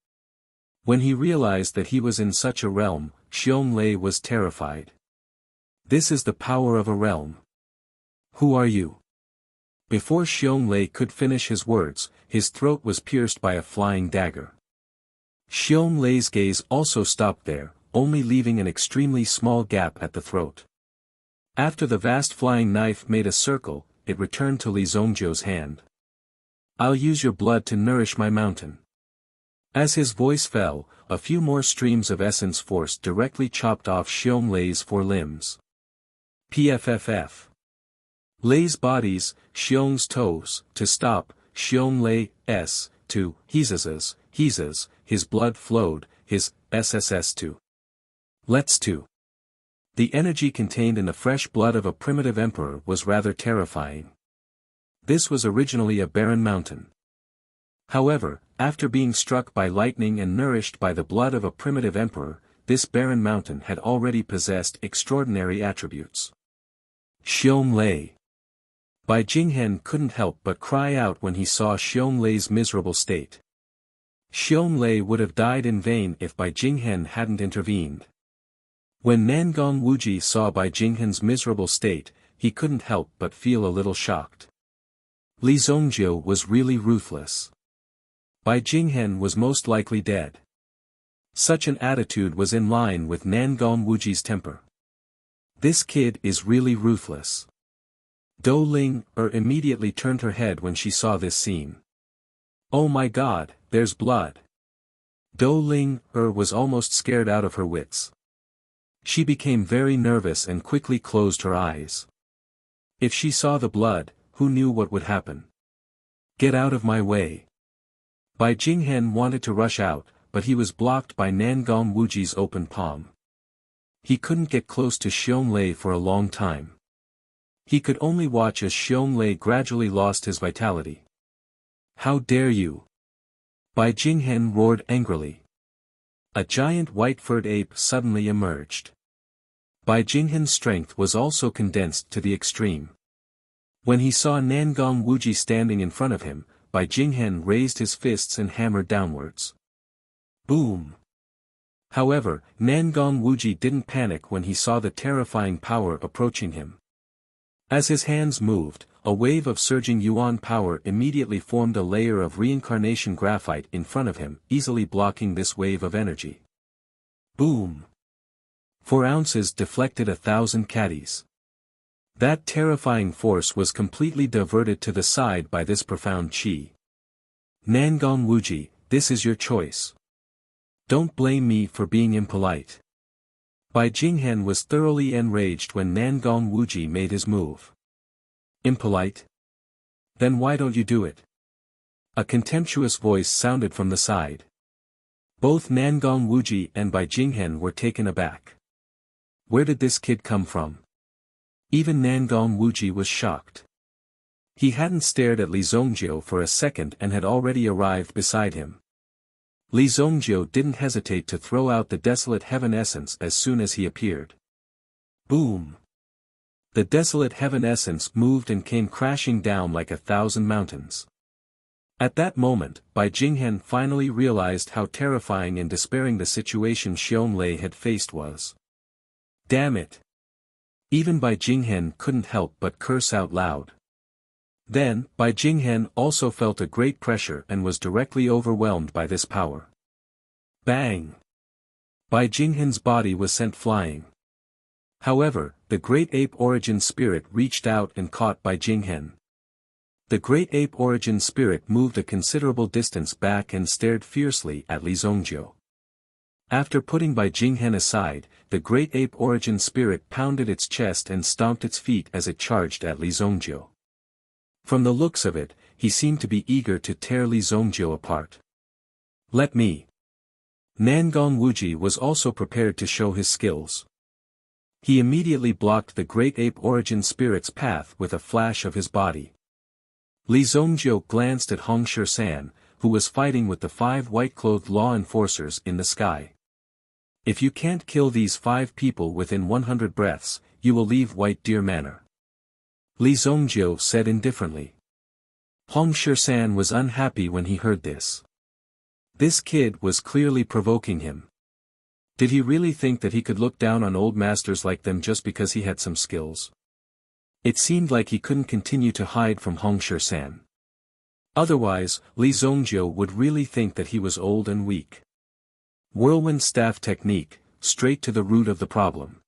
When he realized that he was in such a realm, Xiong Lei was terrified. This is the power of a realm. Who are you? Before Xiong Lei could finish his words, his throat was pierced by a flying dagger. Xiong Lei's gaze also stopped there, only leaving an extremely small gap at the throat. After the vast flying knife made a circle, it returned to Li Zongjiu's hand. I'll use your blood to nourish my mountain. As his voice fell, a few more streams of essence force directly chopped off Xiong Lei's 4 limbs. PFFF. Lei's bodies, Xiong's toes, to stop, Xiong Lei's, to, Hiz's, his blood flowed, his, SSS to. Let's to. The energy contained in the fresh blood of a primitive emperor was rather terrifying. This was originally a barren mountain. However, after being struck by lightning and nourished by the blood of a primitive emperor, this barren mountain had already possessed extraordinary attributes. Xiong Lei. Bai Jinghen couldn't help but cry out when he saw Xiong Lei's miserable state. Xiong Lei would have died in vain if Bai Jinghen hadn't intervened. When Nangong Wuji saw Bai Jinghen's miserable state, he couldn't help but feel a little shocked. Li Zongjiu was really ruthless. Bai Jinghen was most likely dead. Such an attitude was in line with Nangong Wuji's temper. This kid is really ruthless. Dou Ling immediately turned her head when she saw this scene. Oh my god, there's blood. Dou Ling was almost scared out of her wits. She became very nervous and quickly closed her eyes. If she saw the blood, who knew what would happen? Get out of my way. Bai Jinghen wanted to rush out, but he was blocked by Nangong Wuji's open palm. He couldn't get close to Xiong Lei for a long time. He could only watch as Xiong Lei gradually lost his vitality. How dare you? Bai Jinghen roared angrily. A giant white-furred ape suddenly emerged. Bai Jinghen's strength was also condensed to the extreme. When he saw Nangong Wuji standing in front of him, Bai Jinghen raised his fists and hammered downwards. Boom! However, Nangong Wuji didn't panic when he saw the terrifying power approaching him. As his hands moved, a wave of surging yuan power immediately formed a layer of reincarnation graphite in front of him, easily blocking this wave of energy. Boom! 4 ounces deflected 1,000 caddies. That terrifying force was completely diverted to the side by this profound qi. Nangong Wuji, this is your choice. Don't blame me for being impolite. Bai Jinghen was thoroughly enraged when Nangong Wuji made his move. Impolite? Then why don't you do it? A contemptuous voice sounded from the side. Both Nangong Wuji and Bai Jinghen were taken aback. Where did this kid come from? Even Nangong Wuji was shocked. He hadn't stared at Li Zongjiu for a second and had already arrived beside him. Li Zongjiu didn't hesitate to throw out the desolate heaven essence as soon as he appeared. Boom! The desolate heaven essence moved and came crashing down like 1,000 mountains. At that moment, Bai Jinghen finally realized how terrifying and despairing the situation Xiong Lei had faced was. Damn it! Even Bai Jinghen couldn't help but curse out loud. Then, Bai Jinghen also felt a great pressure and was directly overwhelmed by this power. Bang! Bai Jinghen's body was sent flying. However, the great ape origin spirit reached out and caught Bai Jinghen. The great ape origin spirit moved a considerable distance back and stared fiercely at Li Zongjiu. After putting Bai Jinghen aside, the great ape origin spirit pounded its chest and stomped its feet as it charged at Li Zongjiu. From the looks of it, he seemed to be eager to tear Li Zongjiu apart. Let me. Nangong Wuji was also prepared to show his skills. He immediately blocked the great ape origin spirit's path with a flash of his body. Li Zongjiu glanced at Hong Shi-san, who was fighting with the 5 white-clothed law enforcers in the sky. If you can't kill these 5 people within 100 breaths, you will leave White Deer Manor. Li Zongjiu said indifferently. Hong Shi-san was unhappy when he heard this. This kid was clearly provoking him. Did he really think that he could look down on old masters like them just because he had some skills? It seemed like he couldn't continue to hide from Hong Shi-san. Otherwise, Li Zongjiu would really think that he was old and weak. Whirlwind staff technique, straight to the root of the problem.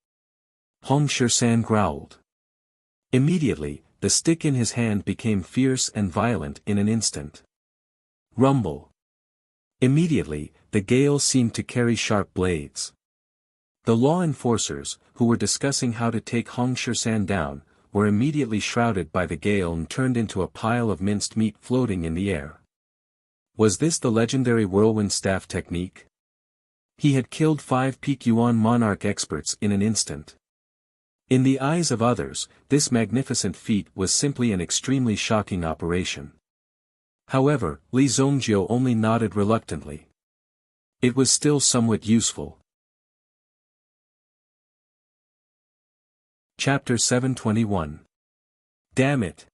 Hong Shi-san growled. Immediately, the stick in his hand became fierce and violent in an instant. Rumble. Immediately, the gale seemed to carry sharp blades. The law enforcers, who were discussing how to take Hong Shi-san down, were immediately shrouded by the gale and turned into a pile of minced meat floating in the air. Was this the legendary whirlwind staff technique? He had killed 5 Peak Yuan monarch experts in an instant. In the eyes of others, this magnificent feat was simply an extremely shocking operation. However, Li Zongjiu only nodded reluctantly. It was still somewhat useful. Chapter 721. Damn it!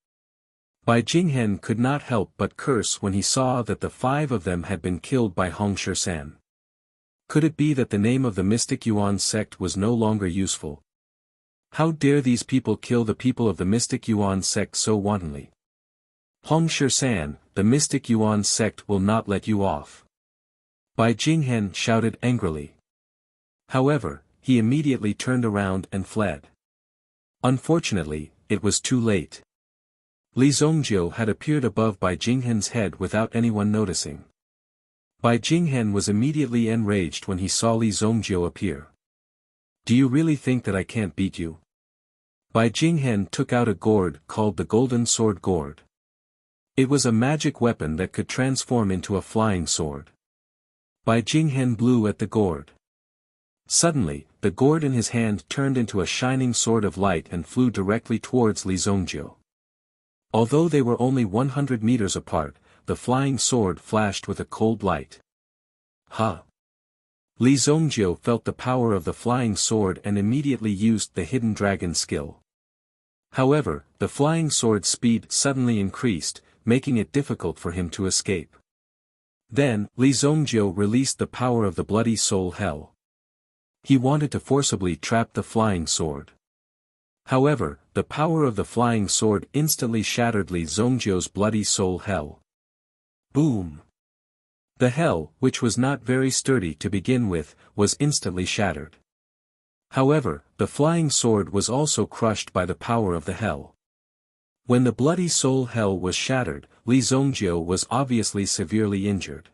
Bai Jinghen could not help but curse when he saw that the 5 of them had been killed by Hong Shi-san. Could it be that the name of the Mystic Yuan sect was no longer useful? How dare these people kill the people of the Mystic Yuan sect so wantonly? Hong Shi-san, the Mystic Yuan sect will not let you off. Bai Jinghen shouted angrily. However, he immediately turned around and fled. Unfortunately, it was too late. Li Zongjiu had appeared above Bai Jinghen's head without anyone noticing. Bai Jinghen was immediately enraged when he saw Li Zongjiu appear. Do you really think that I can't beat you? Bai Jinghen took out a gourd called the Golden Sword Gourd. It was a magic weapon that could transform into a flying sword. Bai Jinghen blew at the gourd. Suddenly, the gourd in his hand turned into a shining sword of light and flew directly towards Li Zongjiu. Although they were only 100 meters apart, the flying sword flashed with a cold light. Ha! Li Zongjiu felt the power of the flying sword and immediately used the hidden dragon skill. However, the flying sword's speed suddenly increased, making it difficult for him to escape. Then, Li Zongjiu released the power of the bloody soul hell. He wanted to forcibly trap the flying sword. However, the power of the flying sword instantly shattered Li Zongjiu's bloody soul hell. Boom! The hell, which was not very sturdy to begin with, was instantly shattered. However, the flying sword was also crushed by the power of the hell. When the bloody soul hell was shattered, Li Zongjiu was obviously severely injured.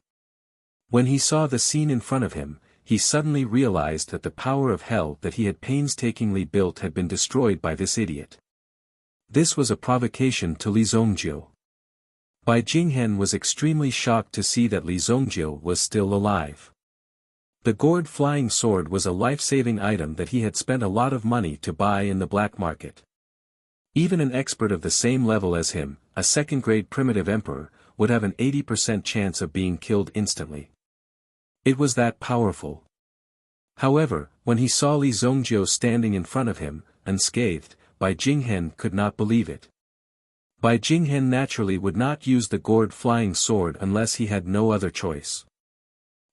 When he saw the scene in front of him, he suddenly realized that the power of hell that he had painstakingly built had been destroyed by this idiot. This was a provocation to Li Zongjiu. Bai Jinghen was extremely shocked to see that Li Zongjiu was still alive. The gourd flying sword was a life-saving item that he had spent a lot of money to buy in the black market. Even an expert of the same level as him, a second-grade primitive emperor, would have an 80% chance of being killed instantly. It was that powerful. However, when he saw Li Zongjiu standing in front of him, unscathed, Bai Jinghen could not believe it. Bai Jinghen naturally would not use the gourd flying sword unless he had no other choice.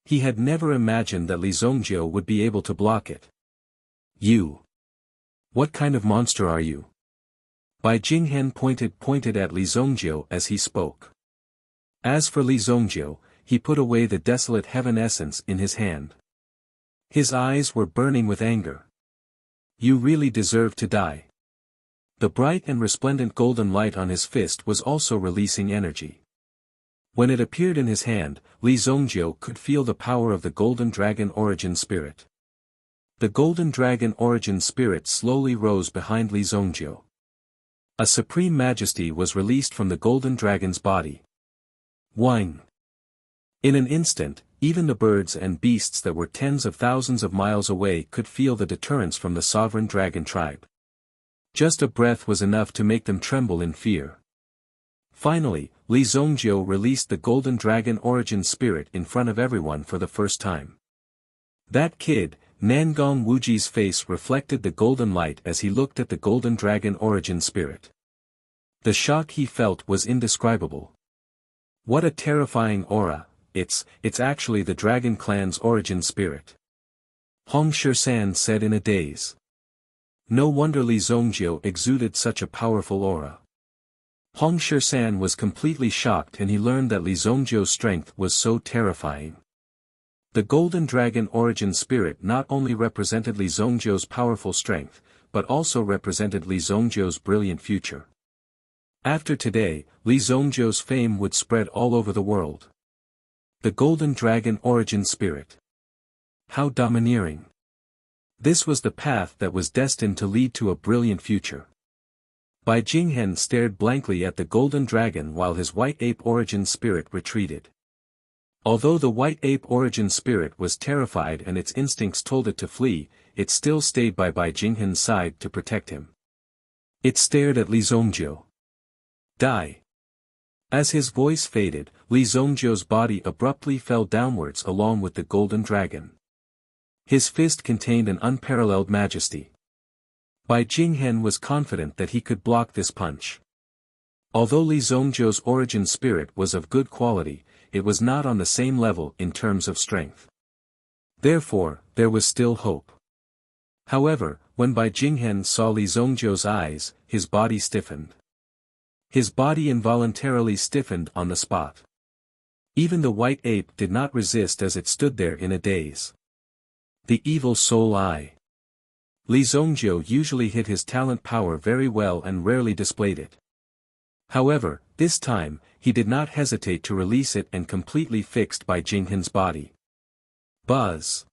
He had never imagined that Li Zongjiu would be able to block it. You! What kind of monster are you? Bai Jinghen pointed at Li Zongjiu as he spoke. As for Li Zongjiu, he put away the desolate heaven essence in his hand. His eyes were burning with anger. You really deserve to die. The bright and resplendent golden light on his fist was also releasing energy. When it appeared in his hand, Li Zongjiu could feel the power of the golden dragon origin spirit. The golden dragon origin spirit slowly rose behind Li Zongjiu. A supreme majesty was released from the golden dragon's body. Whing! In an instant, even the birds and beasts that were tens of thousands of miles away could feel the deterrence from the sovereign dragon tribe. Just a breath was enough to make them tremble in fear. Finally, Li Zongjiu released the golden dragon origin spirit in front of everyone for the first time. That kid, Nangong Wuji's face reflected the golden light as he looked at the golden dragon origin spirit. The shock he felt was indescribable. What a terrifying aura! It's actually the dragon clan's origin spirit. Hong Shisan said in a daze. No wonder Li Zongjiu exuded such a powerful aura. Hong Shisan was completely shocked and he learned that Li Zongjiu's strength was so terrifying. The golden dragon origin spirit not only represented Li Zongjiu's powerful strength, but also represented Li Zongjiu's brilliant future. After today, Li Zongjiu's fame would spread all over the world. The golden dragon origin spirit. How domineering. This was the path that was destined to lead to a brilliant future. Bai Jinghen stared blankly at the golden dragon while his white ape origin spirit retreated. Although the white ape origin spirit was terrified and its instincts told it to flee, it still stayed by Bai Jinghen's side to protect him. It stared at Li Zongjiu. Die! As his voice faded, Li Zongjiu's body abruptly fell downwards along with the golden dragon. His fist contained an unparalleled majesty. Bai Jinghen was confident that he could block this punch. Although Li Zongjiu's origin spirit was of good quality, it was not on the same level in terms of strength. Therefore, there was still hope. However, when Bai Jinghen saw Li Zongjiu's eyes, his body stiffened. His body involuntarily stiffened on the spot. Even the white ape did not resist as it stood there in a daze. The evil soul eye. Li Zongjiu usually hid his talent power very well and rarely displayed it. However, this time, he did not hesitate to release it and completely fixed Bai Jinghen's body. Buzz!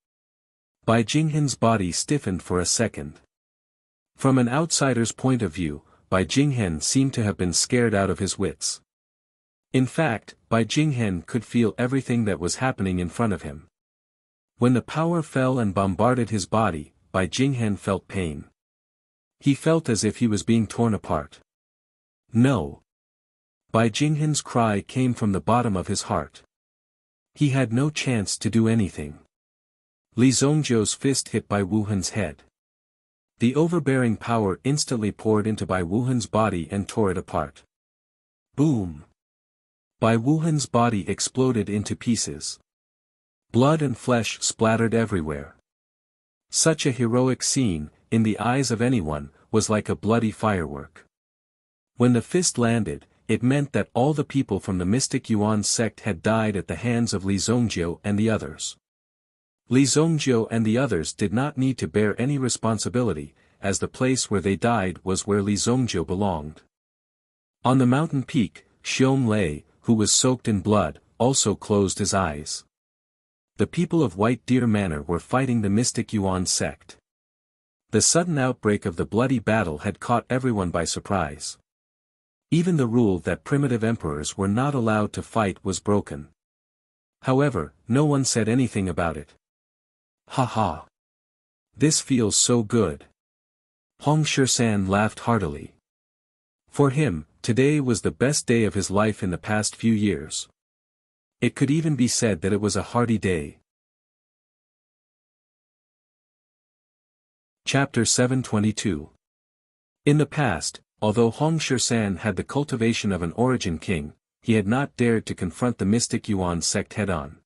Bai Jinghen's body stiffened for a second. From an outsider's point of view, Bai Jinghen seemed to have been scared out of his wits. In fact, Bai Jinghen could feel everything that was happening in front of him. When the power fell and bombarded his body, Bai Jinghen felt pain. He felt as if he was being torn apart. No! Bai Jinghen's cry came from the bottom of his heart. He had no chance to do anything. Li Zongjiu's fist hit Bai Wuhan's head. The overbearing power instantly poured into Bai Wuhan's body and tore it apart. Boom! Bai Wuhan's body exploded into pieces. Blood and flesh splattered everywhere. Such a heroic scene, in the eyes of anyone, was like a bloody firework. When the fist landed, it meant that all the people from the mystic Yuan sect had died at the hands of Li Zongjiu and the others. Li Zongjiu and the others did not need to bear any responsibility, as the place where they died was where Li Zongjiu belonged. On the mountain peak, Xiong Lei, who was soaked in blood, also closed his eyes. The people of White Deer Manor were fighting the mystic Yuan sect. The sudden outbreak of the bloody battle had caught everyone by surprise. Even the rule that primitive emperors were not allowed to fight was broken. However, no one said anything about it. Ha ha! This feels so good. Hong Shisan laughed heartily. For him, today was the best day of his life in the past few years. It could even be said that it was a hearty day. Chapter 722. In the past, although Hong Shirsan had the cultivation of an origin king, he had not dared to confront the mystic Yuan sect head-on.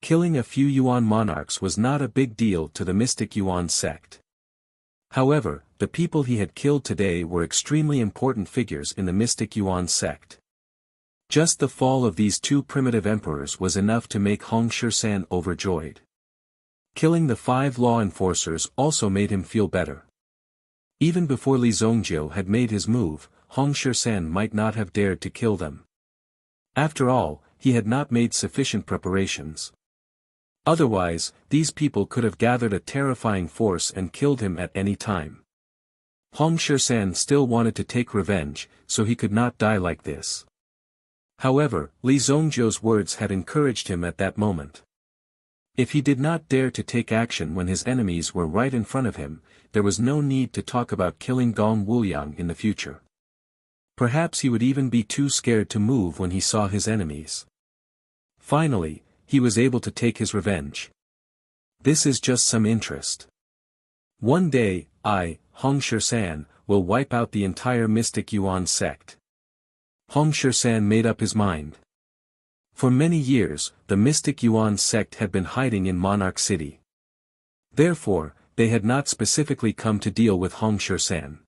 Killing a few Yuan monarchs was not a big deal to the mystic Yuan sect. However, the people he had killed today were extremely important figures in the mystic Yuan sect. Just the fall of these two primitive emperors was enough to make Hong Shirsan overjoyed. Killing the 5 law enforcers also made him feel better. Even before Li Zongjiu had made his move, Hong Shirsan might not have dared to kill them. After all, he had not made sufficient preparations. Otherwise, these people could have gathered a terrifying force and killed him at any time. Hong Shirsan still wanted to take revenge, so he could not die like this. However, Li Zongjiu's words had encouraged him at that moment. If he did not dare to take action when his enemies were right in front of him, there was no need to talk about killing Gong Wuyang in the future. Perhaps he would even be too scared to move when he saw his enemies. Finally, he was able to take his revenge. This is just some interest. One day, I, Hong Shirsan, will wipe out the entire mystic Yuan sect. Hong Shirsan made up his mind. For many years, the mystic Yuan sect had been hiding in Monarch City. Therefore, they had not specifically come to deal with Hong Shirsan.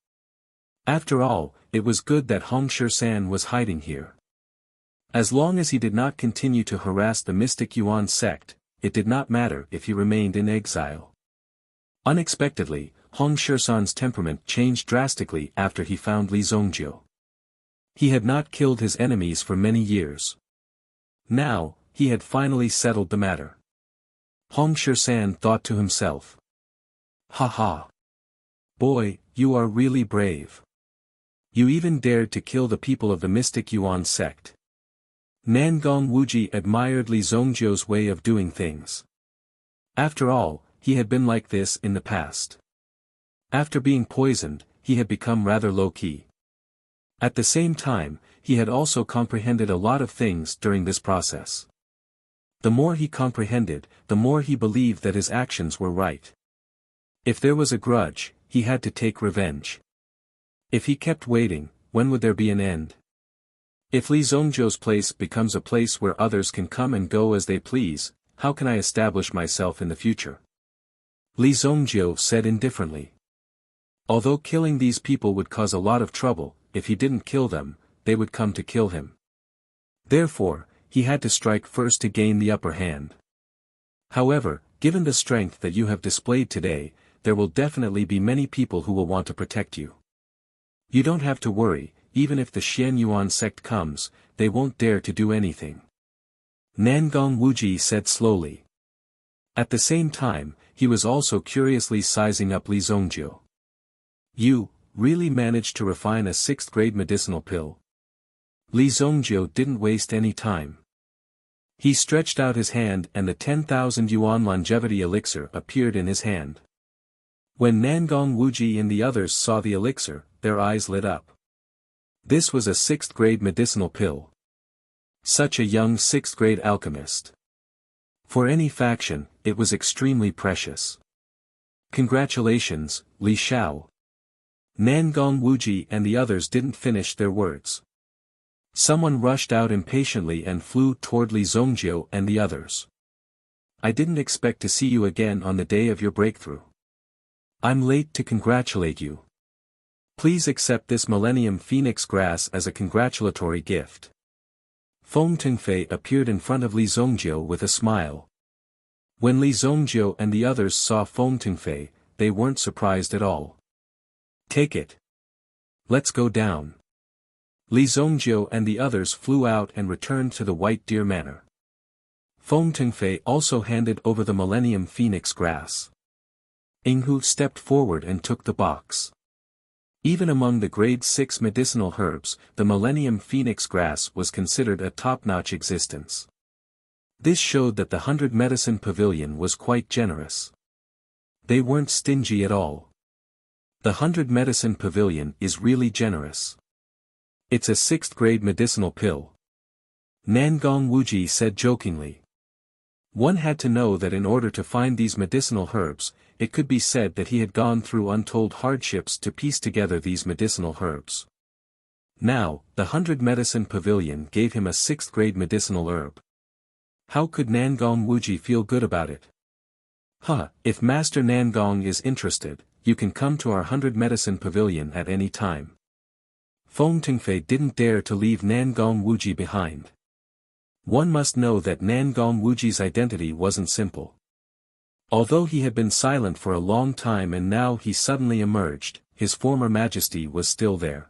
After all, it was good that Hong Shirsan was hiding here. As long as he did not continue to harass the mystic Yuan sect, it did not matter if he remained in exile. Unexpectedly, Hong Shirsan's temperament changed drastically after he found Li Zongjiu. He had not killed his enemies for many years. Now, he had finally settled the matter. Hong Shirsan thought to himself. Ha ha. Boy, you are really brave. You even dared to kill the people of the mystic Yuan sect. Nangong Wuji admired Li Zongjiu's way of doing things. After all, he had been like this in the past. After being poisoned, he had become rather low-key. At the same time, he had also comprehended a lot of things during this process. The more he comprehended, the more he believed that his actions were right. If there was a grudge, he had to take revenge. If he kept waiting, when would there be an end? If Li Zongjiu's place becomes a place where others can come and go as they please, how can I establish myself in the future? Li Zongjiu said indifferently. Although killing these people would cause a lot of trouble, if he didn't kill them, they would come to kill him. Therefore, he had to strike first to gain the upper hand. However, given the strength that you have displayed today, there will definitely be many people who will want to protect you. You don't have to worry, even if the Xian Yuan sect comes, they won't dare to do anything. Nangong Wuji said slowly. At the same time, he was also curiously sizing up Li Zongjiu. You, really managed to refine a 6th-grade medicinal pill? Li Zongjiu didn't waste any time. He stretched out his hand and the 10,000 yuan longevity elixir appeared in his hand. When Nangong Wuji and the others saw the elixir, their eyes lit up. This was a 6th-grade medicinal pill. Such a young 6th-grade alchemist. For any faction, it was extremely precious. Congratulations, Li Shao. Nangong Wuji and the others didn't finish their words. Someone rushed out impatiently and flew toward Li Zongjiu and the others. I didn't expect to see you again on the day of your breakthrough. I'm late to congratulate you. Please accept this Millennium Phoenix grass as a congratulatory gift. Feng Tengfei appeared in front of Li Zongjiu with a smile. When Li Zongjiu and the others saw Feng Tengfei, they weren't surprised at all. Take it. Let's go down. Li Zongjiu and the others flew out and returned to the White Deer Manor. Feng Tengfei also handed over the Millennium Phoenix grass. Yinghu stepped forward and took the box. Even among the grade 6 medicinal herbs, the Millennium Phoenix grass was considered a top-notch existence. This showed that the 100 Medicine Pavilion was quite generous. They weren't stingy at all. The 100 Medicine Pavilion is really generous. It's a 6th grade medicinal pill. Nangong Wuji said jokingly. One had to know that in order to find these medicinal herbs, it could be said that he had gone through untold hardships to piece together these medicinal herbs. Now, the 100 Medicine Pavilion gave him a 6th grade medicinal herb. How could Nangong Wuji feel good about it? If Master Nangong is interested, you can come to our 100 Medicine Pavilion at any time. Feng Tingfei didn't dare to leave Nangong Wuji behind. One must know that Nangong Wuji's identity wasn't simple. Although he had been silent for a long time and now he suddenly emerged, his former majesty was still there.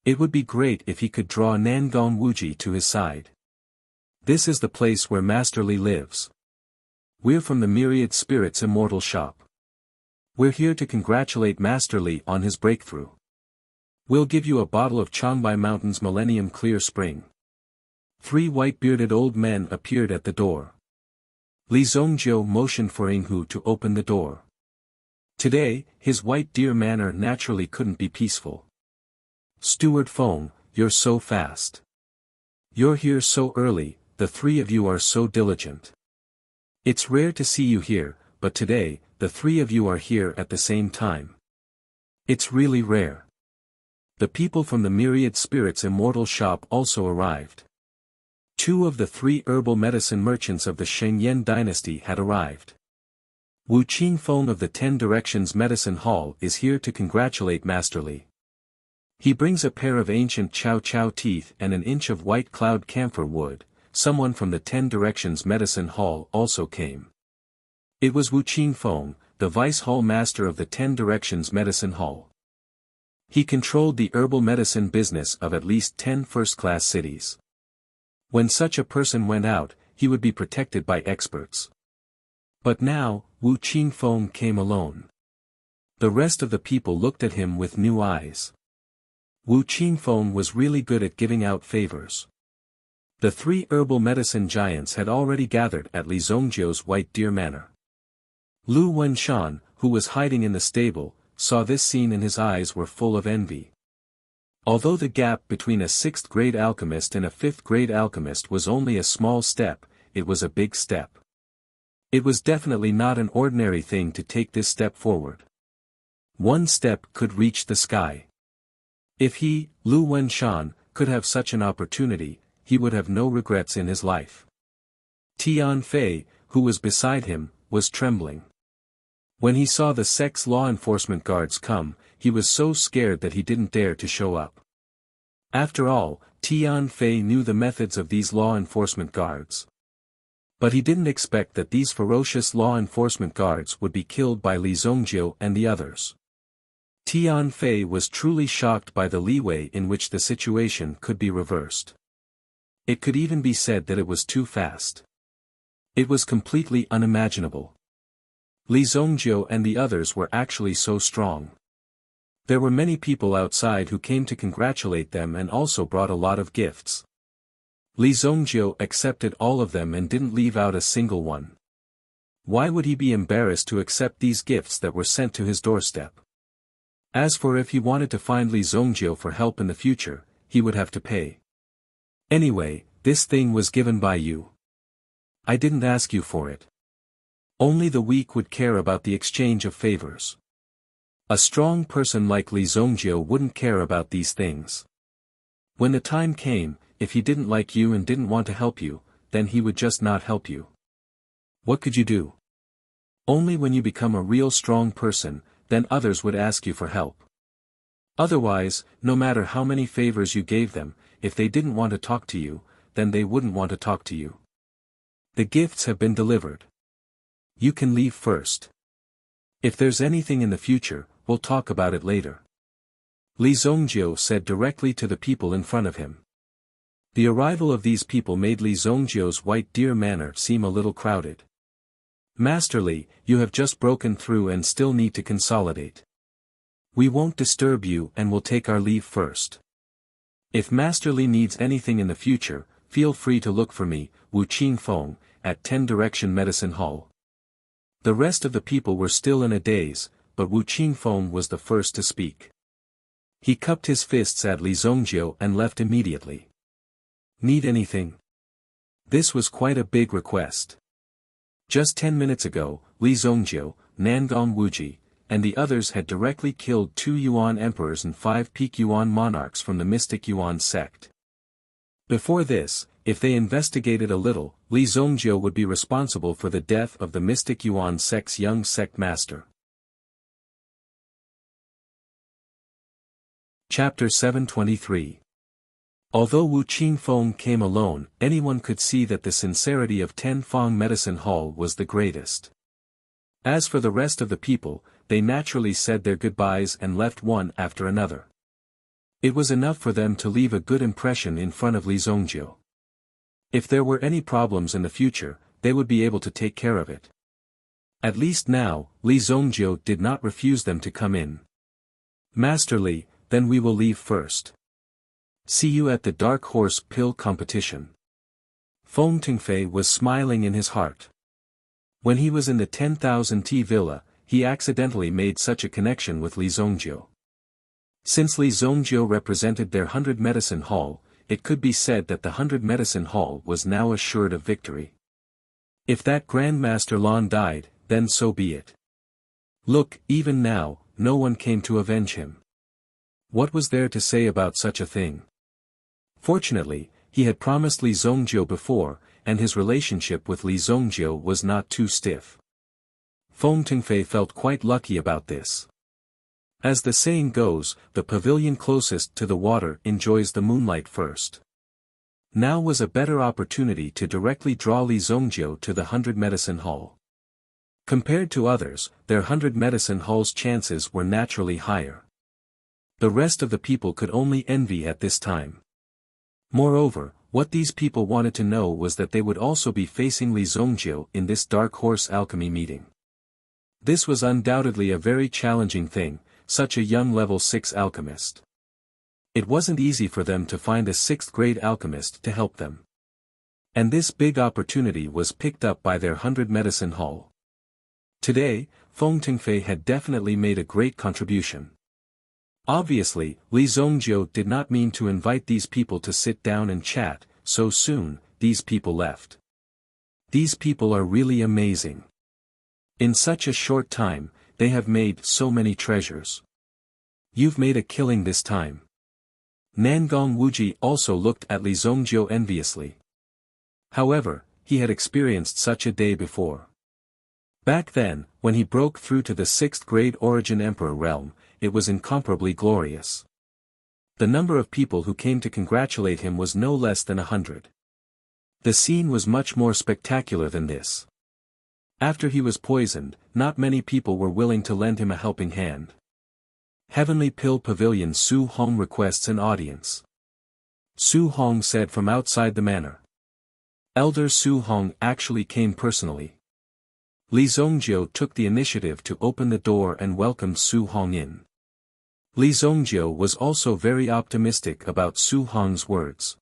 It would be great if he could draw Nangong Wuji to his side. This is the place where Master Li lives. We're from the Myriad Spirits Immortal Shop. We're here to congratulate Master Li on his breakthrough. We'll give you a bottle of Changbai Mountain's Millennium Clear Spring. 3 white-bearded old men appeared at the door. Li Zongjiu motioned for Yinghu to open the door. Today, his white deer manner naturally couldn't be peaceful. Steward Feng, you're so fast. You're here so early, the 3 of you are so diligent. It's rare to see you here, but today, the 3 of you are here at the same time. It's really rare. The people from the Myriad Spirits Immortal Shop also arrived. 2 of the 3 herbal medicine merchants of the Shengyan dynasty had arrived. Wu Qingfeng of the 10 Directions Medicine Hall is here to congratulate Master Li. He brings a pair of ancient chow chow teeth and an inch of white cloud camphor wood. Someone from the 10 Directions Medicine Hall also came. It was Wu Qingfeng, the Vice Hall Master of the 10 Directions Medicine Hall. He controlled the herbal medicine business of at least 10 first-class cities. When such a person went out, he would be protected by experts. But now, Wu Qingfeng came alone. The rest of the people looked at him with new eyes. Wu Qingfeng was really good at giving out favors. The 3 herbal medicine giants had already gathered at Li Zongjiu's White Deer Manor. Lu Wenshan, who was hiding in the stable, saw this scene and his eyes were full of envy. Although the gap between a 6th grade alchemist and a 5th grade alchemist was only a small step, it was a big step. It was definitely not an ordinary thing to take this step forward. 1 step could reach the sky. If he, Lu Wenshan, could have such an opportunity, he would have no regrets in his life. Tian Fei, who was beside him, was trembling. When he saw the sex law enforcement guards come, he was so scared that he didn't dare to show up. After all, Tian Fei knew the methods of these law enforcement guards. But he didn't expect that these ferocious law enforcement guards would be killed by Li Zongjiu and the others. Tian Fei was truly shocked by the leeway in which the situation could be reversed. It could even be said that it was too fast. It was completely unimaginable. Li Zongjiu and the others were actually so strong. There were many people outside who came to congratulate them and also brought a lot of gifts. Li Zongjiu accepted all of them and didn't leave out a single one. Why would he be embarrassed to accept these gifts that were sent to his doorstep? As for if he wanted to find Li Zongjiu for help in the future, he would have to pay. Anyway, this thing was given by you. I didn't ask you for it. Only the weak would care about the exchange of favors. A strong person like Li Zongjiu wouldn't care about these things. When the time came, if he didn't like you and didn't want to help you, then he would just not help you. What could you do? Only when you become a real strong person, then others would ask you for help. Otherwise, no matter how many favors you gave them, if they didn't want to talk to you, then they wouldn't want to talk to you. The gifts have been delivered. You can leave first. If there's anything in the future, we'll talk about it later. Li Zongjiu said directly to the people in front of him. The arrival of these people made Li Zongjiu's White Deer Manor seem a little crowded. Master Li, you have just broken through and still need to consolidate. We won't disturb you and will take our leave first. If Master Li needs anything in the future, feel free to look for me, Wu Qingfeng, at 10 Direction Medicine Hall. The rest of the people were still in a daze, but Wu Qingfeng was the first to speak. He cupped his fists at Li Zongjiu and left immediately. Need anything? This was quite a big request. Just 10 minutes ago, Li Zongjiu, Nangong Wuji, and the others had directly killed 2 Yuan emperors and 5 peak Yuan monarchs from the mystic Yuan sect. Before this, if they investigated a little, Li Zongjiu would be responsible for the death of the mystic Yuan sect's young sect master. Chapter 723. Although Wu Qingfeng came alone, anyone could see that the sincerity of Ten Fong Medicine Hall was the greatest. As for the rest of the people, they naturally said their goodbyes and left one after another. It was enough for them to leave a good impression in front of Li Zongjiu. If there were any problems in the future, they would be able to take care of it. At least now, Li Zongjiu did not refuse them to come in. Master Li, then we will leave first. See you at the Dark Horse Pill competition. Feng Tingfei was smiling in his heart. When he was in the 10,000 T villa, he accidentally made such a connection with Li Zongjiu. Since Li Zongjiu represented their 100 Medicine Hall, it could be said that the 100 Medicine Hall was now assured of victory. If that Grandmaster Lan died, then so be it. Look, even now, no one came to avenge him. What was there to say about such a thing? Fortunately, he had promised Li Zongjiu before, and his relationship with Li Zongjiu was not too stiff. Feng Tingfei felt quite lucky about this. As the saying goes, the pavilion closest to the water enjoys the moonlight first. Now was a better opportunity to directly draw Li Zongjiu to the 100 Medicine Hall. Compared to others, their 100 Medicine Hall's chances were naturally higher. The rest of the people could only envy at this time. Moreover, what these people wanted to know was that they would also be facing Li Zongjiu in this Dark Horse Alchemy meeting. This was undoubtedly a very challenging thing, such a young level 6 alchemist. It wasn't easy for them to find a 6th grade alchemist to help them. And this big opportunity was picked up by their 100 Medicine Hall. Today, Feng Tingfei had definitely made a great contribution. Obviously, Li Zongjiu did not mean to invite these people to sit down and chat, so soon, these people left. These people are really amazing. In such a short time, they have made so many treasures. You've made a killing this time. Nangong Wuji also looked at Li Zongjiu enviously. However, he had experienced such a day before. Back then, when he broke through to the 6th grade Origin Emperor realm, it was incomparably glorious. The number of people who came to congratulate him was no less than 100. The scene was much more spectacular than this. After he was poisoned, not many people were willing to lend him a helping hand. Heavenly Pill Pavilion Su Hong requests an audience. Su Hong said from outside the manor. Elder Su Hong actually came personally. Li Zongjiu took the initiative to open the door and welcomed Su Hong in. Li Zongjiu was also very optimistic about Su Hong's words.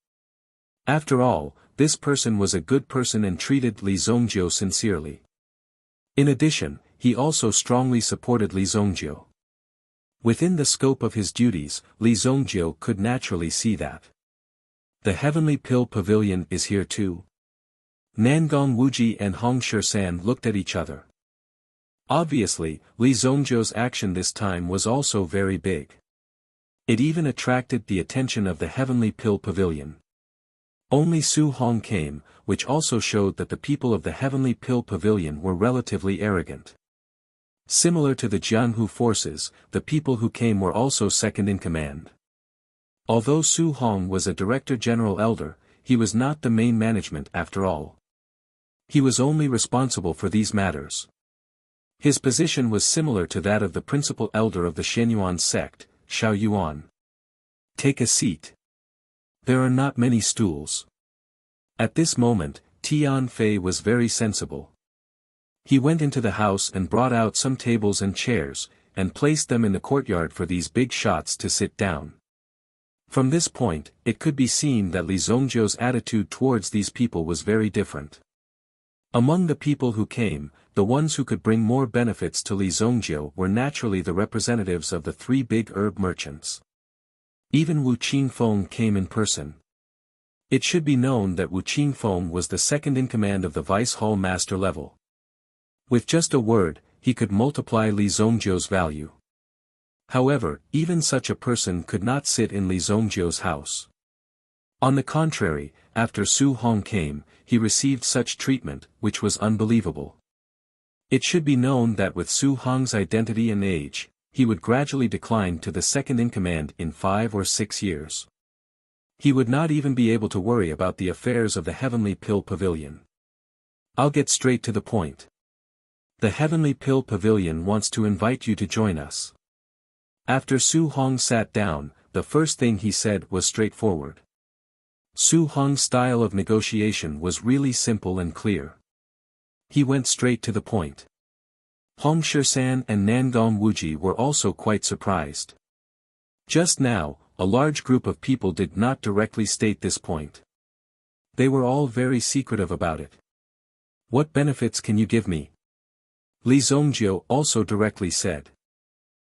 After all, this person was a good person and treated Li Zongjiu sincerely. In addition, he also strongly supported Li Zongjiu. Within the scope of his duties, Li Zongjiu could naturally see that. The Heavenly Pill Pavilion is here too. Nangong Wuji and Hong Shisan looked at each other. Obviously, Li Zongjiu's action this time was also very big. It even attracted the attention of the Heavenly Pill Pavilion. Only Su Hong came, which also showed that the people of the Heavenly Pill Pavilion were relatively arrogant. Similar to the Jianhu forces, the people who came were also second in command. Although Su Hong was a Director General Elder, he was not the main management after all. He was only responsible for these matters. His position was similar to that of the principal elder of the Shenyuan sect, Xiao Yuan. Take a seat. There are not many stools. At this moment, Tian Fei was very sensible. He went into the house and brought out some tables and chairs, and placed them in the courtyard for these big shots to sit down. From this point, it could be seen that Li Zongjiu's attitude towards these people was very different. Among the people who came, the ones who could bring more benefits to Li Zongjiu were naturally the representatives of the 3 big herb merchants. Even Wu Qingfeng came in person. It should be known that Wu Qingfeng was the second in command of the Vice Hall Master level. With just a word, he could multiply Li Zongjiu's value. However, even such a person could not sit in Li Zongjiu's house. On the contrary, after Su Hong came, he received such treatment, which was unbelievable. It should be known that with Su Hong's identity and age, he would gradually decline to the second in command in 5 or 6 years. He would not even be able to worry about the affairs of the Heavenly Pill Pavilion. I'll get straight to the point. The Heavenly Pill Pavilion wants to invite you to join us. After Su Hong sat down, the first thing he said was straightforward. Su Hong's style of negotiation was really simple and clear. He went straight to the point. Hong Shisan and Nangong Wuji were also quite surprised. Just now, a large group of people did not directly state this point. They were all very secretive about it. What benefits can you give me? Li Zongjiu also directly said.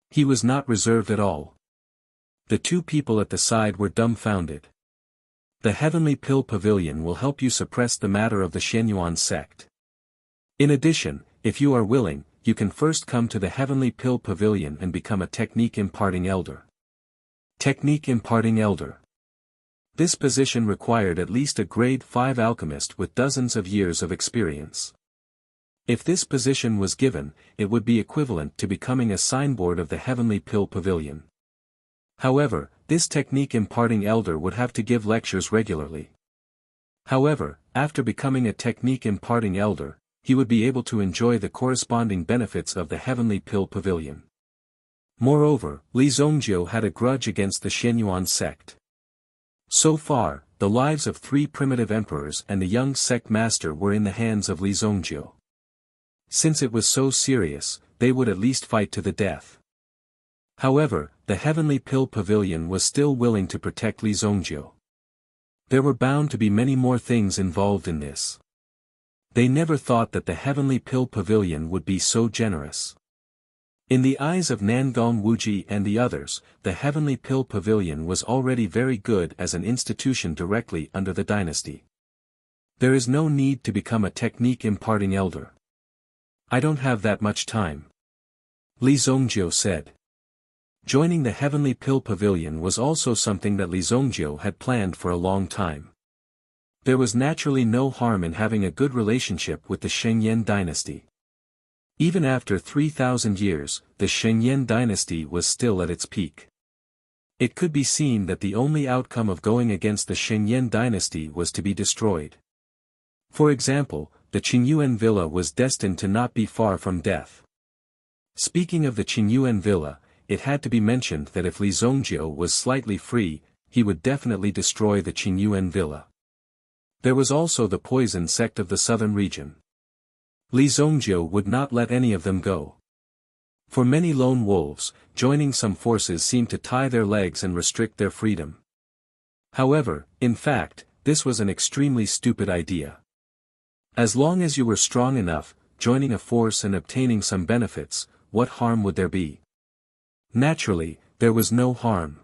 He was not reserved at all. The two people at the side were dumbfounded. The Heavenly Pill Pavilion will help you suppress the matter of the Shenyuan sect. In addition, if you are willing, you can first come to the Heavenly Pill Pavilion and become a Technique Imparting Elder. Technique Imparting Elder. This position required at least a grade 5 alchemist with dozens of years of experience. If this position was given, it would be equivalent to becoming a signboard of the Heavenly Pill Pavilion. However, this Technique Imparting Elder would have to give lectures regularly. However, after becoming a Technique Imparting Elder, he would be able to enjoy the corresponding benefits of the Heavenly Pill Pavilion. Moreover, Li Zongjiu had a grudge against the Shenyuan sect. So far, the lives of 3 primitive emperors and the young sect master were in the hands of Li Zongjiu. Since it was so serious, they would at least fight to the death. However, the Heavenly Pill Pavilion was still willing to protect Li Zongjiu. There were bound to be many more things involved in this. They never thought that the Heavenly Pill Pavilion would be so generous. In the eyes of Nangong Wuji and the others, the Heavenly Pill Pavilion was already very good as an institution directly under the dynasty. There is no need to become a Technique Imparting Elder. I don't have that much time. Li Zongjiu said. Joining the Heavenly Pill Pavilion was also something that Li Zongjiu had planned for a long time. There was naturally no harm in having a good relationship with the Shengyan dynasty. Even after 3,000 years, the Shengyan dynasty was still at its peak. It could be seen that the only outcome of going against the Shengyan dynasty was to be destroyed. For example, the Qingyuan villa was destined to not be far from death. Speaking of the Qingyuan villa, it had to be mentioned that if Li Zongjiu was slightly free, he would definitely destroy the Qingyuan villa. There was also the poison sect of the southern region. Li Zongjiu would not let any of them go. For many lone wolves, joining some forces seemed to tie their legs and restrict their freedom. However, in fact, this was an extremely stupid idea. As long as you were strong enough, joining a force and obtaining some benefits, what harm would there be? Naturally, there was no harm.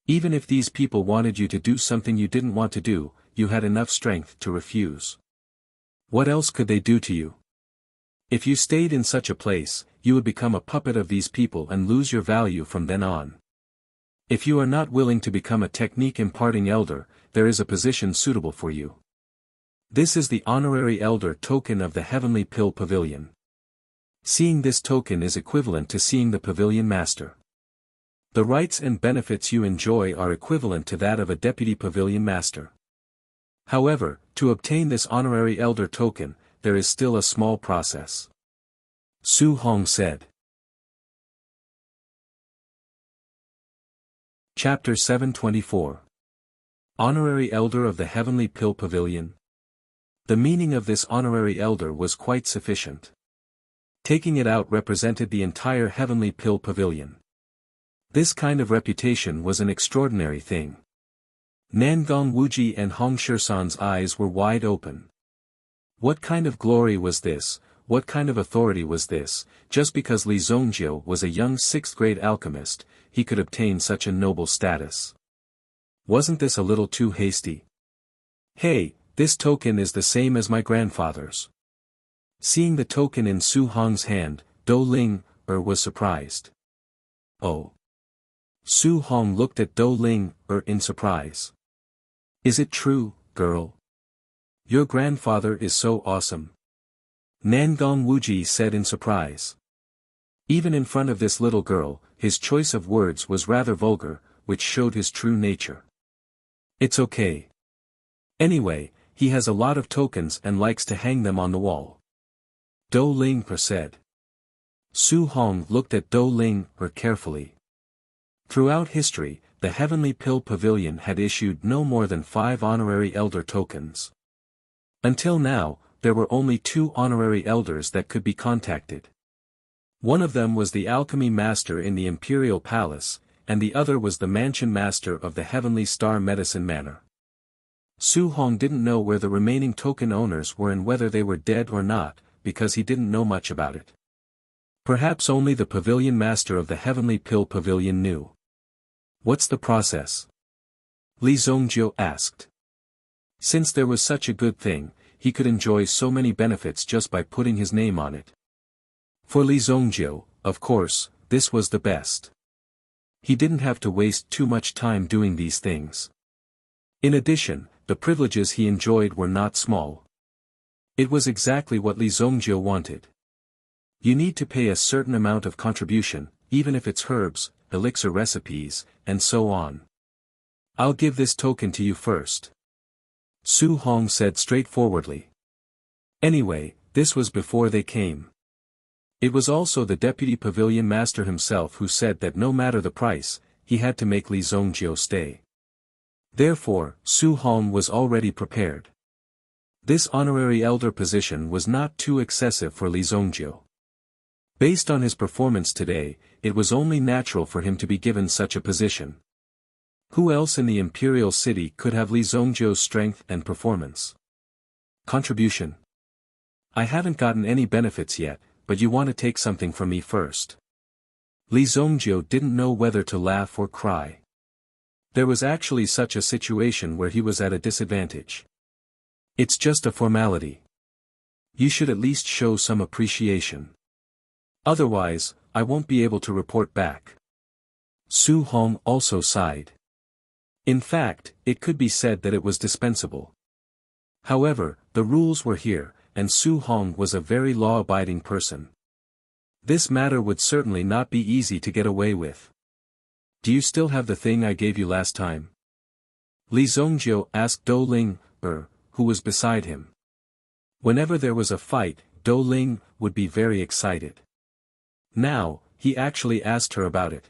Even if these people wanted you to do something you didn't want to do, you had enough strength to refuse. What else could they do to you? If you stayed in such a place, you would become a puppet of these people and lose your value from then on. If you are not willing to become a Technique Imparting Elder, there is a position suitable for you. This is the Honorary Elder token of the Heavenly Pill Pavilion. Seeing this token is equivalent to seeing the Pavilion Master. The rights and benefits you enjoy are equivalent to that of a Deputy Pavilion Master. However, to obtain this Honorary Elder token, there is still a small process. Su Hong said. Chapter 724. Honorary Elder of the Heavenly Pill Pavilion. The meaning of this Honorary Elder was quite sufficient. Taking it out represented the entire Heavenly Pill Pavilion. This kind of reputation was an extraordinary thing. Nangong Wuji and Hong Shisan's eyes were wide open. What kind of glory was this? what kind of authority was this? Just because Li Zongjio was a young 6th-grade alchemist, he could obtain such a noble status. Wasn't this a little too hasty? Hey, this token is the same as my grandfather's. Seeing the token in Su Hong's hand, Dou Ling was surprised. Oh. Su Hong looked at Dou Ling in surprise. Is it true, girl? Your grandfather is so awesome. Nangong Wuji said in surprise. Even in front of this little girl, his choice of words was rather vulgar, which showed his true nature. It's okay. Anyway, he has a lot of tokens and likes to hang them on the wall. Dou Ling said. Su Hong looked at Dou Ling carefully. Throughout history, the Heavenly Pill Pavilion had issued no more than 5 honorary elder tokens. Until now, there were only 2 honorary elders that could be contacted. One of them was the alchemy master in the Imperial Palace, and the other was the mansion master of the Heavenly Star Medicine Manor. Su Hong didn't know where the remaining token owners were and whether they were dead or not, because he didn't know much about it. Perhaps only the pavilion master of the Heavenly Pill Pavilion knew. What's the process? Li Zongjio asked. Since there was such a good thing, he could enjoy so many benefits just by putting his name on it. For Li Zongjio, of course, this was the best. He didn't have to waste too much time doing these things. In addition, the privileges he enjoyed were not small. It was exactly what Li Zongjio wanted. You need to pay a certain amount of contribution, even if it's herbs, elixir recipes, and so on. I'll give this token to you first. Su Hong said straightforwardly. Anyway, this was before they came. It was also the deputy pavilion master himself who said that no matter the price, he had to make Li Zongjio stay. Therefore, Su Hong was already prepared. This honorary elder position was not too excessive for Li Zongjio. Based on his performance today, it was only natural for him to be given such a position. Who else in the imperial city could have Li Zongjio's strength and performance? Contribution. I haven't gotten any benefits yet, but you want to take something from me first. Li Zongjio didn't know whether to laugh or cry. There was actually such a situation where he was at a disadvantage. It's just a formality. You should at least show some appreciation. Otherwise, I won't be able to report back. Su Hong also sighed. In fact, it could be said that it was dispensable. However, the rules were here, and Su Hong was a very law-abiding person. This matter would certainly not be easy to get away with. Do you still have the thing I gave you last time? Li Zongjio asked Dou Ling, who was beside him. Whenever there was a fight, Dou Ling would be very excited. Now, he actually asked her about it.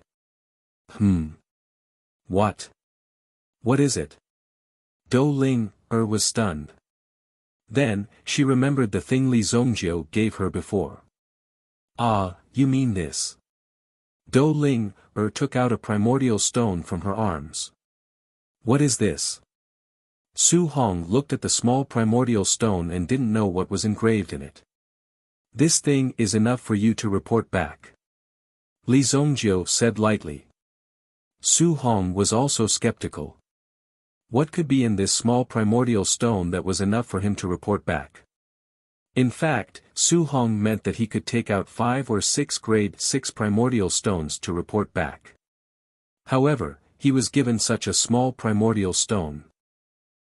What? What is it? Dou Ling was stunned. Then, she remembered the thing Li Zongjio gave her before. Ah, you mean this. Dou Ling took out a primordial stone from her arms. What is this? Su Hong looked at the small primordial stone and didn't know what was engraved in it. This thing is enough for you to report back. Li Zongjio said lightly. Su Hong was also skeptical. What could be in this small primordial stone that was enough for him to report back? In fact, Su Hong meant that he could take out 5 or 6 grade 6 primordial stones to report back. However, he was given such a small primordial stone.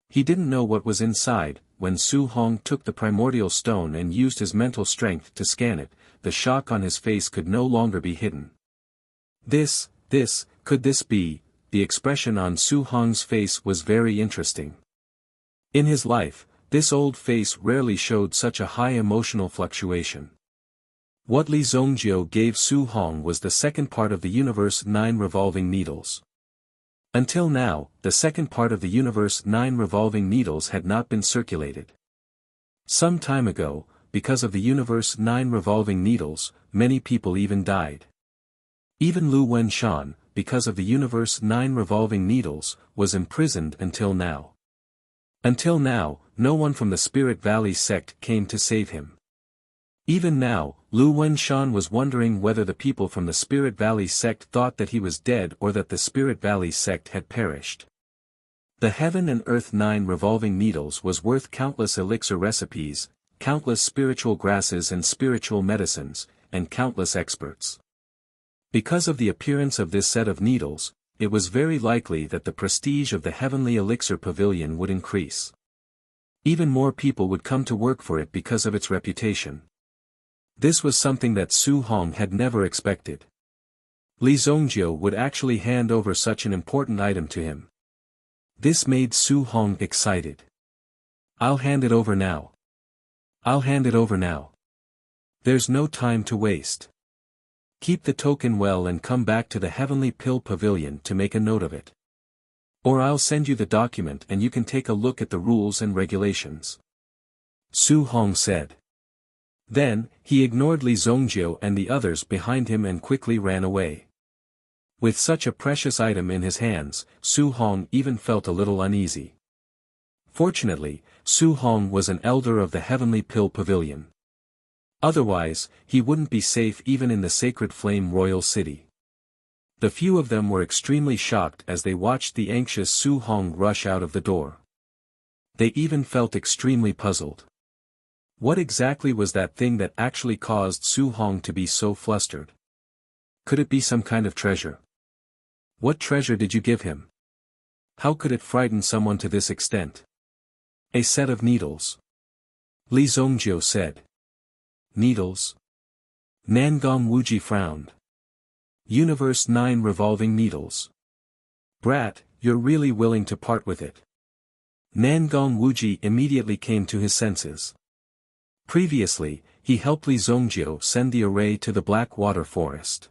He didn't know what was inside. When Su Hong took the primordial stone and used his mental strength to scan it, the shock on his face could no longer be hidden. Could this be? The expression on Su Hong's face was very interesting. In his life, this old face rarely showed such a high emotional fluctuation. What Li Zongjio gave Su Hong was the second part of the universe 9 revolving needles. Until now, the second part of the universe 9 revolving needles had not been circulated. Some time ago, because of the universe 9 revolving needles, many people even died. Even Lu Wenshan, because of the universe 9 revolving needles, was imprisoned until now. Until now, no one from the Spirit Valley sect came to save him. Even now, Lu Wenshan was wondering whether the people from the Spirit Valley sect thought that he was dead or that the Spirit Valley sect had perished. The Heaven and Earth 9 revolving needles was worth countless elixir recipes, countless spiritual grasses and spiritual medicines, and countless experts. Because of the appearance of this set of needles, it was very likely that the prestige of the Heavenly Elixir Pavilion would increase. Even more people would come to work for it because of its reputation. This was something that Su Hong had never expected. Li Zongjiu would actually hand over such an important item to him. This made Su Hong excited. I'll hand it over now. I'll hand it over now. There's no time to waste. Keep the token well and come back to the Heavenly Pill Pavilion to make a note of it. Or I'll send you the document and you can take a look at the rules and regulations. Su Hong said. Then, he ignored Li Zongjiu and the others behind him and quickly ran away. With such a precious item in his hands, Su Hong even felt a little uneasy. Fortunately, Su Hong was an elder of the Heavenly Pill Pavilion. Otherwise, he wouldn't be safe even in the Sacred Flame Royal City. The few of them were extremely shocked as they watched the anxious Su Hong rush out of the door. They even felt extremely puzzled. What exactly was that thing that actually caused Su Hong to be so flustered? Could it be some kind of treasure? What treasure did you give him? How could it frighten someone to this extent? A set of needles. Li Zongjiu said. Needles? Nangong Wuji frowned. Universe 9 revolving needles. Brat, you're really willing to part with it. Nangong Wuji immediately came to his senses. Previously, he helped Li Zongjiu send the array to the Black Water Forest.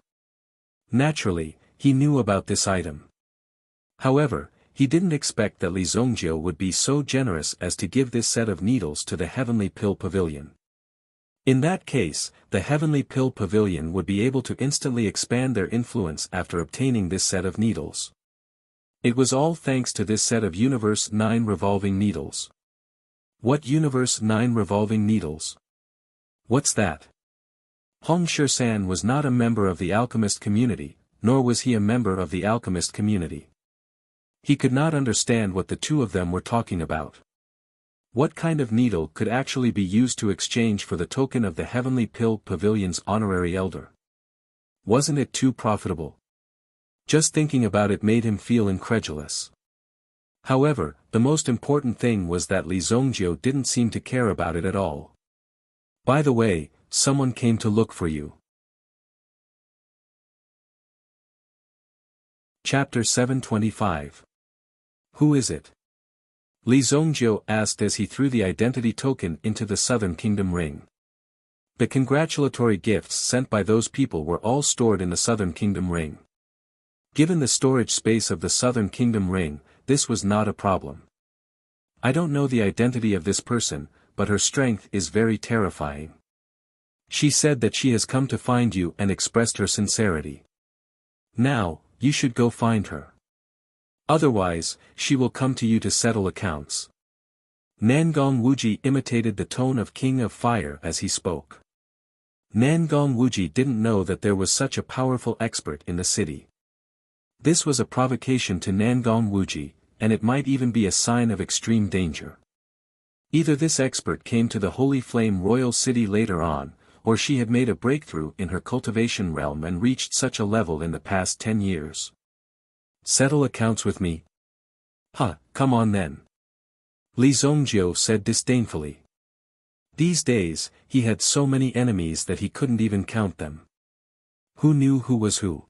Naturally, he knew about this item. However, he didn't expect that Li Zongjiu would be so generous as to give this set of needles to the Heavenly Pill Pavilion. In that case, the Heavenly Pill Pavilion would be able to instantly expand their influence after obtaining this set of needles. It was all thanks to this set of Universe 9 revolving needles. What Universe 9 revolving needles? What's that? Hong Shersan was not a member of the alchemist community, nor was he a member of the alchemist community. He could not understand what the two of them were talking about. What kind of needle could actually be used to exchange for the token of the Heavenly Pill Pavilion's honorary elder? Wasn't it too profitable? Just thinking about it made him feel incredulous. However, the most important thing was that Li Zongjiu didn't seem to care about it at all. By the way, someone came to look for you. Chapter 725. Who is it? Li Zongjiu asked as he threw the identity token into the Southern Kingdom ring. The congratulatory gifts sent by those people were all stored in the Southern Kingdom ring. Given the storage space of the Southern Kingdom ring, this was not a problem. I don't know the identity of this person, but her strength is very terrifying. She said that she has come to find you and expressed her sincerity. Now, you should go find her. Otherwise, she will come to you to settle accounts. Nangong Wuji imitated the tone of King of Fire as he spoke. Nangong Wuji didn't know that there was such a powerful expert in the city. This was a provocation to Nangong Wuji, and it might even be a sign of extreme danger. Either this expert came to the Holy Flame Royal City later on, or she had made a breakthrough in her cultivation realm and reached such a level in the past 10 years. Settle accounts with me? Come on then. Li Zongjiu said disdainfully. These days, he had so many enemies that he couldn't even count them. Who knew who was who?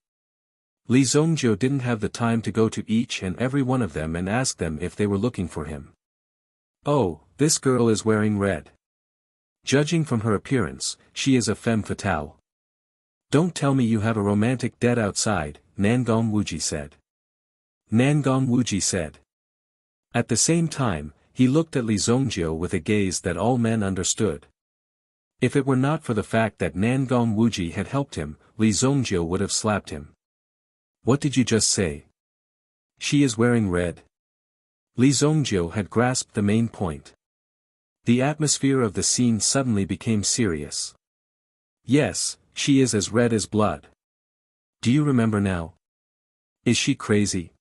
Li Zongjiu didn't have the time to go to each and every one of them and ask them if they were looking for him. Oh, this girl is wearing red. Judging from her appearance, she is a femme fatale. Don't tell me you have a romantic dead outside, Nangong Wuji said. Nangong Wuji said. At the same time, he looked at Li Zongjiu with a gaze that all men understood. If it were not for the fact that Nangong Wuji had helped him, Li Zongjiu would have slapped him. What did you just say? She is wearing red. Li Zongjiu had grasped the main point. The atmosphere of the scene suddenly became serious. Yes, she is as red as blood. Do you remember now? Is she crazy?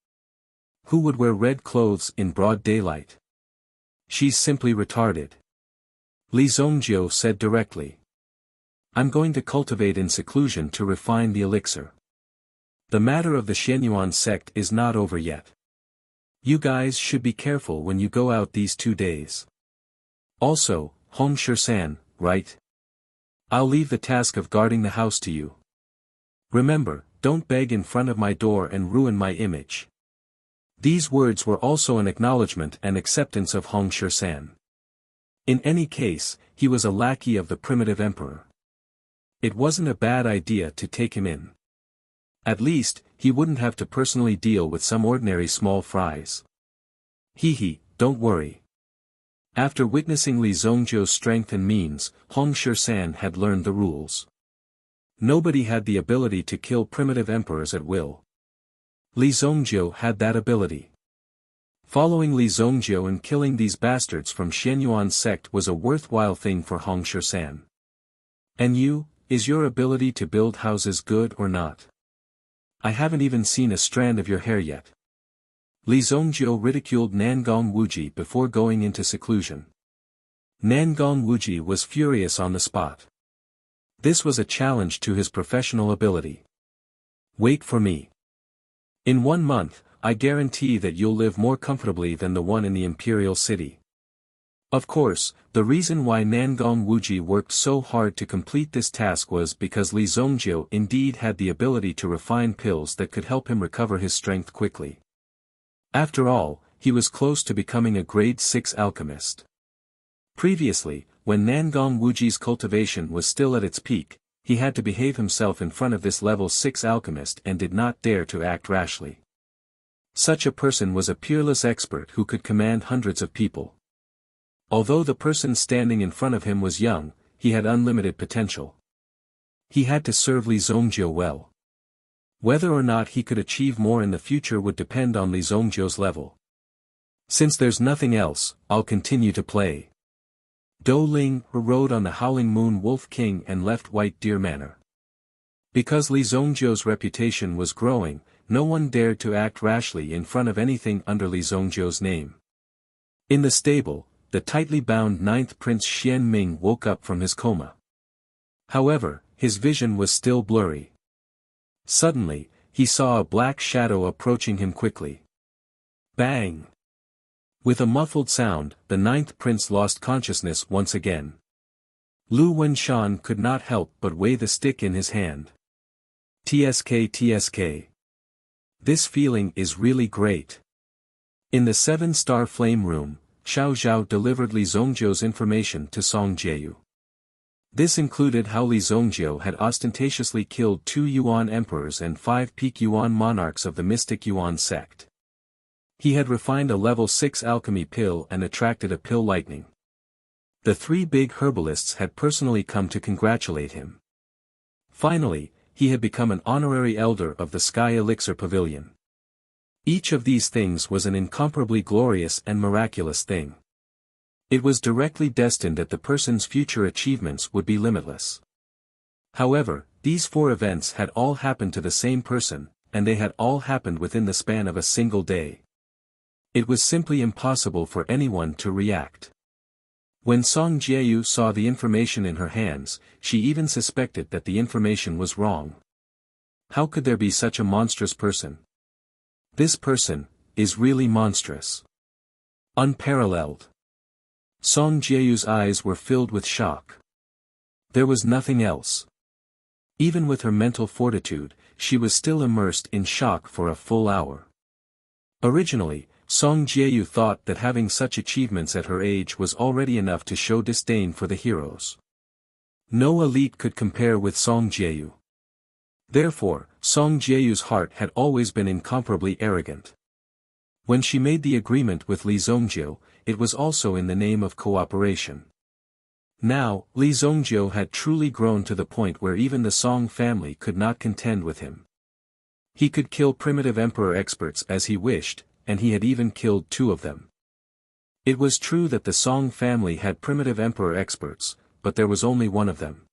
Who would wear red clothes in broad daylight? She's simply retarded. Li Zongjio said directly. I'm going to cultivate in seclusion to refine the elixir. The matter of the Xianyuan sect is not over yet. You guys should be careful when you go out these 2 days. Also, Hong Shi-san, right? I'll leave the task of guarding the house to you. Remember, don't beg in front of my door and ruin my image. These words were also an acknowledgement and acceptance of Hong Shi-san. In any case, he was a lackey of the primitive emperor. It wasn't a bad idea to take him in. At least, he wouldn't have to personally deal with some ordinary small fries. Don't worry. After witnessing Li Zongjio's strength and means, Hong Shi-san had learned the rules. Nobody had the ability to kill primitive emperors at will. Li Zongjio had that ability. Following Li Zongjio and killing these bastards from Xianyuan's sect was a worthwhile thing for Hong Shi-san. And you, is your ability to build houses good or not? I haven't even seen a strand of your hair yet. Li Zongjio ridiculed Nangong Wuji before going into seclusion. Nangong Wuji was furious on the spot. This was a challenge to his professional ability. Wait for me. In 1 month, I guarantee that you'll live more comfortably than the one in the imperial city. Of course, the reason why Nangong Wuji worked so hard to complete this task was because Li Zongjio indeed had the ability to refine pills that could help him recover his strength quickly. After all, he was close to becoming a grade 6 alchemist. Previously, when Nangong Wuji's cultivation was still at its peak, he had to behave himself in front of this level 6 alchemist and did not dare to act rashly. Such a person was a peerless expert who could command hundreds of people. Although the person standing in front of him was young, he had unlimited potential. He had to serve Li Zongjio well. Whether or not he could achieve more in the future would depend on Li Zongjio's level. Since there's nothing else, I'll continue to play. Do Ling rode on the Howling Moon Wolf King and left White Deer Manor. Because Li Zongjio's reputation was growing, no one dared to act rashly in front of anything under Li Zongjio's name. In the stable, the tightly bound 9th Prince Xian Ming woke up from his coma. However, his vision was still blurry. Suddenly, he saw a black shadow approaching him quickly. Bang! With a muffled sound, the 9th Prince lost consciousness once again. Lu Wenshan could not help but weigh the stick in his hand. TSK. This feeling is really great. In the 7-star flame room, Xiao Zhao delivered Li Zongjio's information to Song Jieyu. This included how Li Zongjio had ostentatiously killed 2 Yuan emperors and 5 peak Yuan monarchs of the mystic Yuan sect. He had refined a level 6 alchemy pill and attracted a pill lightning. The 3 big herbalists had personally come to congratulate him. Finally, he had become an honorary elder of the Sky Elixir Pavilion. Each of these things was an incomparably glorious and miraculous thing. It was directly destined that the person's future achievements would be limitless. However, these 4 events had all happened to the same person, and they had all happened within the span of a single day. It was simply impossible for anyone to react. When Song Jieyu saw the information in her hands, she even suspected that the information was wrong. How could there be such a monstrous person? This person is really monstrous. Unparalleled. Song Jieyu's eyes were filled with shock. There was nothing else. Even with her mental fortitude, she was still immersed in shock for a full hour. Originally, Song Jieyu thought that having such achievements at her age was already enough to show disdain for the heroes. No elite could compare with Song Jieyu. Therefore, Song Jieyu's heart had always been incomparably arrogant. When she made the agreement with Li Zongjio, it was also in the name of cooperation. Now, Li Zongjio had truly grown to the point where even the Song family could not contend with him. He could kill primitive emperor experts as he wished, and he had even killed 2 of them. It was true that the Song family had primitive emperor experts, but there was only one of them.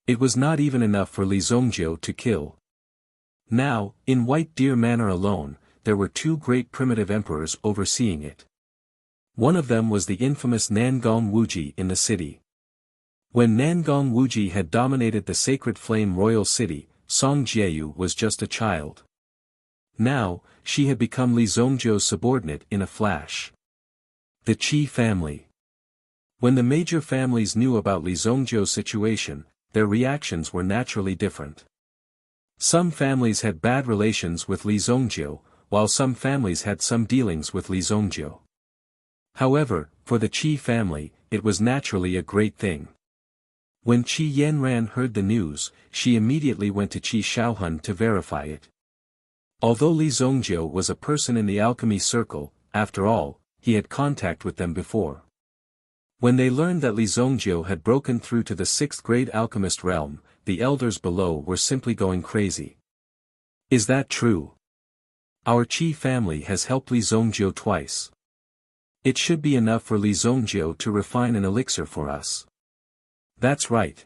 It was not even enough for Li Zongjiu to kill. Now, in White Deer Manor alone, there were two great primitive emperors overseeing it. One of them was the infamous Nangong Wuji in the city. When Nangong Wuji had dominated the Sacred Flame royal city, Song Jieyu was just a child. Now, she had become Li Zongjiu's subordinate in a flash. The Qi family. When the major families knew about Li Zongjiu's situation, their reactions were naturally different. Some families had bad relations with Li Zongjiu, while some families had some dealings with Li Zongjiu. However, for the Qi family, it was naturally a great thing. When Qi Yanran heard the news, she immediately went to Qi Shaohun to verify it. Although Li Zongjiu was a person in the alchemy circle, after all, he had contact with them before. When they learned that Li Zongjiu had broken through to the 6th grade alchemist realm, the elders below were simply going crazy. Is that true? Our Qi family has helped Li Zongjiu twice. It should be enough for Li Zongjiu to refine an elixir for us. That's right.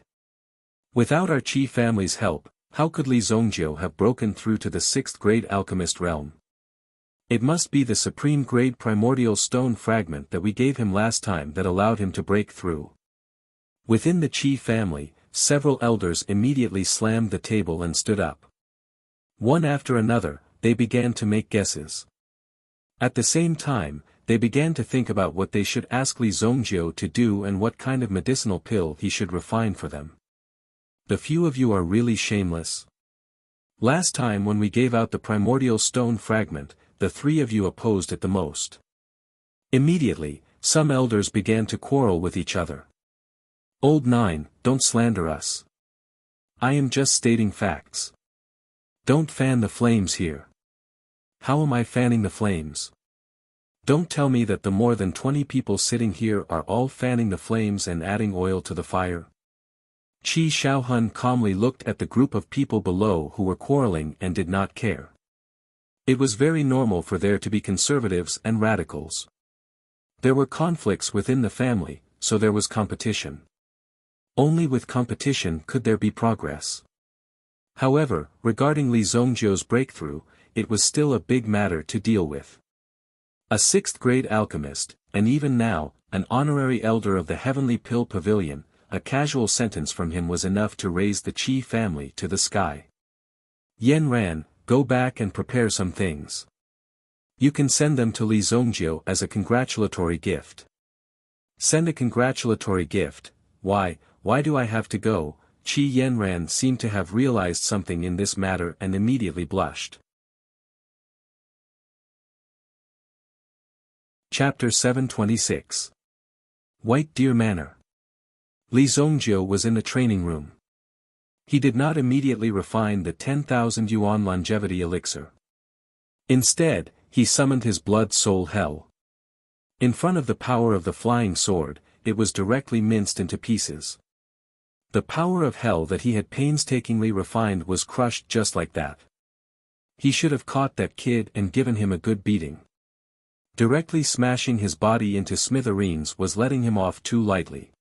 Without our Qi family's help, how could Li Zongjiu have broken through to the 6th grade alchemist realm? It must be the supreme grade primordial stone fragment that we gave him last time that allowed him to break through. Within the Qi family, several elders immediately slammed the table and stood up. One after another, they began to make guesses. At the same time, they began to think about what they should ask Li Zongjiu to do and what kind of medicinal pill he should refine for them. The few of you are really shameless. Last time when we gave out the primordial stone fragment, the three of you opposed it the most. Immediately, some elders began to quarrel with each other. Old Nine, don't slander us. I am just stating facts. Don't fan the flames here. How am I fanning the flames? Don't tell me that the more than 20 people sitting here are all fanning the flames and adding oil to the fire. Qi Shaohun calmly looked at the group of people below who were quarreling and did not care. It was very normal for there to be conservatives and radicals. There were conflicts within the family, so there was competition. Only with competition could there be progress. However, regarding Li Zongjiu's breakthrough, it was still a big matter to deal with. A 6th grade alchemist, and even now, an honorary elder of the Heavenly Pill Pavilion, a casual sentence from him was enough to raise the Qi family to the sky. Yanran, go back and prepare some things. You can send them to Li Zongjiu as a congratulatory gift. Send a congratulatory gift? Why do I have to go? Qi Yanran seemed to have realized something in this matter and immediately blushed. Chapter 726. White Deer Manor. Li Zongjiu was in the training room. He did not immediately refine the 10,000 yuan longevity elixir. Instead, he summoned his blood soul hell. In front of the power of the flying sword, it was directly minced into pieces. The power of hell that he had painstakingly refined was crushed just like that. He should have caught that kid and given him a good beating. Directly smashing his body into smithereens was letting him off too lightly.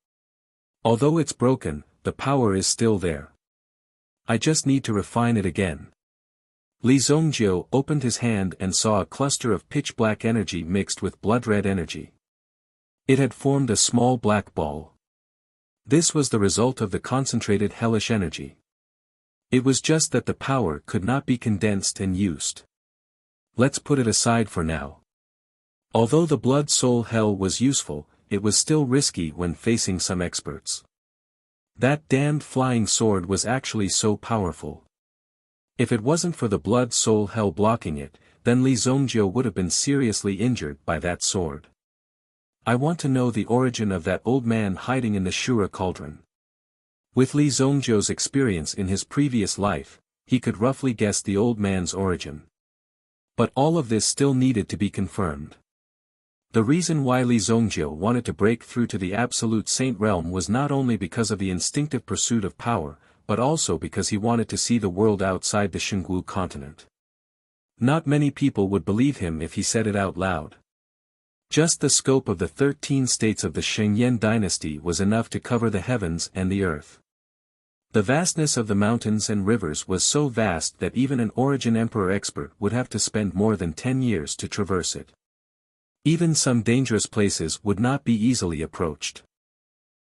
Although it's broken, the power is still there. I just need to refine it again. Li Zongjiu opened his hand and saw a cluster of pitch-black energy mixed with blood-red energy. It had formed a small black ball. This was the result of the concentrated hellish energy. It was just that the power could not be condensed and used. Let's put it aside for now. Although the blood soul hell was useful, it was still risky when facing some experts. That damned flying sword was actually so powerful. If it wasn't for the blood soul hell blocking it, then Li Zongjiu would have been seriously injured by that sword. I want to know the origin of that old man hiding in the Shura cauldron. With Li Zongjiu's experience in his previous life, he could roughly guess the old man's origin. But all of this still needed to be confirmed. The reason why Li Zongjiu wanted to break through to the absolute saint realm was not only because of the instinctive pursuit of power, but also because he wanted to see the world outside the Shengwu continent. Not many people would believe him if he said it out loud. Just the scope of the 13 states of the Shengyan dynasty was enough to cover the heavens and the earth. The vastness of the mountains and rivers was so vast that even an Origin Emperor expert would have to spend more than 10 years to traverse it. Even some dangerous places would not be easily approached.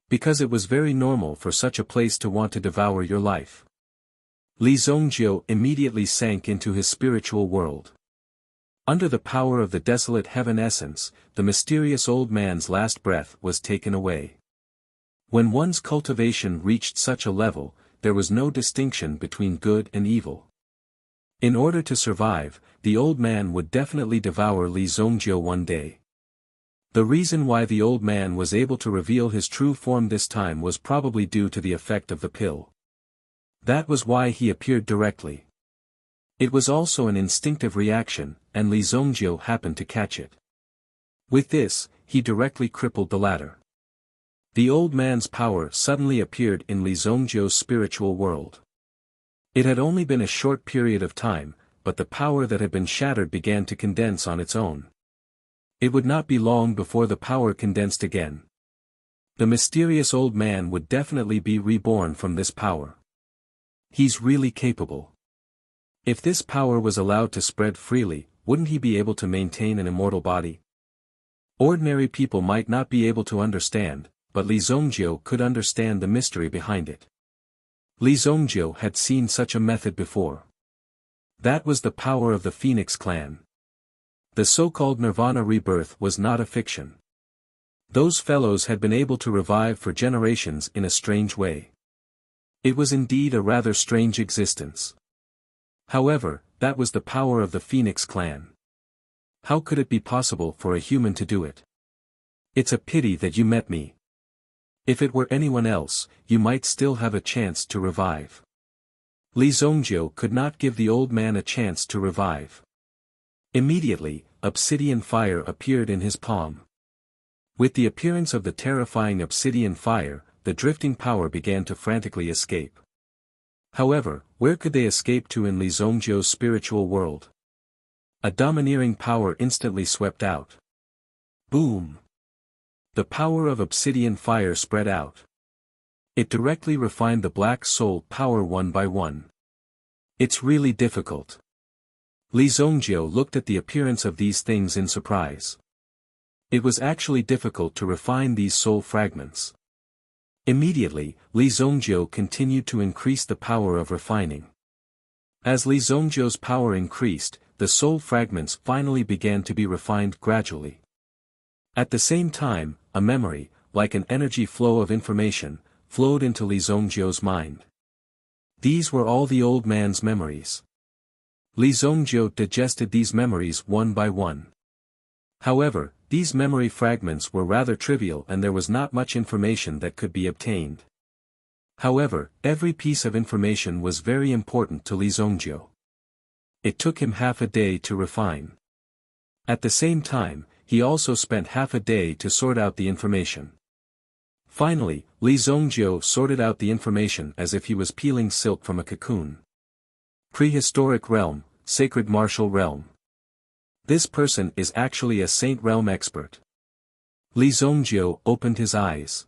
Because it was very normal for such a place to want to devour your life. Li Zongjiu immediately sank into his spiritual world. Under the power of the desolate heaven essence, the mysterious old man's last breath was taken away. When one's cultivation reached such a level, there was no distinction between good and evil. In order to survive, the old man would definitely devour Li Zongjiu one day. The reason why the old man was able to reveal his true form this time was probably due to the effect of the pill. That was why he appeared directly. It was also an instinctive reaction, and Li Zongjiu happened to catch it. With this, he directly crippled the latter. The old man's power suddenly appeared in Li Zongjiu's spiritual world. It had only been a short period of time, but the power that had been shattered began to condense on its own. It would not be long before the power condensed again. The mysterious old man would definitely be reborn from this power. He's really capable. If this power was allowed to spread freely, wouldn't he be able to maintain an immortal body? Ordinary people might not be able to understand, but Li Zongjiu could understand the mystery behind it. Li Zongjiu had seen such a method before. That was the power of the Phoenix clan. The so-called Nirvana rebirth was not a fiction. Those fellows had been able to revive for generations in a strange way. It was indeed a rather strange existence. However, that was the power of the Phoenix clan. How could it be possible for a human to do it? It's a pity that you met me. If it were anyone else, you might still have a chance to revive. Li Zongjiu could not give the old man a chance to revive. Immediately, obsidian fire appeared in his palm. With the appearance of the terrifying obsidian fire, the drifting power began to frantically escape. However, where could they escape to in Li Zongjiu's spiritual world? A domineering power instantly swept out. Boom! The power of obsidian fire spread out. It directly refined the black soul power one by one. It's really difficult. Li Zongjiu looked at the appearance of these things in surprise. It was actually difficult to refine these soul fragments. Immediately, Li Zongjiu continued to increase the power of refining. As Li Zongjiu's power increased, the soul fragments finally began to be refined gradually. At the same time, a memory, like an energy flow of information, flowed into Li Zongjiu's mind. These were all the old man's memories. Li Zongjiu digested these memories one by one. However, these memory fragments were rather trivial and there was not much information that could be obtained. However, every piece of information was very important to Li Zongjiu. It took him half a day to refine. At the same time, he also spent half a day to sort out the information. Finally, Li Zongjiu sorted out the information as if he was peeling silk from a cocoon. Prehistoric realm, sacred martial realm. This person is actually a Saint Realm expert. Li Zongjiu opened his eyes.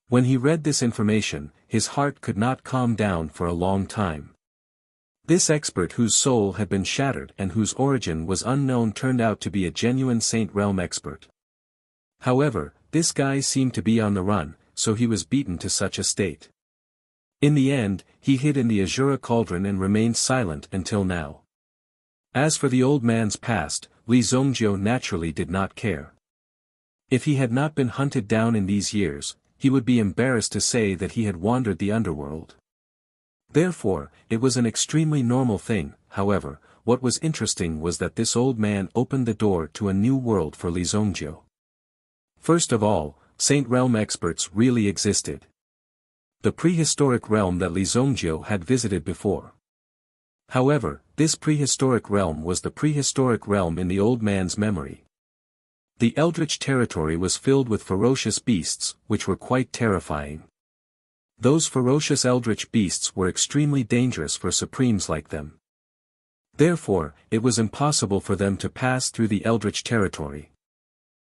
When he read this information, his heart could not calm down for a long time. This expert whose soul had been shattered and whose origin was unknown turned out to be a genuine Saint Realm expert. However, this guy seemed to be on the run, so he was beaten to such a state. In the end, he hid in the Azura cauldron and remained silent until now. As for the old man's past, Li Zongjiu naturally did not care. If he had not been hunted down in these years, he would be embarrassed to say that he had wandered the underworld. Therefore, it was an extremely normal thing. However, what was interesting was that this old man opened the door to a new world for Li Zongjiu. First of all, Saint Realm experts really existed. The prehistoric realm that Li Zongjiu had visited before. However, this prehistoric realm was the prehistoric realm in the old man's memory. The eldritch territory was filled with ferocious beasts, which were quite terrifying. Those ferocious eldritch beasts were extremely dangerous for supremes like them. Therefore, it was impossible for them to pass through the eldritch territory.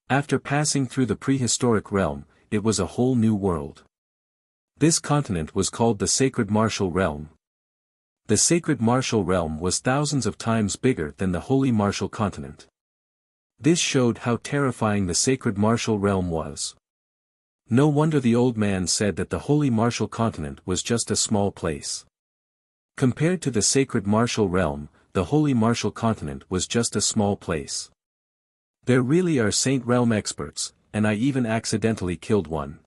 After passing through the prehistoric realm, it was a whole new world. This continent was called the Sacred Martial Realm. The Sacred Martial Realm was thousands of times bigger than the Holy Martial Continent. This showed how terrifying the Sacred Martial Realm was. No wonder the old man said that the Holy Martial Continent was just a small place. Compared to the Sacred Martial Realm, the Holy Martial Continent was just a small place. There really are Saint Realm experts, and I even accidentally killed one.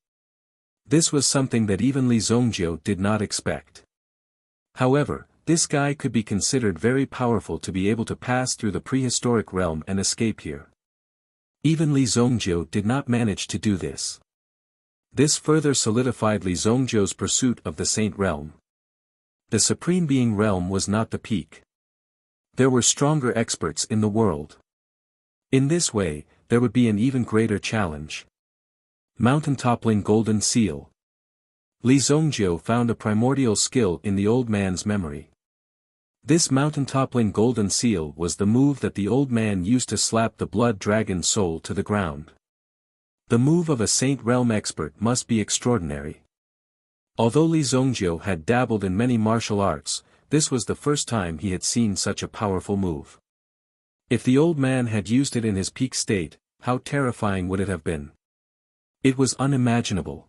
This was something that even Li Zongjiu did not expect. However, this guy could be considered very powerful to be able to pass through the prehistoric realm and escape here. Even Li Zongjiu did not manage to do this. This further solidified Li Zongjiu's pursuit of the Saint Realm. The Supreme Being Realm was not the peak. There were stronger experts in the world. In this way, there would be an even greater challenge. Mountain-toppling golden seal. Li Zongjiu found a primordial skill in the old man's memory. This mountain-toppling golden seal was the move that the old man used to slap the blood dragon soul to the ground. The move of a Saint Realm expert must be extraordinary. Although Li Zongjiu had dabbled in many martial arts, this was the first time he had seen such a powerful move. If the old man had used it in his peak state, how terrifying would it have been? It was unimaginable.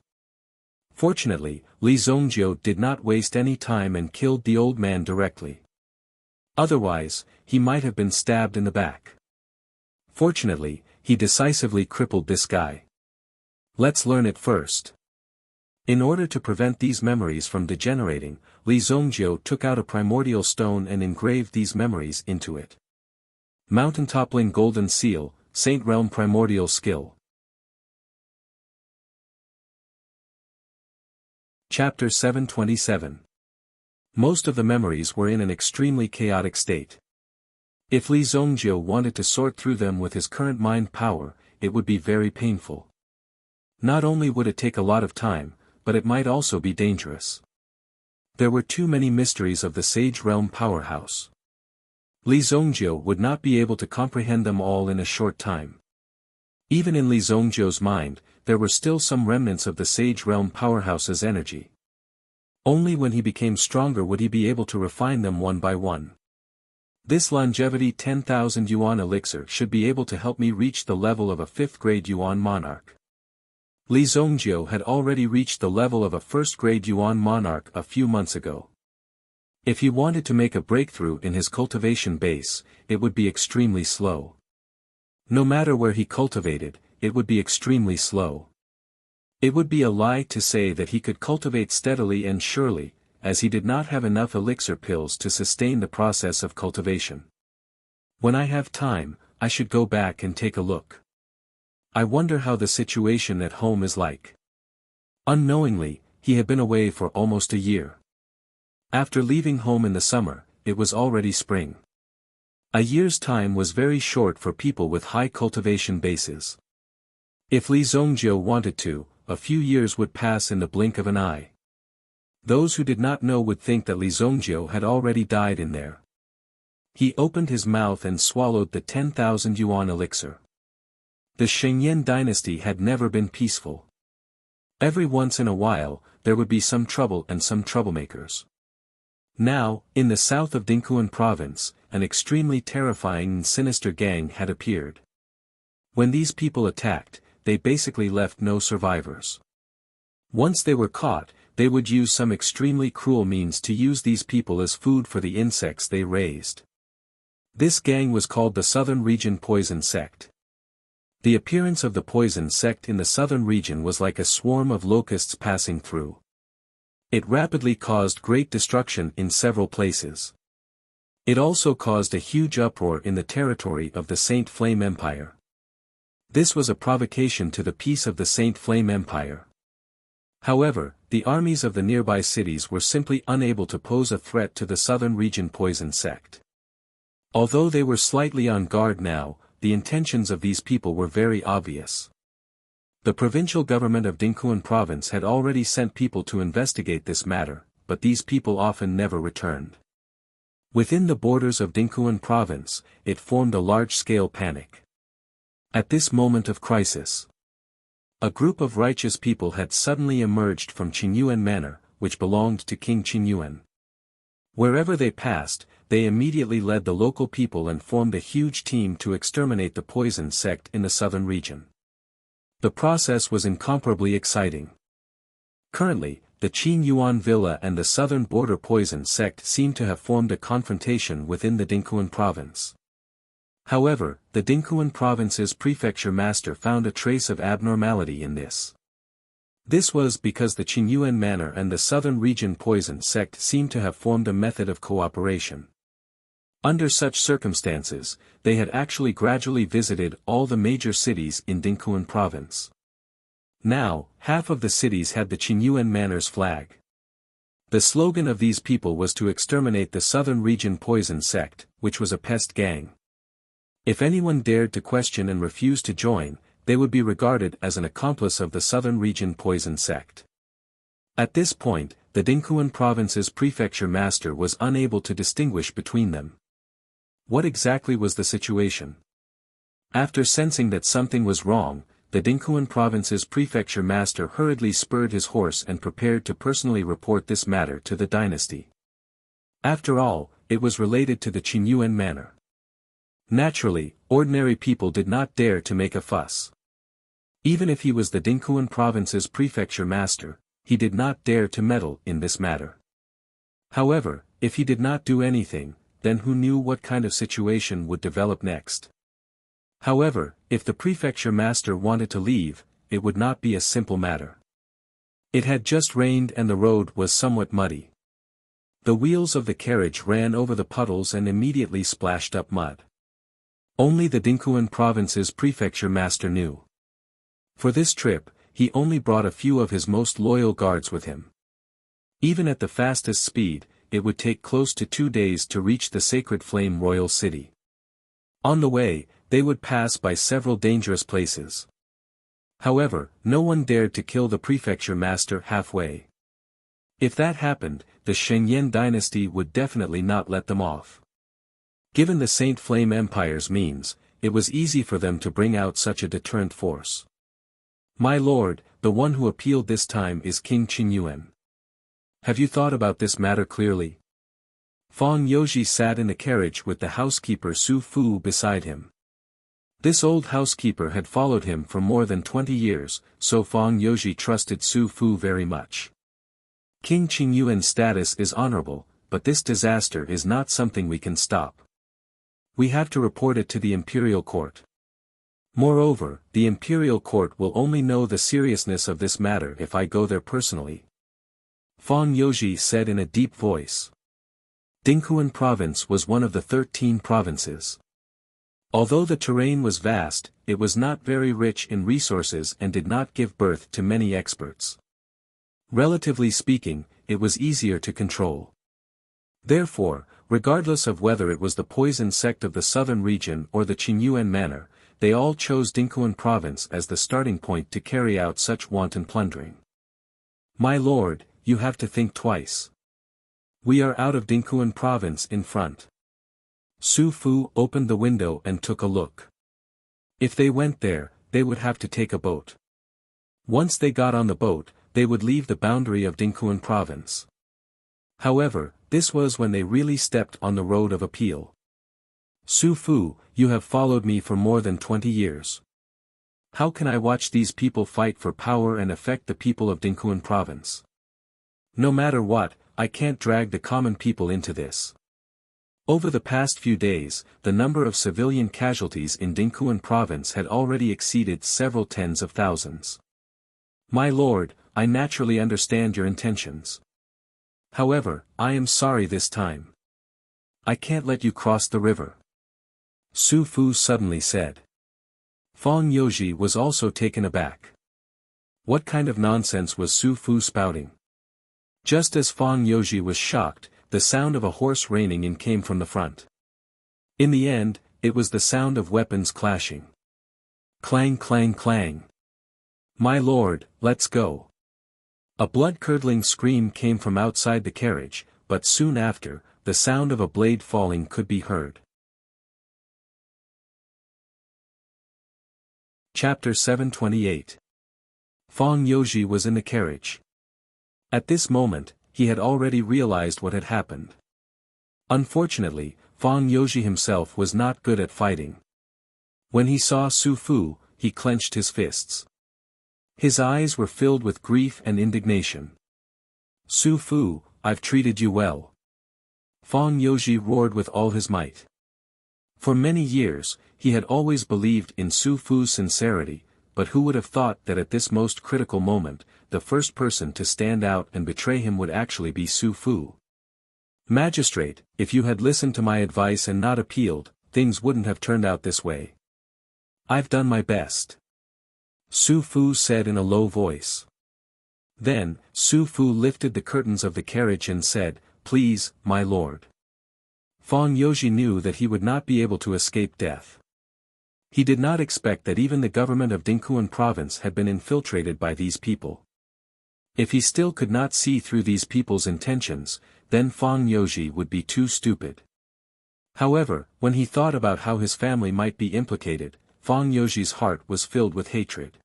Fortunately, Li Zongjiu did not waste any time and killed the old man directly. Otherwise, he might have been stabbed in the back. Fortunately, he decisively crippled this guy. Let's learn it first. In order to prevent these memories from degenerating, Li Zongjiu took out a primordial stone and engraved these memories into it. Mountain-toppling golden seal, Saint Realm primordial skill. Chapter 727. Most of the memories were in an extremely chaotic state. If Li Zongjiu wanted to sort through them with his current mind power, it would be very painful. Not only would it take a lot of time, but it might also be dangerous. There were too many mysteries of the Sage Realm powerhouse. Li Zongjiu would not be able to comprehend them all in a short time. Even in Li Zongjiu's mind, there were still some remnants of the Sage Realm powerhouse's energy. Only when he became stronger would he be able to refine them one by one. This longevity 10,000 yuan elixir should be able to help me reach the level of a 5th grade yuan monarch. Li Zongjiu had already reached the level of a 1st grade yuan monarch a few months ago. If he wanted to make a breakthrough in his cultivation base, it would be extremely slow. No matter where he cultivated, it would be extremely slow. It would be a lie to say that he could cultivate steadily and surely, as he did not have enough elixir pills to sustain the process of cultivation. When I have time, I should go back and take a look. I wonder how the situation at home is like. Unknowingly, he had been away for almost a year. After leaving home in the summer, it was already spring. A year's time was very short for people with high cultivation bases. If Li Zongjiu wanted to, a few years would pass in the blink of an eye. Those who did not know would think that Li Zongjiu had already died in there. He opened his mouth and swallowed the 10,000 yuan elixir. The Shengyan dynasty had never been peaceful. Every once in a while, there would be some trouble and some troublemakers. Now, in the south of Dingquan province, an extremely terrifying and sinister gang had appeared. When these people attacked, they basically left no survivors. Once they were caught, they would use some extremely cruel means to use these people as food for the insects they raised. This gang was called the Southern Region Poison Sect. The appearance of the poison sect in the southern region was like a swarm of locusts passing through. It rapidly caused great destruction in several places. It also caused a huge uproar in the territory of the Saint Flame Empire. This was a provocation to the peace of the Saint Flame Empire. However, the armies of the nearby cities were simply unable to pose a threat to the Southern Region Poison Sect. Although they were slightly on guard now, the intentions of these people were very obvious. The provincial government of Dingquan province had already sent people to investigate this matter, but these people often never returned. Within the borders of Dingquan province, it formed a large-scale panic. At this moment of crisis, A group of righteous people had suddenly emerged from Qingyuan Manor, which belonged to King Qingyuan. Wherever they passed, they immediately led the local people and formed a huge team to exterminate the poison sect in the southern region. The process was incomparably exciting. Currently, the Qin Yuan Villa and the southern border poison sect seem to have formed a confrontation within the Dinghuan province. However, the Dinghuan province's prefecture master found a trace of abnormality in this. This was because the Qingyuan Manor and the southern region poison sect seemed to have formed a method of cooperation. Under such circumstances, they had actually gradually visited all the major cities in Dinghuan province. Now, half of the cities had the Qingyuan Manor's flag. The slogan of these people was to exterminate the southern region poison sect, which was a pest gang. If anyone dared to question and refuse to join, they would be regarded as an accomplice of the southern region poison sect. At this point, the Dinghuan province's prefecture master was unable to distinguish between them. What exactly was the situation? After sensing that something was wrong, the Dinghuan province's prefecture master hurriedly spurred his horse and prepared to personally report this matter to the dynasty. After all, it was related to the Qingyuan Manor. Naturally, ordinary people did not dare to make a fuss. Even if he was the Dinghuan province's prefecture master, he did not dare to meddle in this matter. However, if he did not do anything, then who knew what kind of situation would develop next? However, if the prefecture master wanted to leave, it would not be a simple matter. It had just rained and the road was somewhat muddy. The wheels of the carriage ran over the puddles and immediately splashed up mud. Only the Dinghuan province's prefecture master knew. For this trip, he only brought a few of his most loyal guards with him. Even at the fastest speed, it would take close to 2 days to reach the Sacred Flame Royal City. On the way, they would pass by several dangerous places. However, no one dared to kill the prefecture master halfway. If that happened, the Shengyan dynasty would definitely not let them off. Given the Saint Flame Empire's means, it was easy for them to bring out such a deterrent force. My lord, the one who appealed this time is King Qingyuan. Have you thought about this matter clearly? Fang Youji sat in the carriage with the housekeeper Su Fu beside him. This old housekeeper had followed him for more than 20 years, so Fang Youji trusted Su Fu very much. King Qingyuan's status is honorable, but this disaster is not something we can stop. We have to report it to the imperial court. Moreover, the imperial court will only know the seriousness of this matter if I go there personally. Fang Youji said in a deep voice. Dinghuan province was one of the 13 provinces. Although the terrain was vast, it was not very rich in resources and did not give birth to many experts. Relatively speaking, it was easier to control. Therefore, regardless of whether it was the poison sect of the southern region or the Qingyuan Manor, they all chose Dinghuan province as the starting point to carry out such wanton plundering. My lord, you have to think twice. We are out of Dinghuan province in front. Su Fu opened the window and took a look. If they went there, they would have to take a boat. Once they got on the boat, they would leave the boundary of Dinghuan province. However, this was when they really stepped on the road of appeal. Su Fu, you have followed me for more than 20 years. How can I watch these people fight for power and affect the people of Dinghuan province? No matter what, I can't drag the common people into this. Over the past few days, the number of civilian casualties in Dinghuan province had already exceeded several tens of thousands. My lord, I naturally understand your intentions. However, I am sorry this time. I can't let you cross the river. Su Fu suddenly said. Fang Youji was also taken aback. What kind of nonsense was Su Fu spouting? Just as Fang Youji was shocked, the sound of a horse reining in came from the front. In the end, it was the sound of weapons clashing. Clang clang clang. My lord, let's go. A blood-curdling scream came from outside the carriage, but soon after, the sound of a blade falling could be heard. Chapter 728. Fang Youji was in the carriage. At this moment, he had already realized what had happened. Unfortunately, Fang Youji himself was not good at fighting. When he saw Su Fu, he clenched his fists. His eyes were filled with grief and indignation. Su Fu, I've treated you well. Fang Youji roared with all his might. For many years, he had always believed in Su Fu's sincerity, but who would have thought that at this most critical moment, the first person to stand out and betray him would actually be Su Fu. Magistrate, if you had listened to my advice and not appealed, things wouldn't have turned out this way. I've done my best. Su Fu said in a low voice. Then, Su Fu lifted the curtains of the carriage and said, "Please, my lord." Fang Youji knew that he would not be able to escape death. He did not expect that even the government of Dingquan province had been infiltrated by these people. If he still could not see through these people's intentions, then Fang Youji would be too stupid. However, when he thought about how his family might be implicated, Fang Youji's heart was filled with hatred.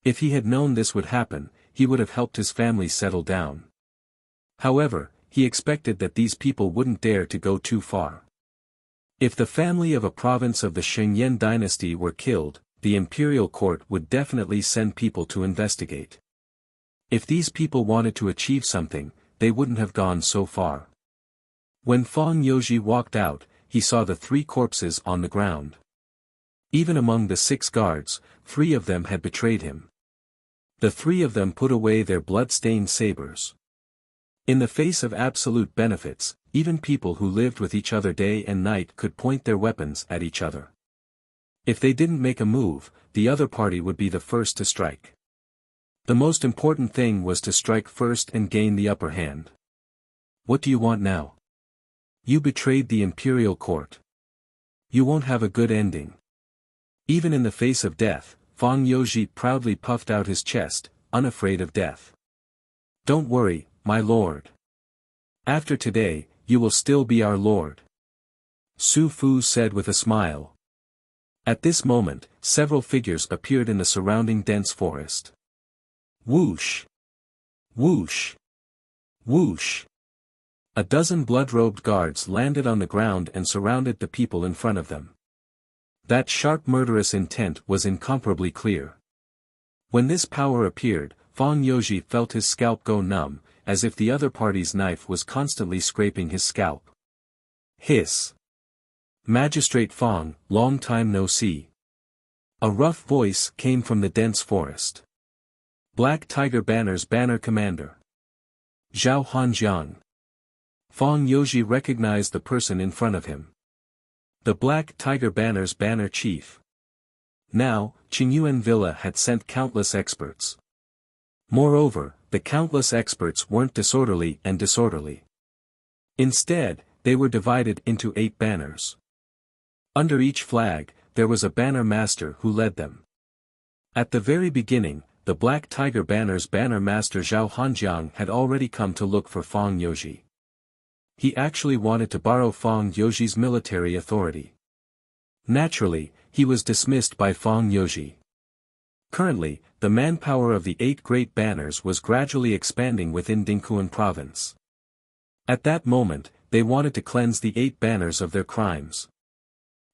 If he had known this would happen, he would have helped his family settle down. However, he expected that these people wouldn't dare to go too far. If the family of a province of the Shengyan dynasty were killed, the imperial court would definitely send people to investigate. If these people wanted to achieve something, they wouldn't have gone so far. When Fang Youji walked out, he saw the 3 corpses on the ground. Even among the 6 guards, 3 of them had betrayed him. The 3 of them put away their blood-stained sabers. In the face of absolute benefits, even people who lived with each other day and night could point their weapons at each other. If they didn't make a move, the other party would be the first to strike. The most important thing was to strike first and gain the upper hand. What do you want now? You betrayed the imperial court. You won't have a good ending. Even in the face of death, Fang Youji proudly puffed out his chest, unafraid of death. Don't worry, my lord. After today, you will still be our lord. Su Fu said with a smile. At this moment, several figures appeared in the surrounding dense forest. Whoosh! Whoosh! Whoosh! A dozen blood-robed guards landed on the ground and surrounded the people in front of them. That sharp murderous intent was incomparably clear. When this power appeared, Fang Youji felt his scalp go numb, as if the other party's knife was constantly scraping his scalp. Hiss! Magistrate Fang, long time no see. A rough voice came from the dense forest. Black Tiger Banner's banner commander. Zhao Hanjiang. Fang Youji recognized the person in front of him. The Black Tiger Banner's banner chief. Now, Qingyuan Villa had sent countless experts. Moreover, the countless experts weren't disorderly and disorderly. Instead, they were divided into 8 banners. Under each flag, there was a banner master who led them. At the very beginning, the Black Tiger Banner's banner master Zhao Hanjiang had already come to look for Fang Youji. He actually wanted to borrow Fang Youji's military authority. Naturally, he was dismissed by Fang Youji. Currently, the manpower of the 8 great banners was gradually expanding within Dingquan province. At that moment, they wanted to cleanse the 8 banners of their crimes.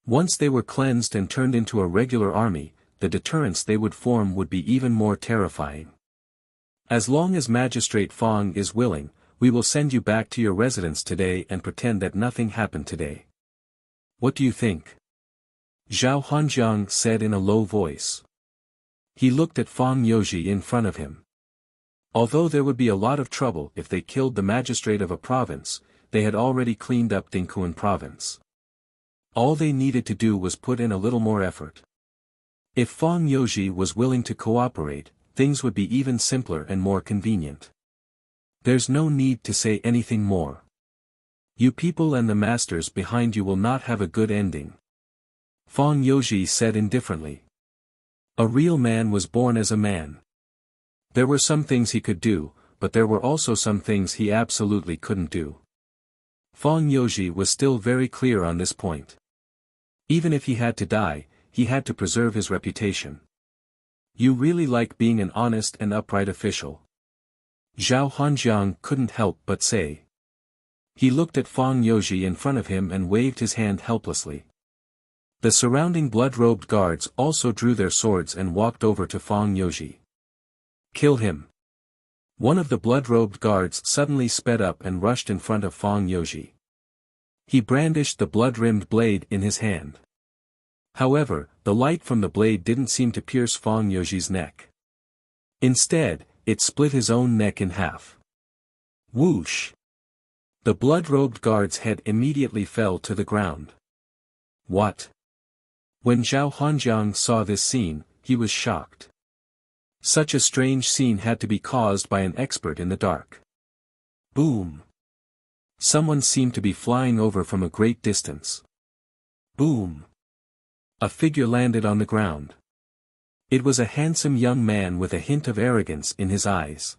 Once they were cleansed and turned into a regular army, the deterrence they would form would be even more terrifying. As long as Magistrate Fang is willing, we will send you back to your residence today and pretend that nothing happened today. What do you think? Zhao Hanjiang said in a low voice. He looked at Fang Youji in front of him. Although there would be a lot of trouble if they killed the magistrate of a province, they had already cleaned up Dingquan province. All they needed to do was put in a little more effort. If Fang Youji was willing to cooperate, things would be even simpler and more convenient. There's no need to say anything more. You people and the masters behind you will not have a good ending. Fang Youji said indifferently. A real man was born as a man. There were some things he could do, but there were also some things he absolutely couldn't do. Fang Youji was still very clear on this point. Even if he had to die, he had to preserve his reputation. You really like being an honest and upright official. Zhao Hanjiang couldn't help but say. He looked at Fang Youji in front of him and waved his hand helplessly. The surrounding blood-robed guards also drew their swords and walked over to Fang Youji. Kill him. One of the blood-robed guards suddenly sped up and rushed in front of Fang Youji. He brandished the blood-rimmed blade in his hand. However, the light from the blade didn't seem to pierce Fang Youji's neck. Instead, it split his own neck in half. Whoosh! The blood-robed guard's head immediately fell to the ground. What? When Zhao Hanjiang saw this scene, he was shocked. Such a strange scene had to be caused by an expert in the dark. Boom! Someone seemed to be flying over from a great distance. Boom! A figure landed on the ground. It was a handsome young man with a hint of arrogance in his eyes.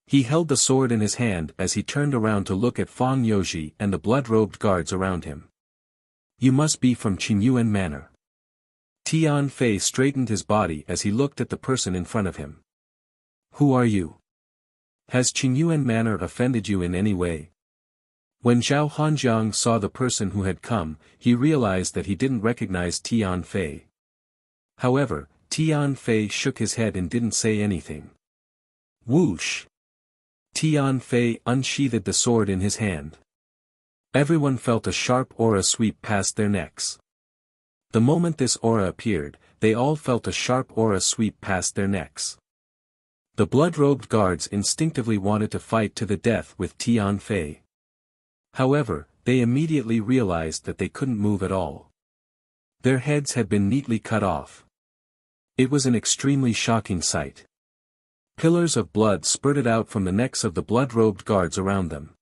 He held the sword in his hand as he turned around to look at Fang Youji and the blood-robed guards around him. You must be from Qinyuan Manor. Tian Fei straightened his body as he looked at the person in front of him. Who are you? Has Qinyuan Manor offended you in any way? When Zhao Hanjiang saw the person who had come, he realized that he didn't recognize Tian Fei. However, Tian Fei shook his head and didn't say anything. Whoosh! Tian Fei unsheathed the sword in his hand. Everyone felt a sharp aura sweep past their necks. The moment this aura appeared, they all felt a sharp aura sweep past their necks. The blood-robed guards instinctively wanted to fight to the death with Tian Fei. However, they immediately realized that they couldn't move at all. Their heads had been neatly cut off. It was an extremely shocking sight. Pillars of blood spurted out from the necks of the blood-robed guards around them.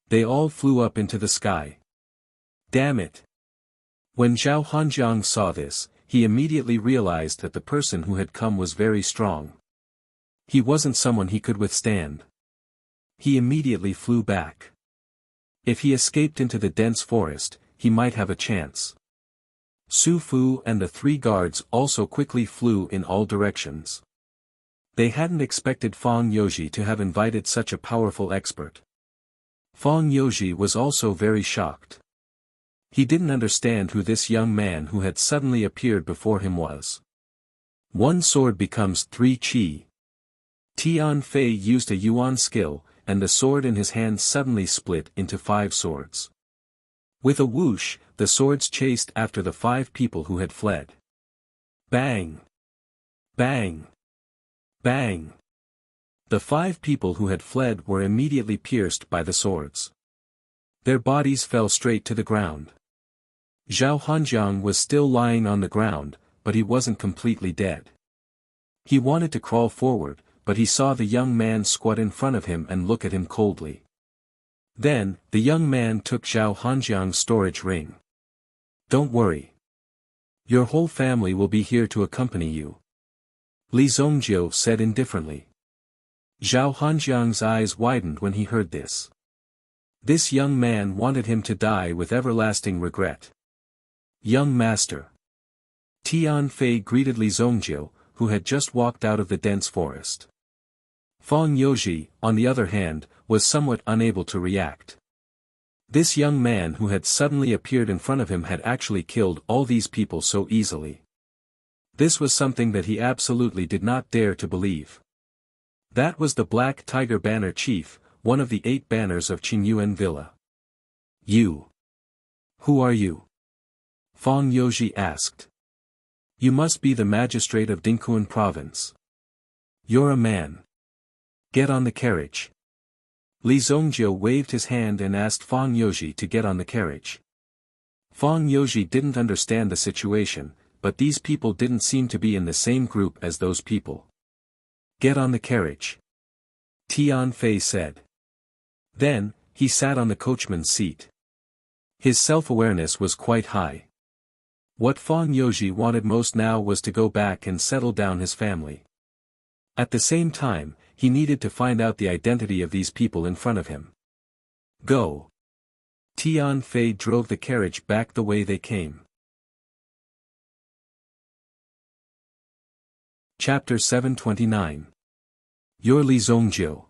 They all flew up into the sky. Damn it! When Zhao Hanjiang saw this, he immediately realized that the person who had come was very strong. He wasn't someone he could withstand. He immediately flew back. If he escaped into the dense forest, he might have a chance. Su Fu and the three guards also quickly flew in all directions. They hadn't expected Fang Youji to have invited such a powerful expert. Fang Youji was also very shocked. He didn't understand who this young man who had suddenly appeared before him was. One sword becomes 3 qi. Tian Fei used a yuan skill, and the sword in his hand suddenly split into 5 swords. With a whoosh, the swords chased after the 5 people who had fled. Bang! Bang! Bang! The 5 people who had fled were immediately pierced by the swords. Their bodies fell straight to the ground. Zhao Hanjiang was still lying on the ground, but he wasn't completely dead. He wanted to crawl forward, but he saw the young man squat in front of him and look at him coldly. Then, the young man took Zhao Hanjiang's storage ring. Don't worry. Your whole family will be here to accompany you. Li Zongjiu said indifferently. Zhao Hanjiang's eyes widened when he heard this. This young man wanted him to die with everlasting regret. Young master. Tian Fei greeted Li Zongjiu, who had just walked out of the dense forest. Fang Youji, on the other hand, was somewhat unable to react. This young man who had suddenly appeared in front of him had actually killed all these people so easily. This was something that he absolutely did not dare to believe. That was the Black Tiger Banner Chief, one of the 8 banners of Qinyuan Villa. You. Who are you? Fang Youji asked. You must be the magistrate of Dingquan province. You're a man. Get on the carriage. Li Zongjiu waved his hand and asked Fang Youji to get on the carriage. Fang Youji didn't understand the situation, but these people didn't seem to be in the same group as those people. Get on the carriage. Tian Fei said. Then, he sat on the coachman's seat. His self-awareness was quite high. What Fang Youji wanted most now was to go back and settle down his family. At the same time, he needed to find out the identity of these people in front of him. Go. Tian Fei drove the carriage back the way they came. Chapter 729. You're Li Zhongjiu.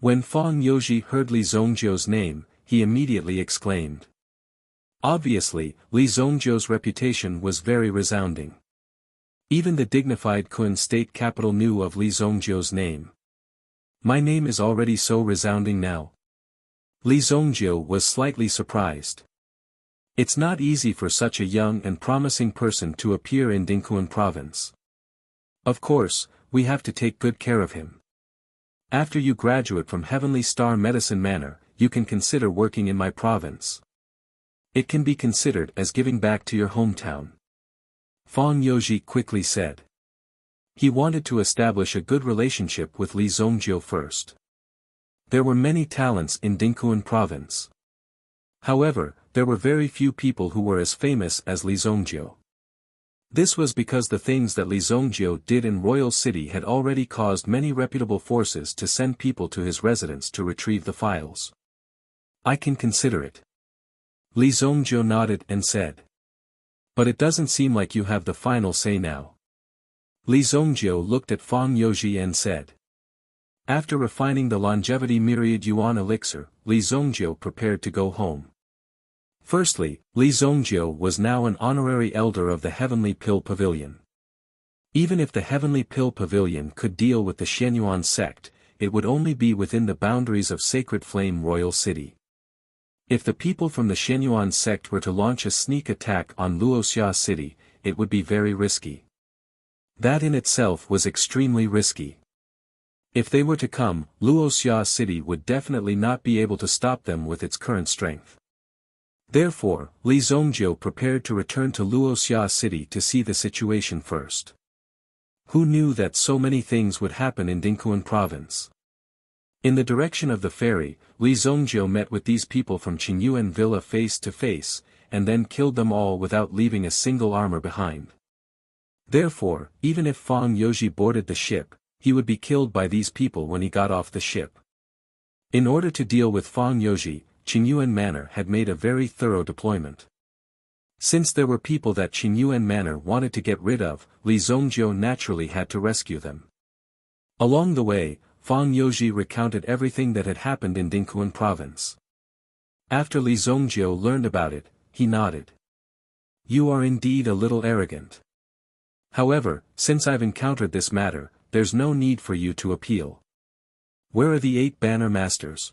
When Fang Youji heard Li Zhongjiu's name, he immediately exclaimed. Obviously, Li Zhongjiu's reputation was very resounding. Even the dignified Kun state capital knew of Li Zhongjiu's name. My name is already so resounding now. Li Zhongjiu was slightly surprised. It's not easy for such a young and promising person to appear in Dingquan province. Of course, we have to take good care of him. After you graduate from Heavenly Star Medicine Manor, you can consider working in my province. It can be considered as giving back to your hometown. Fang Youji quickly said. He wanted to establish a good relationship with Li Zhongjiu first. There were many talents in Dingquan province. However, there were very few people who were as famous as Li Zhongjiu. This was because the things that Li Zhongjiu did in Royal City had already caused many reputable forces to send people to his residence to retrieve the files. I can consider it. Li Zhongjiu nodded and said. But it doesn't seem like you have the final say now. Li Zhongjiu looked at Fang Youji and said. After refining the longevity myriad yuan elixir, Li Zhongjiu prepared to go home. Firstly, Li Zhongjiu was now an honorary elder of the Heavenly Pill Pavilion. Even if the Heavenly Pill Pavilion could deal with the Shenyuan sect, it would only be within the boundaries of Sacred Flame Royal City. If the people from the Shenyuan sect were to launch a sneak attack on Wuxia City, it would be very risky. That in itself was extremely risky. If they were to come, Wuxia City would definitely not be able to stop them with its current strength. Therefore, Li Zhongjiu prepared to return to Wuxia City to see the situation first. Who knew that so many things would happen in Dingquan province? In the direction of the ferry, Li Zhongjiu met with these people from Qingyuan Villa face to face, and then killed them all without leaving a single armor behind. Therefore, even if Fang Youji boarded the ship, he would be killed by these people when he got off the ship. In order to deal with Fang Youji, Qingyuan Manor had made a very thorough deployment. Since there were people that Qingyuan Manor wanted to get rid of, Li Zhongjiu naturally had to rescue them. Along the way, Fang Youji recounted everything that had happened in Dingquan province. After Li Zhongjiu learned about it, he nodded. You are indeed a little arrogant. However, since I've encountered this matter, there's no need for you to appeal. Where are the 8 banner masters?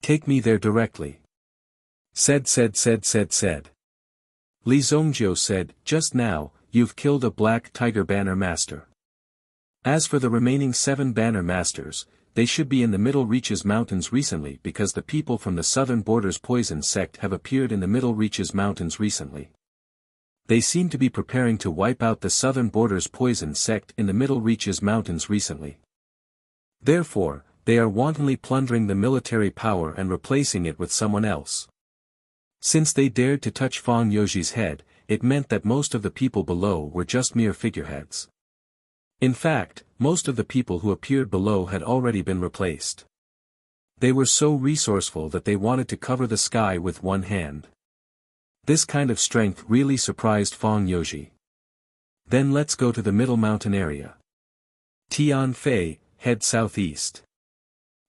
Take me there directly. Said. Li Zhongjiu said, just now, you've killed a black tiger banner master. As for the remaining 7 banner masters, they should be in the Middle Reaches Mountains recently because the people from the Southern Borders Poison sect have appeared in the Middle Reaches Mountains recently. They seem to be preparing to wipe out the Southern Borders Poison sect in the Middle Reaches Mountains recently. Therefore, they are wantonly plundering the military power and replacing it with someone else. Since they dared to touch Fang Youji's head, it meant that most of the people below were just mere figureheads. In fact, most of the people who appeared below had already been replaced. They were so resourceful that they wanted to cover the sky with one hand. This kind of strength really surprised Fang Youji. Then let's go to the Middle Mountain area. Tian Fei, head southeast.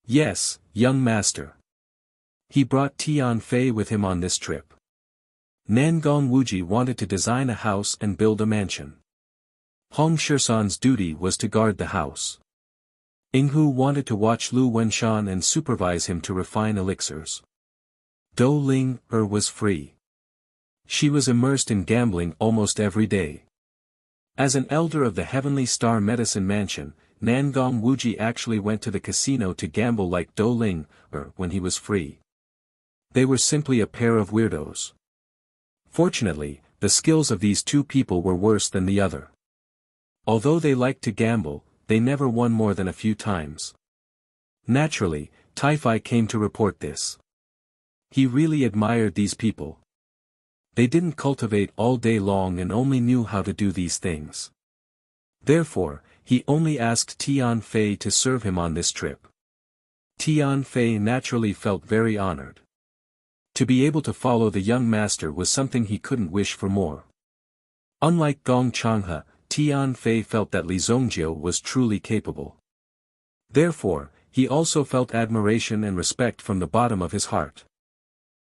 Yes, young master. He brought Tian Fei with him on this trip. Nangong Wuji wanted to design a house and build a mansion. Hong Shisan's duty was to guard the house. Yinghu wanted to watch Lu Wenshan and supervise him to refine elixirs. Dou Ling was free. She was immersed in gambling almost every day. As an elder of the Heavenly Star Medicine Mansion, Nangong Wuji actually went to the casino to gamble like Dou Ling when he was free. They were simply a pair of weirdos. Fortunately, the skills of these 2 people were worse than the other. Although they liked to gamble, they never won more than a few times. Naturally, Taifai came to report this. He really admired these people. They didn't cultivate all day long and only knew how to do these things. Therefore, he only asked Tian Fei to serve him on this trip. Tian Fei naturally felt very honored. To be able to follow the young master was something he couldn't wish for more. Unlike Gong Changhe, Tian Fei felt that Li Zongjie was truly capable. Therefore, he also felt admiration and respect from the bottom of his heart.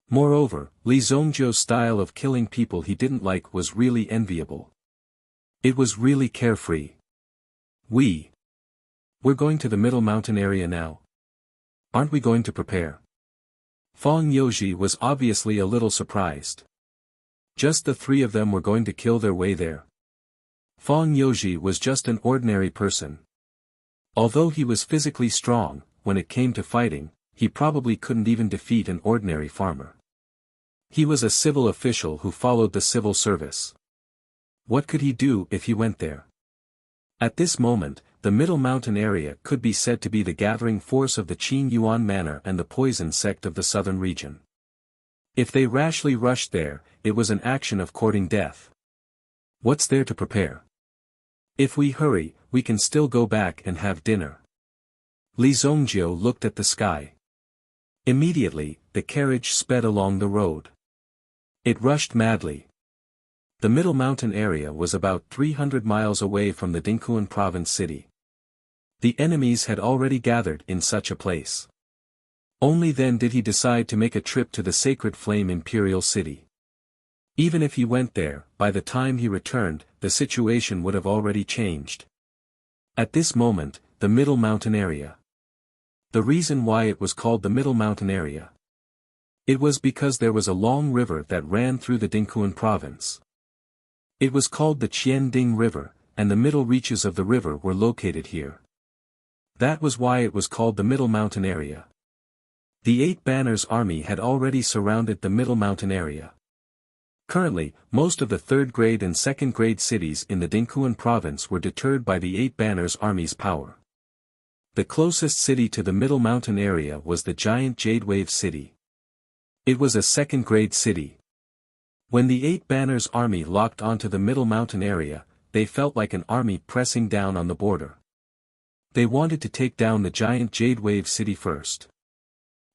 Moreover, Li Zongjie's style of killing people he didn't like was really enviable. It was really carefree. We're going to the middle mountain area now. Aren't we going to prepare? Fang Youji was obviously a little surprised. Just the three of them were going to kill their way there. Fang Youji was just an ordinary person. Although he was physically strong, when it came to fighting, he probably couldn't even defeat an ordinary farmer. He was a civil official who followed the civil service. What could he do if he went there? At this moment, the Middle Mountain area could be said to be the gathering force of the Qin Yuan Manor and the poison sect of the southern region. If they rashly rushed there, it was an action of courting death. What's there to prepare? If we hurry, we can still go back and have dinner. Li Zongjie looked at the sky. Immediately, the carriage sped along the road. It rushed madly. The Middle Mountain area was about 300 miles away from the Dingquan province city. The enemies had already gathered in such a place. Only then did he decide to make a trip to the Sacred Flame Imperial City. Even if he went there, by the time he returned, the situation would have already changed. At this moment, the Middle Mountain area. The reason why it was called the Middle Mountain area. It was because there was a long river that ran through the Dingquan province. It was called the Qianding River, and the middle reaches of the river were located here. That was why it was called the Middle Mountain area. The Eight Banners army had already surrounded the Middle Mountain area. Currently, most of the third-grade and second-grade cities in the Dingquan province were deterred by the Eight Banners army's power. The closest city to the Middle Mountain area was the giant Jade Wave city. It was a second-grade city. When the Eight Banners army locked onto the Middle Mountain area, they felt like an army pressing down on the border. They wanted to take down the giant Jade Wave city first.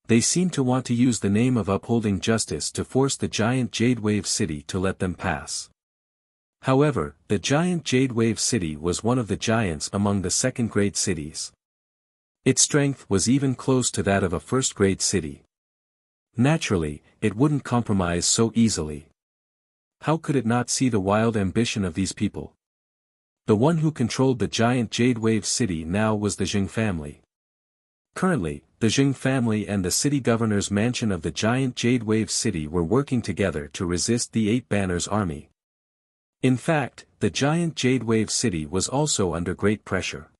They seemed to want to use the name of upholding justice to force the giant Jade Wave city to let them pass. However, the giant Jade Wave city was one of the giants among the second-grade cities. Its strength was even close to that of a first-grade city. Naturally, it wouldn't compromise so easily. How could it not see the wild ambition of these people? The one who controlled the giant Jade Wave city now was the Jing family. Currently, the Jing family and the city governor's mansion of the giant Jade Wave city were working together to resist the Eight Banners army. In fact, the giant Jade Wave city was also under great pressure.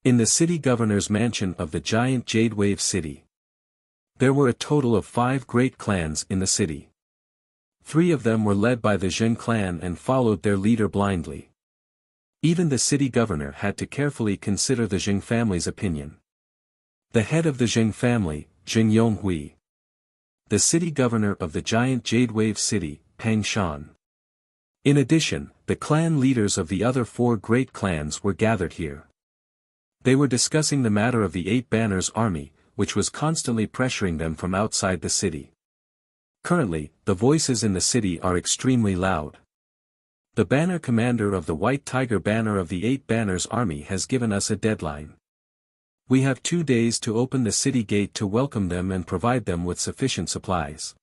In the city governor's mansion of the giant Jade Wave city, there were a total of 5 great clans in the city. 3 of them were led by the Jing clan and followed their leader blindly. Even the city governor had to carefully consider the Jing family's opinion. The head of the Jing family, Jing Yonghui. The city governor of the giant Jade Wave city, Pang Shan. In addition, the clan leaders of the other 4 great clans were gathered here. They were discussing the matter of the Eight Banners army, which was constantly pressuring them from outside the city. Currently, the voices in the city are extremely loud. The banner commander of the White Tiger banner of the Eight Banners army has given us a deadline. We have 2 days to open the city gate to welcome them and provide them with sufficient supplies.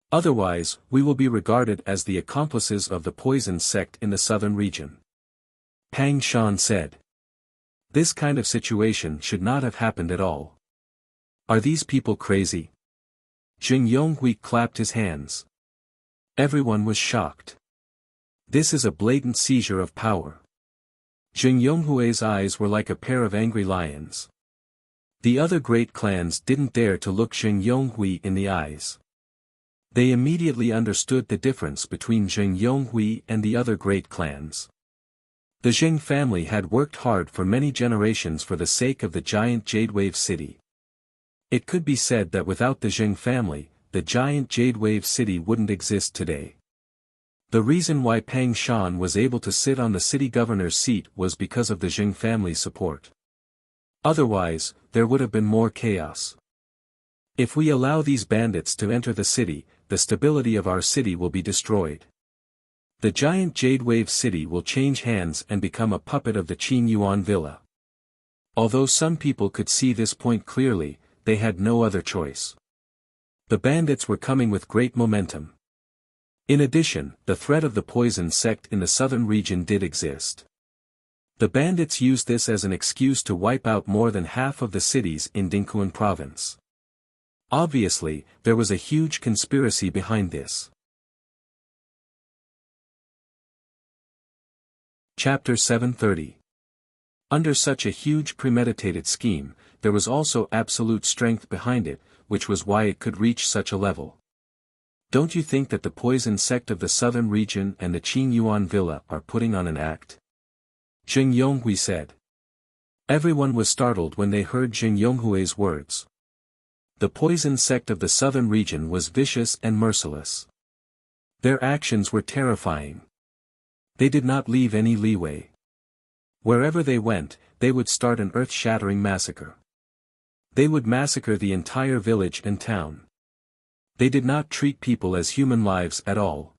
Otherwise, we will be regarded as the accomplices of the poison sect in the southern region. Pang Shan said. This kind of situation should not have happened at all. Are these people crazy? Jing Yonghui clapped his hands. Everyone was shocked. This is a blatant seizure of power. Jing Yonghui's eyes were like a pair of angry lions. The other great clans didn't dare to look Jing Yonghui in the eyes. They immediately understood the difference between Jing Yonghui and the other great clans. The Jing family had worked hard for many generations for the sake of the giant Jade Wave city. It could be said that without the Jing family, the giant Jade Wave city wouldn't exist today. The reason why Pang Shan was able to sit on the city governor's seat was because of the Jing family's support. Otherwise, there would have been more chaos. If we allow these bandits to enter the city, the stability of our city will be destroyed. The giant Jade Wave city will change hands and become a puppet of the Qin Yuan villa. Although some people could see this point clearly, they had no other choice. The bandits were coming with great momentum. In addition, the threat of the poison sect in the southern region did exist. The bandits used this as an excuse to wipe out more than half of the cities in Dingquan province. Obviously, there was a huge conspiracy behind this. Chapter 730. Under such a huge premeditated scheme, there was also absolute strength behind it, which was why it could reach such a level. Don't you think that the poison sect of the southern region and the Qin Yuan villa are putting on an act? Jing Yonghui said. Everyone was startled when they heard Jing Yonghui's words. The poison sect of the southern region was vicious and merciless. Their actions were terrifying. They did not leave any leeway. Wherever they went, they would start an earth-shattering massacre. They would massacre the entire village and town. They did not treat people as human lives at all.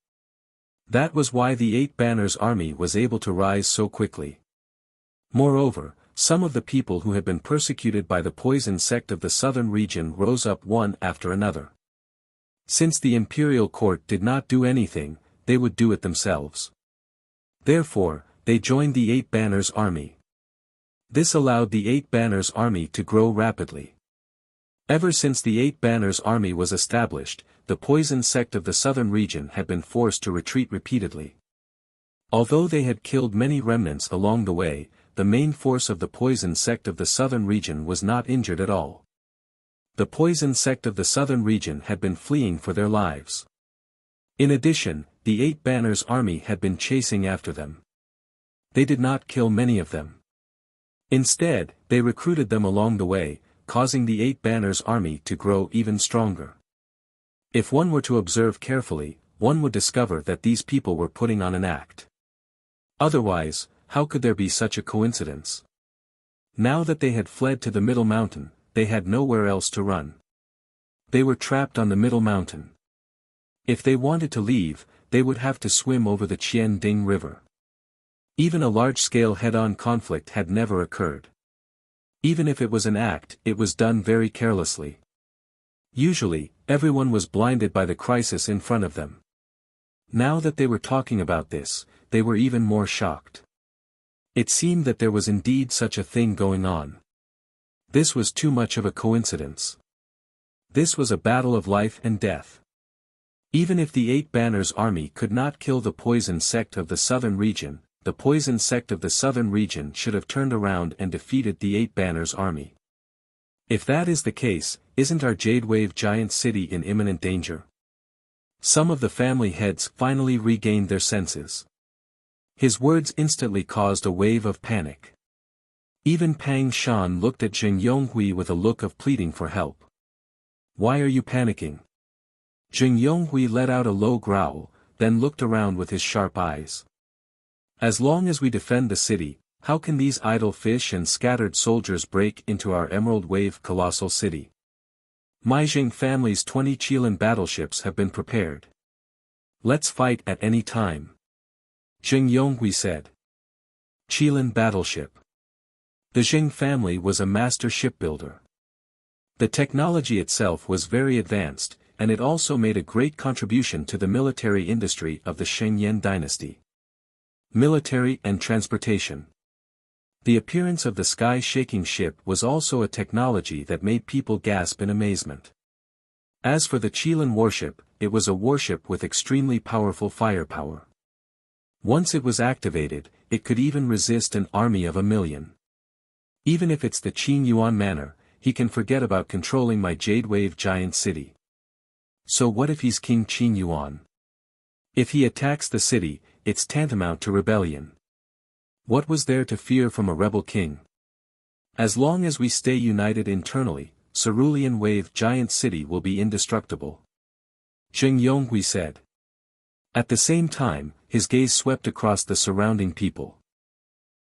That was why the Eight Banners army was able to rise so quickly. Moreover, some of the people who had been persecuted by the poison sect of the southern region rose up one after another. Since the imperial court did not do anything, they would do it themselves. Therefore, they joined the Eight Banners army. This allowed the Eight Banners army to grow rapidly. Ever since the Eight Banners army was established, the poison sect of the southern region had been forced to retreat repeatedly. Although they had killed many remnants along the way, the main force of the poison sect of the southern region was not injured at all. The poison sect of the southern region had been fleeing for their lives. In addition, the Eight Banners army had been chasing after them. They did not kill many of them. Instead, they recruited them along the way, causing the Eight Banners army to grow even stronger. If one were to observe carefully, one would discover that these people were putting on an act. Otherwise, how could there be such a coincidence? Now that they had fled to the middle mountain, they had nowhere else to run. They were trapped on the middle mountain. If they wanted to leave, they would have to swim over the Qian Ding River. Even a large-scale head-on conflict had never occurred. Even if it was an act, it was done very carelessly. Usually, everyone was blinded by the crisis in front of them. Now that they were talking about this, they were even more shocked. It seemed that there was indeed such a thing going on. This was too much of a coincidence. This was a battle of life and death. Even if the Eight Banners army could not kill the poison sect of the southern region, the poison sect of the southern region should have turned around and defeated the Eight Banners army. If that is the case, isn't our Jade Wave giant city in imminent danger? Some of the family heads finally regained their senses. His words instantly caused a wave of panic. Even Pang Shan looked at Jing Yonghui with a look of pleading for help. Why are you panicking? Jing Yonghui let out a low growl, then looked around with his sharp eyes. As long as we defend the city, how can these idle fish and scattered soldiers break into our Emerald Wave colossal city? My Jing family's 20 Qilin battleships have been prepared. Let's fight at any time. Jing Yonghui said. Qilin battleship. The Jing family was a master shipbuilder. The technology itself was very advanced, and it also made a great contribution to the military industry of the Shengyan dynasty. Military and transportation. The appearance of the sky-shaking ship was also a technology that made people gasp in amazement. As for the Qilin warship, it was a warship with extremely powerful firepower. Once it was activated, it could even resist an army of 1,000,000. Even if it's the Qin Yuan manner, he can forget about controlling my Jade Wave giant city. So what if he's King Qin Yuan? If he attacks the city, it's tantamount to rebellion. What was there to fear from a rebel king? As long as we stay united internally, Cerulean Wave giant city will be indestructible. Jing Yonghui said. At the same time, his gaze swept across the surrounding people.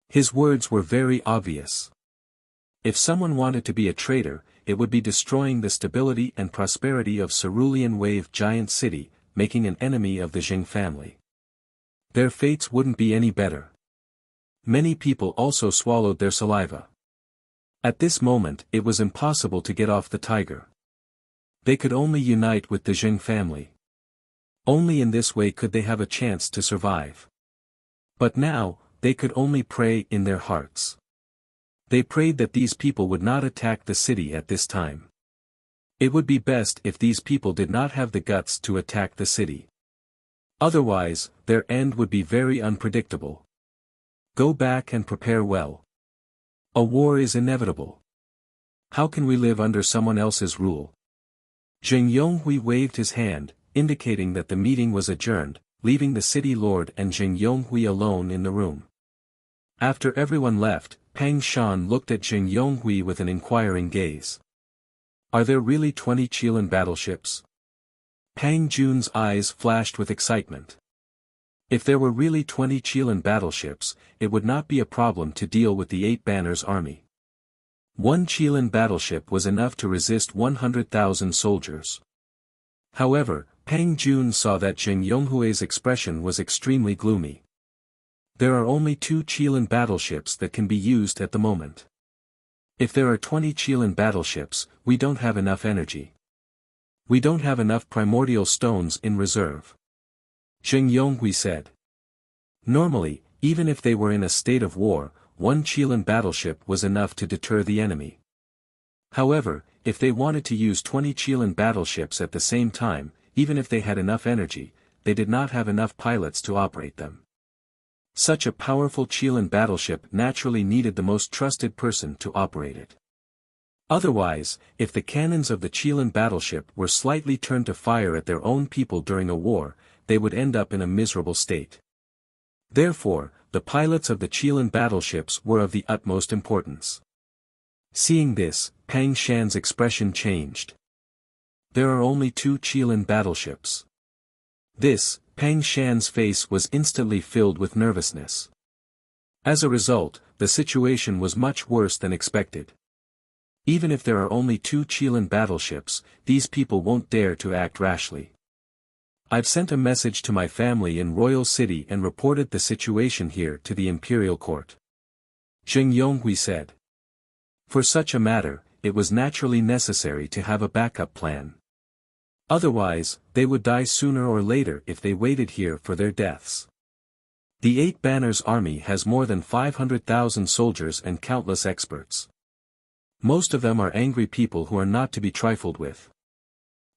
His words were very obvious. If someone wanted to be a traitor, it would be destroying the stability and prosperity of Cerulean Wave giant city, making an enemy of the Jing family. Their fates wouldn't be any better. Many people also swallowed their saliva. At this moment it was impossible to get off the tiger. They could only unite with the Jing family. Only in this way could they have a chance to survive. But now, they could only pray in their hearts. They prayed that these people would not attack the city at this time. It would be best if these people did not have the guts to attack the city. Otherwise, their end would be very unpredictable. Go back and prepare well. A war is inevitable. How can we live under someone else's rule? Jing Yonghui waved his hand, indicating that the meeting was adjourned, leaving the city lord and Jing Yonghui alone in the room. After everyone left, Pang Shan looked at Jing Yonghui with an inquiring gaze. Are there really 20 Qilin battleships? Pang Jun's eyes flashed with excitement. If there were really 20 Qilin battleships, it would not be a problem to deal with the 8 Banners army. One Qilin battleship was enough to resist 100,000 soldiers. However, Pang Jun saw that Jing Yonghui's expression was extremely gloomy. There are only 2 Qilin battleships that can be used at the moment. If there are 20 Qilin battleships, we don't have enough energy. We don't have enough primordial stones in reserve. Jing Yonghui said. Normally, even if they were in a state of war, 1 Qilin battleship was enough to deter the enemy. However, if they wanted to use 20 Qilin battleships at the same time, even if they had enough energy, they did not have enough pilots to operate them. Such a powerful Qilin battleship naturally needed the most trusted person to operate it. Otherwise, if the cannons of the Qilin battleship were slightly turned to fire at their own people during a war, they would end up in a miserable state. Therefore, the pilots of the Qilin battleships were of the utmost importance. Seeing this, Pang Shan's expression changed. There are only 2 Qilin battleships. This, Pang Shan's face was instantly filled with nervousness. As a result, the situation was much worse than expected. Even if there are only 2 Qilin battleships, these people won't dare to act rashly. I've sent a message to my family in Royal City and reported the situation here to the Imperial Court. Jing Yonghui said. For such a matter, it was naturally necessary to have a backup plan. Otherwise, they would die sooner or later if they waited here for their deaths. The 8 Banners army has more than 500,000 soldiers and countless experts. Most of them are angry people who are not to be trifled with.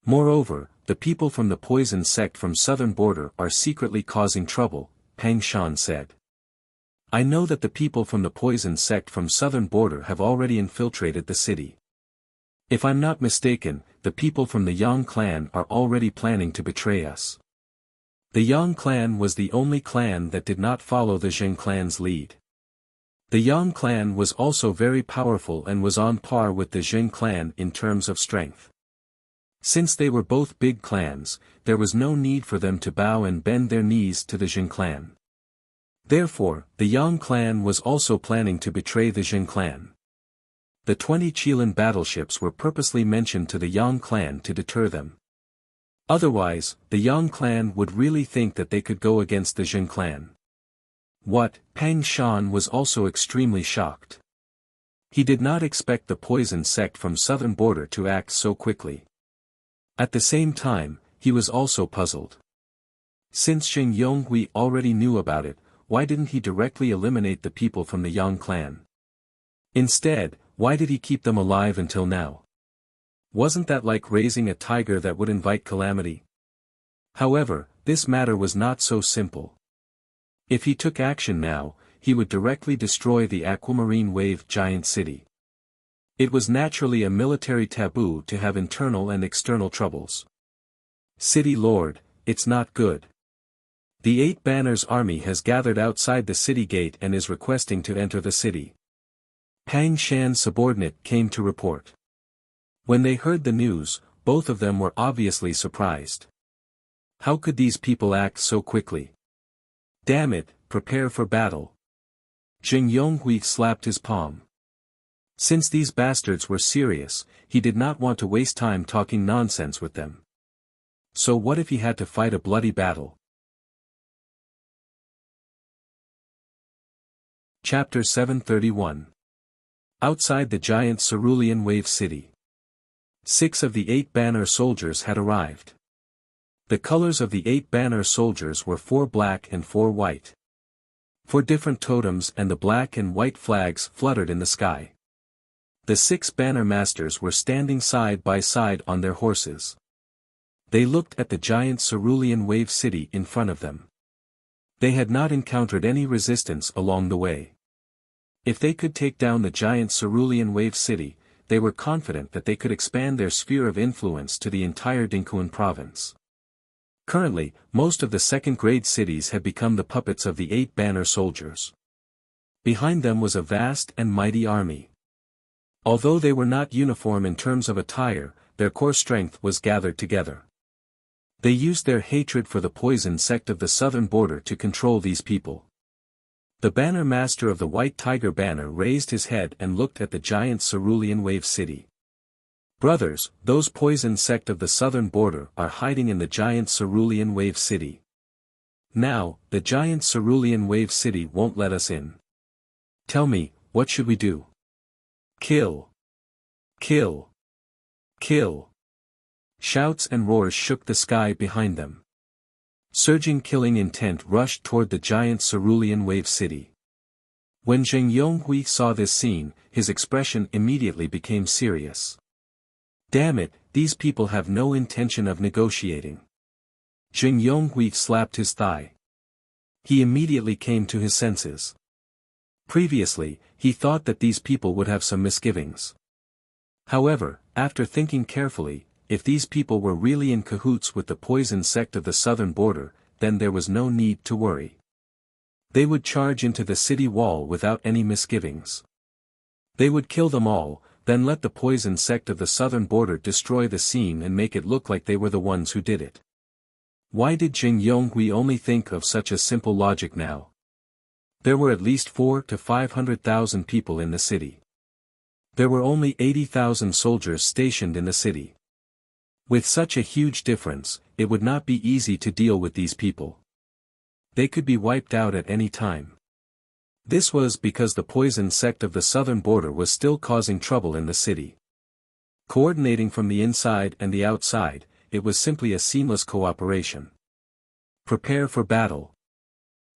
Moreover, the people from the poison sect from southern border are secretly causing trouble, Pang Shan said. I know that the people from the poison sect from southern border have already infiltrated the city. If I'm not mistaken, the people from the Yang clan are already planning to betray us. The Yang clan was the only clan that did not follow the Jing clan's lead. The Yang clan was also very powerful and was on par with the Jing clan in terms of strength. Since they were both big clans, there was no need for them to bow and bend their knees to the Jing clan. Therefore, the Yang clan was also planning to betray the Jing clan. The 20 Qilin battleships were purposely mentioned to the Yang clan to deter them. Otherwise, the Yang clan would really think that they could go against the Jing clan. What? Pang Shan was also extremely shocked. He did not expect the poison sect from southern border to act so quickly. At the same time, he was also puzzled. Since Jing Yonghui already knew about it, why didn't he directly eliminate the people from the Yang clan? Instead, why did he keep them alive until now? Wasn't that like raising a tiger that would invite calamity? However, this matter was not so simple. If he took action now, he would directly destroy the aquamarine wave giant city. It was naturally a military taboo to have internal and external troubles. City Lord, it's not good. The 8 Banners army has gathered outside the city gate and is requesting to enter the city. Pang Shan's subordinate came to report. When they heard the news, both of them were obviously surprised. How could these people act so quickly? Damn it, prepare for battle. Jing Yonghui slapped his palm. Since these bastards were serious, he did not want to waste time talking nonsense with them. So what if he had to fight a bloody battle? Chapter 731. Outside the giant cerulean wave city. 6 of the 8 banner soldiers had arrived. The colors of the 8 banner soldiers were 4 black and 4 white. 4 different totems and the black and white flags fluttered in the sky. The 6 banner masters were standing side by side on their horses. They looked at the giant cerulean wave city in front of them. They had not encountered any resistance along the way. If they could take down the giant cerulean wave city, they were confident that they could expand their sphere of influence to the entire Dinkuan province. Currently, most of the second-grade cities had become the puppets of the 8 banner soldiers. Behind them was a vast and mighty army. Although they were not uniform in terms of attire, their core strength was gathered together. They used their hatred for the poison sect of the southern border to control these people. The banner master of the White Tiger banner raised his head and looked at the giant cerulean wave city. Brothers, those poison sect of the southern border are hiding in the giant cerulean wave city. Now, the giant cerulean wave city won't let us in. Tell me, what should we do? Kill! Kill! Kill! Shouts and roars shook the sky behind them. Surging killing intent rushed toward the giant cerulean wave city. When Zheng Yonghui saw this scene, his expression immediately became serious. Damn it, these people have no intention of negotiating. Zheng Yonghui slapped his thigh. He immediately came to his senses. Previously, he thought that these people would have some misgivings. However, after thinking carefully, if these people were really in cahoots with the poison sect of the southern border, then there was no need to worry. They would charge into the city wall without any misgivings. They would kill them all, then let the poison sect of the southern border destroy the scene and make it look like they were the ones who did it. Why did Zheng Yonghui only think of such a simple logic now? There were at least 400,000 to 500,000 people in the city. There were only 80,000 soldiers stationed in the city. With such a huge difference, it would not be easy to deal with these people. They could be wiped out at any time. This was because the poison sect of the southern border was still causing trouble in the city. Coordinating from the inside and the outside, it was simply a seamless cooperation. Prepare for battle.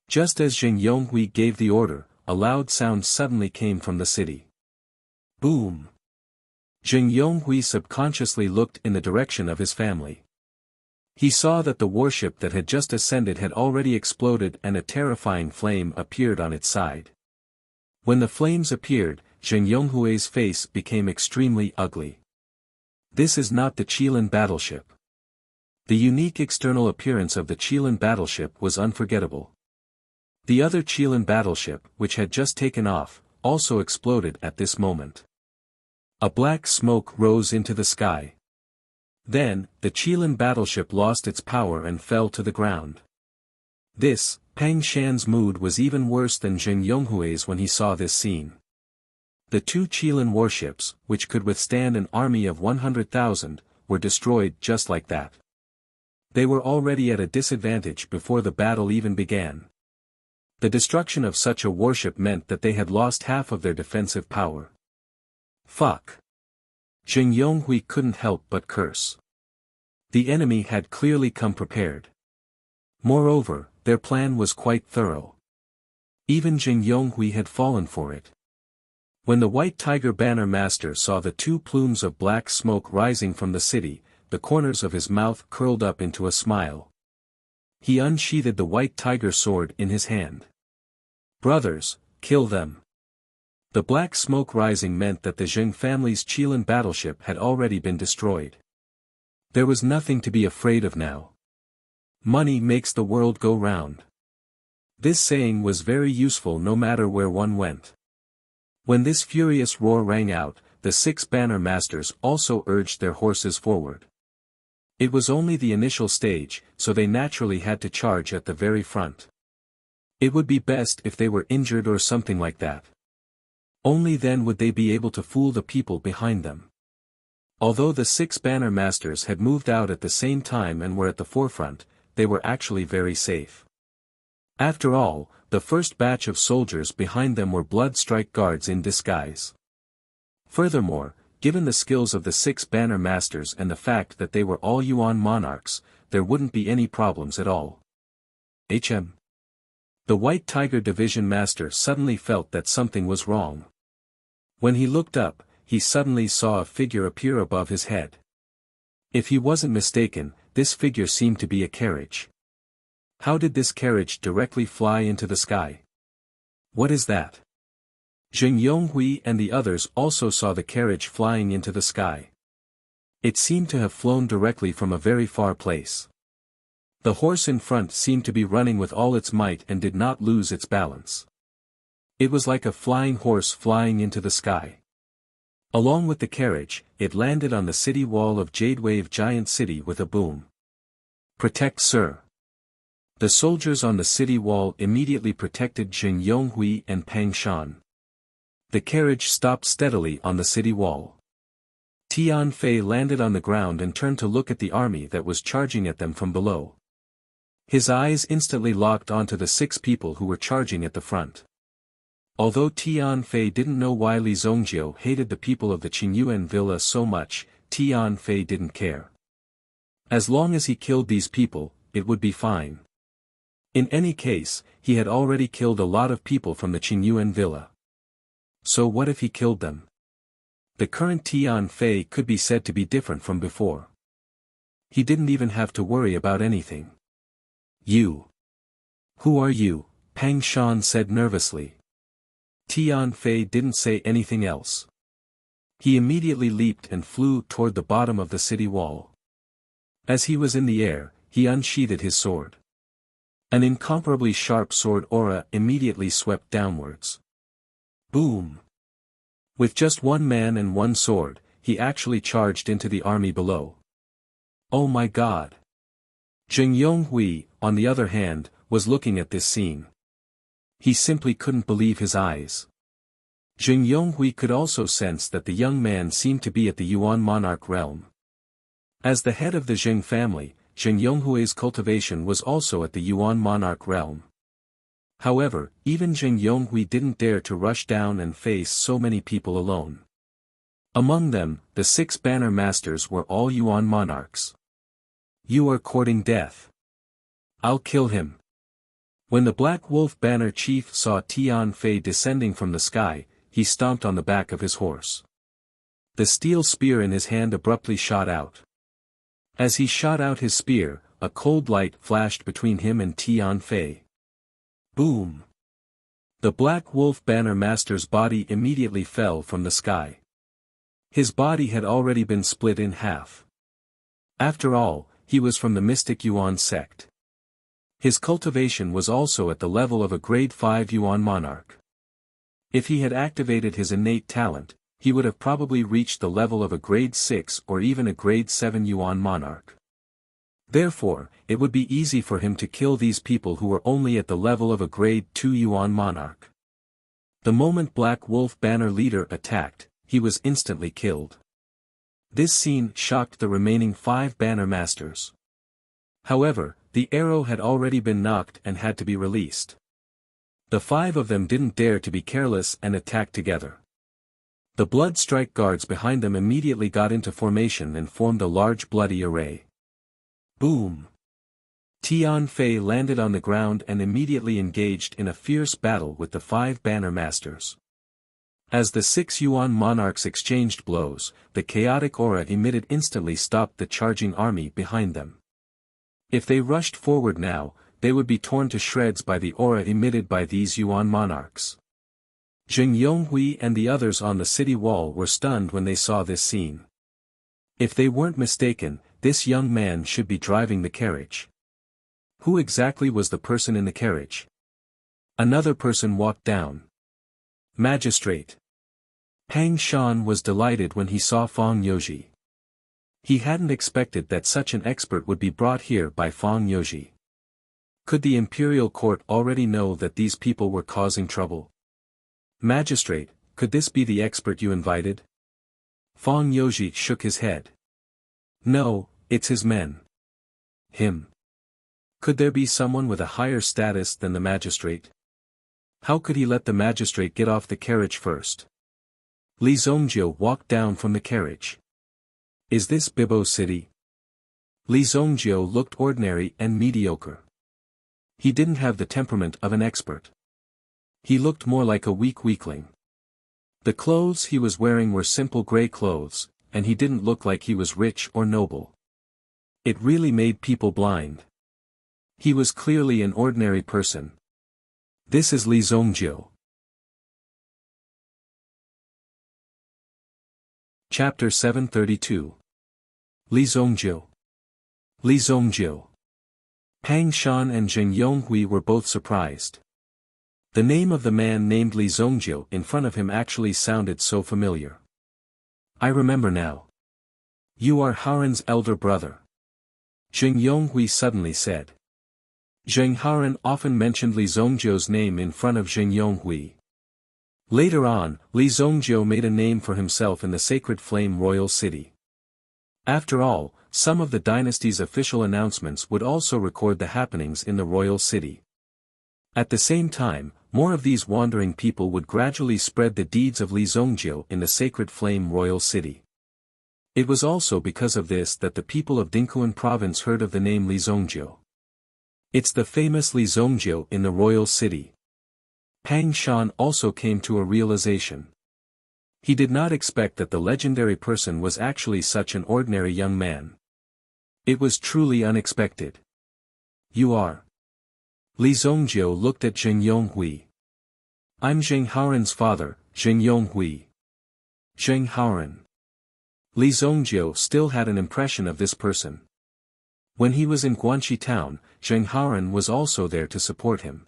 Just as Zheng Yonghui gave the order, a loud sound suddenly came from the city. Boom! Zheng Yonghui subconsciously looked in the direction of his family. He saw that the warship that had just ascended had already exploded and a terrifying flame appeared on its side. When the flames appeared, Zheng Yonghui's face became extremely ugly. This is not the Qilin battleship. The unique external appearance of the Qilin battleship was unforgettable. The other Qilin battleship, which had just taken off, also exploded at this moment. A black smoke rose into the sky. Then, the Qilin battleship lost its power and fell to the ground. This, Pang Shan's mood was even worse than Zheng Yonghui's when he saw this scene. The 2 Qilin warships, which could withstand an army of 100,000, were destroyed just like that. They were already at a disadvantage before the battle even began. The destruction of such a warship meant that they had lost half of their defensive power. Fuck. Zheng Yonghui couldn't help but curse. The enemy had clearly come prepared. Moreover, their plan was quite thorough. Even Zheng Yonghui had fallen for it. When the White Tiger banner master saw the 2 plumes of black smoke rising from the city, the corners of his mouth curled up into a smile. He unsheathed the White Tiger sword in his hand. Brothers, kill them. The black smoke rising meant that the Zheng family's Qilin battleship had already been destroyed. There was nothing to be afraid of now. Money makes the world go round. This saying was very useful no matter where one went. When this furious roar rang out, the 6 banner masters also urged their horses forward. It was only the initial stage, so they naturally had to charge at the very front. It would be best if they were injured or something like that. Only then would they be able to fool the people behind them. Although the 6 banner masters had moved out at the same time and were at the forefront, they were actually very safe. After all, the first batch of soldiers behind them were blood-strike guards in disguise. Furthermore, given the skills of the 6 banner masters and the fact that they were all Yuan monarchs, there wouldn't be any problems at all. The White Tiger Division Master suddenly felt that something was wrong. When he looked up, he suddenly saw a figure appear above his head. If he wasn't mistaken, this figure seemed to be a carriage. How did this carriage directly fly into the sky? What is that? Zheng Yonghui and the others also saw the carriage flying into the sky. It seemed to have flown directly from a very far place. The horse in front seemed to be running with all its might and did not lose its balance. It was like a flying horse flying into the sky. Along with the carriage, it landed on the city wall of Jade Wave Giant City with a boom. "Protect, sir." The soldiers on the city wall immediately protected Zheng Yonghui and Pang Shan. The carriage stopped steadily on the city wall. Tian Fei landed on the ground and turned to look at the army that was charging at them from below. His eyes instantly locked onto the 6 people who were charging at the front. Although Tian Fei didn't know why Li Zongjiu hated the people of the Qingyuan villa so much, Tian Fei didn't care. As long as he killed these people, it would be fine. In any case, he had already killed a lot of people from the Qingyuan villa. So what if he killed them? The current Tian Fei could be said to be different from before. He didn't even have to worry about anything. "You. Who are you?" Pang Shan said nervously. Tian Fei didn't say anything else. He immediately leaped and flew toward the bottom of the city wall. As he was in the air, he unsheathed his sword. An incomparably sharp sword aura immediately swept downwards. Boom! With just 1 man and 1 sword, he actually charged into the army below. Oh my god! Zheng Yonghui, on the other hand, was looking at this scene. He simply couldn't believe his eyes. Zheng Yonghui could also sense that the young man seemed to be at the Yuan monarch realm. As the head of the Zheng family, Zheng Yonghui's cultivation was also at the Yuan monarch realm. However, even Zheng Yonghui didn't dare to rush down and face so many people alone. Among them, the 6 banner masters were all Yuan monarchs. "You are courting death. I'll kill him." When the Black Wolf banner chief saw Tian Fei descending from the sky, he stomped on the back of his horse. The steel spear in his hand abruptly shot out. As he shot out his spear, a cold light flashed between him and Tian Fei. Boom! The Black Wolf banner master's body immediately fell from the sky. His body had already been split in half. After all, he was from the Mystic Yuan sect. His cultivation was also at the level of a grade 5 Yuan monarch. If he had activated his innate talent, he would have probably reached the level of a grade 6 or even a grade 7 Yuan monarch. Therefore, it would be easy for him to kill these people who were only at the level of a grade 2 Yuan monarch. The moment Black Wolf banner leader attacked, he was instantly killed. This scene shocked the remaining 5 banner masters. However, the arrow had already been knocked and had to be released. The 5 of them didn't dare to be careless and attack together. The blood strike guards behind them immediately got into formation and formed a large bloody array. Boom! Tian Fei landed on the ground and immediately engaged in a fierce battle with the 5 banner masters. As the 6 Yuan monarchs exchanged blows, the chaotic aura emitted instantly stopped the charging army behind them. If they rushed forward now, they would be torn to shreds by the aura emitted by these Yuan monarchs. Zheng Yonghui and the others on the city wall were stunned when they saw this scene. If they weren't mistaken, this young man should be driving the carriage. Who exactly was the person in the carriage? Another person walked down. Magistrate. Pang Shan was delighted when he saw Fang Youji. He hadn't expected that such an expert would be brought here by Fang Youji. Could the imperial court already know that these people were causing trouble? Magistrate, could this be the expert you invited? Fang Youji shook his head. No, it's his men. Him. Could there be someone with a higher status than the magistrate? How could he let the magistrate get off the carriage first? Li Zongjio walked down from the carriage. Is this Bibo City? Li Zongjio looked ordinary and mediocre. He didn't have the temperament of an expert. He looked more like a weak weakling. The clothes he was wearing were simple gray clothes, and he didn't look like he was rich or noble. It really made people blind. He was clearly an ordinary person. This is Li Zongjio. Chapter 732. Li Zongjio. Li Zongjio. Pang Shan and Zheng Yonghui were both surprised. The name of the man named Li Zongjio in front of him actually sounded so familiar. I remember now. You are Haran's elder brother. Zheng Yonghui suddenly said. Zheng Haran often mentioned Li Zongjio's name in front of Zheng Yonghui. Later on, Li Zongjio made a name for himself in the Sacred Flame Royal City. After all, some of the dynasty's official announcements would also record the happenings in the royal city. At the same time, more of these wandering people would gradually spread the deeds of Li Zongjio in the Sacred Flame Royal City. It was also because of this that the people of Dinghuan province heard of the name Li Zongjio. It's the famous Li Zongjio in the royal city. Pang Shan also came to a realization. He did not expect that the legendary person was actually such an ordinary young man. It was truly unexpected. You are. Li Zongjio looked at Zheng Yonghui. I'm Zheng Haran's father, Zheng Yonghui. Zheng Haran. Li Zongjio still had an impression of this person. When he was in Guanxi town, Zheng Haran was also there to support him.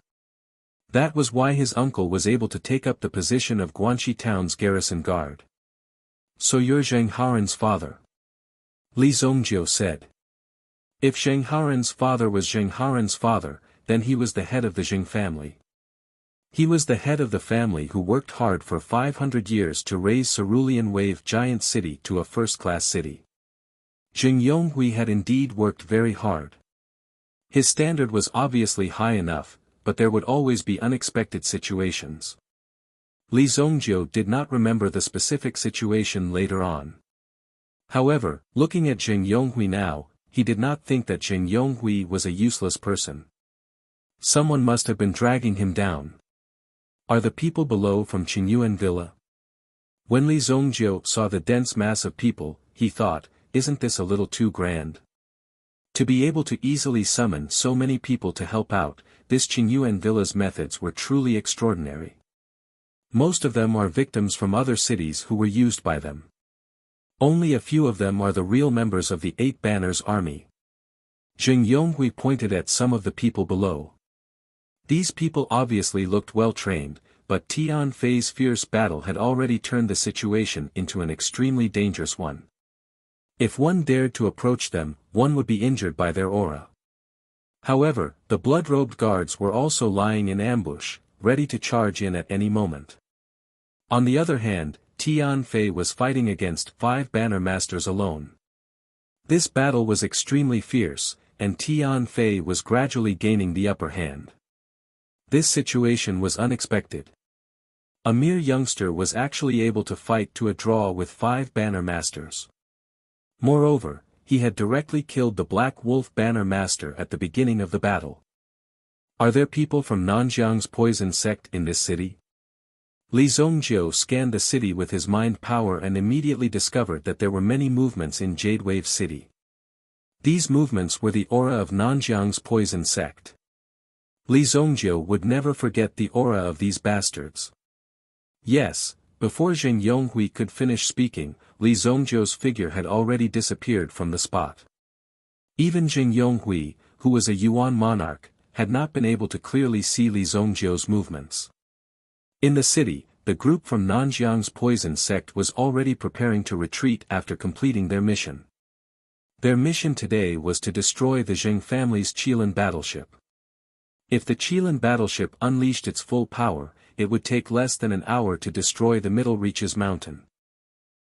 That was why his uncle was able to take up the position of Guanxi town's garrison guard. So you're Zheng Haran's father? Li Zongjio said. If Zheng Haran's father was Zheng Haran's father, then he was the head of the Zheng family. He was the head of the family who worked hard for 500 years to raise Cerulean Wave Giant City to a first-class city. Zheng Yonghui had indeed worked very hard. His standard was obviously high enough, but there would always be unexpected situations. Li Zongjio did not remember the specific situation later on. However, looking at Zheng Yonghui now, he did not think that Zheng Yonghui was a useless person. Someone must have been dragging him down. Are the people below from Qingyuan Villa? When Li Zongjio saw the dense mass of people, he thought, isn't this a little too grand? To be able to easily summon so many people to help out, this Qingyuan Villa's methods were truly extraordinary. Most of them are victims from other cities who were used by them. Only a few of them are the real members of the Eight Banners army. Zheng Yonghui pointed at some of the people below. These people obviously looked well trained, but Tian Fei's fierce battle had already turned the situation into an extremely dangerous one. If one dared to approach them, one would be injured by their aura. However, the blood-robed guards were also lying in ambush, ready to charge in at any moment. On the other hand, Tian Fei was fighting against 5 banner masters alone. This battle was extremely fierce, and Tian Fei was gradually gaining the upper hand. This situation was unexpected. A mere youngster was actually able to fight to a draw with 5 banner masters. Moreover, he had directly killed the Black Wolf banner master at the beginning of the battle. Are there people from Nanjiang's poison sect in this city? Li Zongjio scanned the city with his mind power and immediately discovered that there were many movements in Jade Wave City. These movements were the aura of Nanjiang's poison sect. Li Zongjio would never forget the aura of these bastards. Yes, before Zheng Yonghui could finish speaking, Li Zongjio's figure had already disappeared from the spot. Even Zheng Yonghui, who was a Yuan monarch, had not been able to clearly see Li Zongjio's movements. In the city, the group from Nanjiang's poison sect was already preparing to retreat after completing their mission. Their mission today was to destroy the Zheng family's Qilin battleship. If the Qilin battleship unleashed its full power, it would take less than an hour to destroy the Middle Reaches Mountain.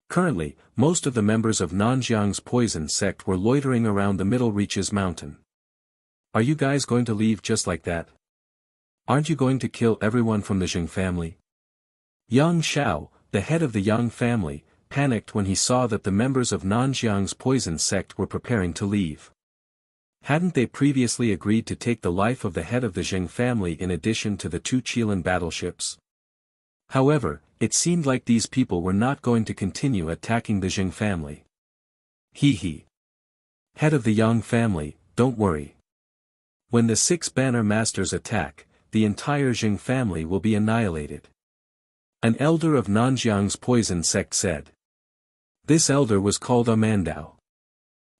Currently, most of the members of Nanjiang's poison sect were loitering around the Middle Reaches Mountain. Are you guys going to leave just like that? Aren't you going to kill everyone from the Zheng family? Yang Xiao, the head of the Yang family, panicked when he saw that the members of Nanjiang's poison sect were preparing to leave. Hadn't they previously agreed to take the life of the head of the Zheng family in addition to the 2 Qilin battleships? However, it seemed like these people were not going to continue attacking the Zheng family. He. Head of the Yang family, don't worry. When the 6 banner masters attack, the entire Zheng family will be annihilated. An elder of Nanjiang's poison sect said. This elder was called Amandao.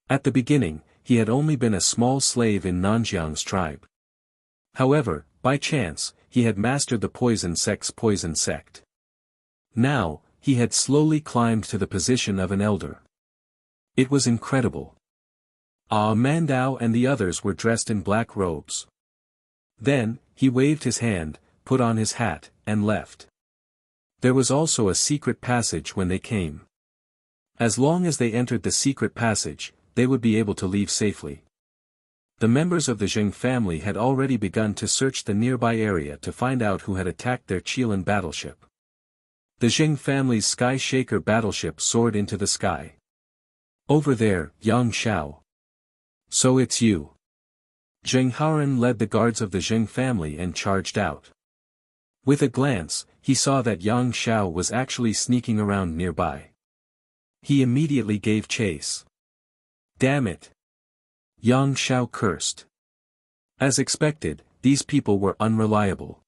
At the beginning, he had only been a small slave in Nanjiang's tribe. However, by chance, he had mastered the poison sect's poison sect. Now, he had slowly climbed to the position of an elder. It was incredible. Amandao and the others were dressed in black robes. Then, he waved his hand, put on his hat, and left. There was also a secret passage when they came. As long as they entered the secret passage, they would be able to leave safely. The members of the Zheng family had already begun to search the nearby area to find out who had attacked their Qilin battleship. The Zheng family's Sky Shaker battleship soared into the sky. Over there, Yang Xiao. So it's you. Zheng Haoran led the guards of the Zheng family and charged out. With a glance, he saw that Yang Xiao was actually sneaking around nearby. He immediately gave chase. Damn it! Yang Xiao cursed. As expected, these people were unreliable.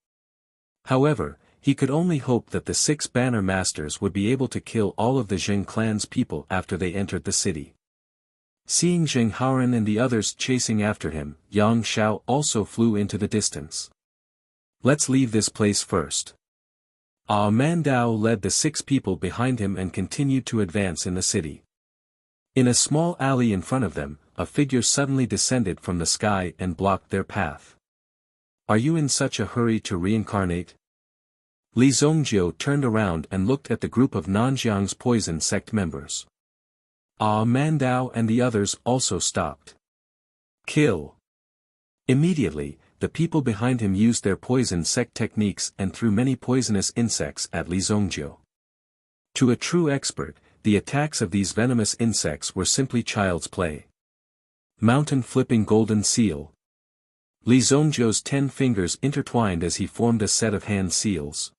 However, he could only hope that the 6 banner masters would be able to kill all of the Zheng clan's people after they entered the city. Seeing Zheng Haoran and the others chasing after him, Yang Xiao also flew into the distance. Let's leave this place first. Amandao led the 6 people behind him and continued to advance in the city. In a small alley in front of them, a figure suddenly descended from the sky and blocked their path. Are you in such a hurry to reincarnate? Li Zongjiu turned around and looked at the group of Nanjiang's poison sect members. Amandao and the others also stopped. Kill! Immediately, the people behind him used their poison sect techniques and threw many poisonous insects at Li Zongjiu. To a true expert, the attacks of these venomous insects were simply child's play. Mountain flipping golden seal. Li Zongjiu's 10 fingers intertwined as he formed a set of hand seals.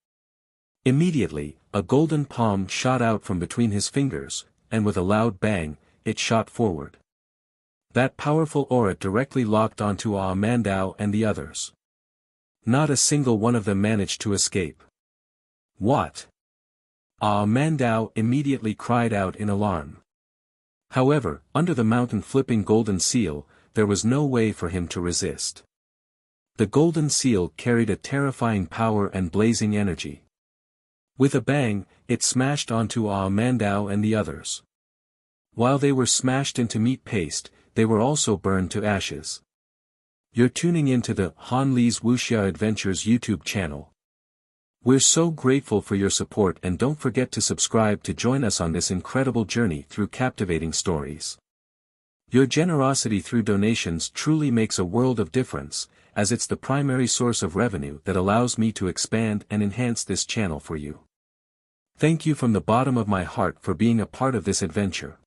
Immediately, a golden palm shot out from between his fingers, and with a loud bang, it shot forward. That powerful aura directly locked onto Amandao and the others. Not a single one of them managed to escape. What? Amandao immediately cried out in alarm. However, under the mountain-flipping golden seal, there was no way for him to resist. The golden seal carried a terrifying power and blazing energy. With a bang, it smashed onto Amandao and the others. While they were smashed into meat paste, they were also burned to ashes. You're tuning into the Han Li's Wuxia Adventures YouTube channel. We're so grateful for your support, and don't forget to subscribe to join us on this incredible journey through captivating stories. Your generosity through donations truly makes a world of difference, as it's the primary source of revenue that allows me to expand and enhance this channel for you. Thank you from the bottom of my heart for being a part of this adventure.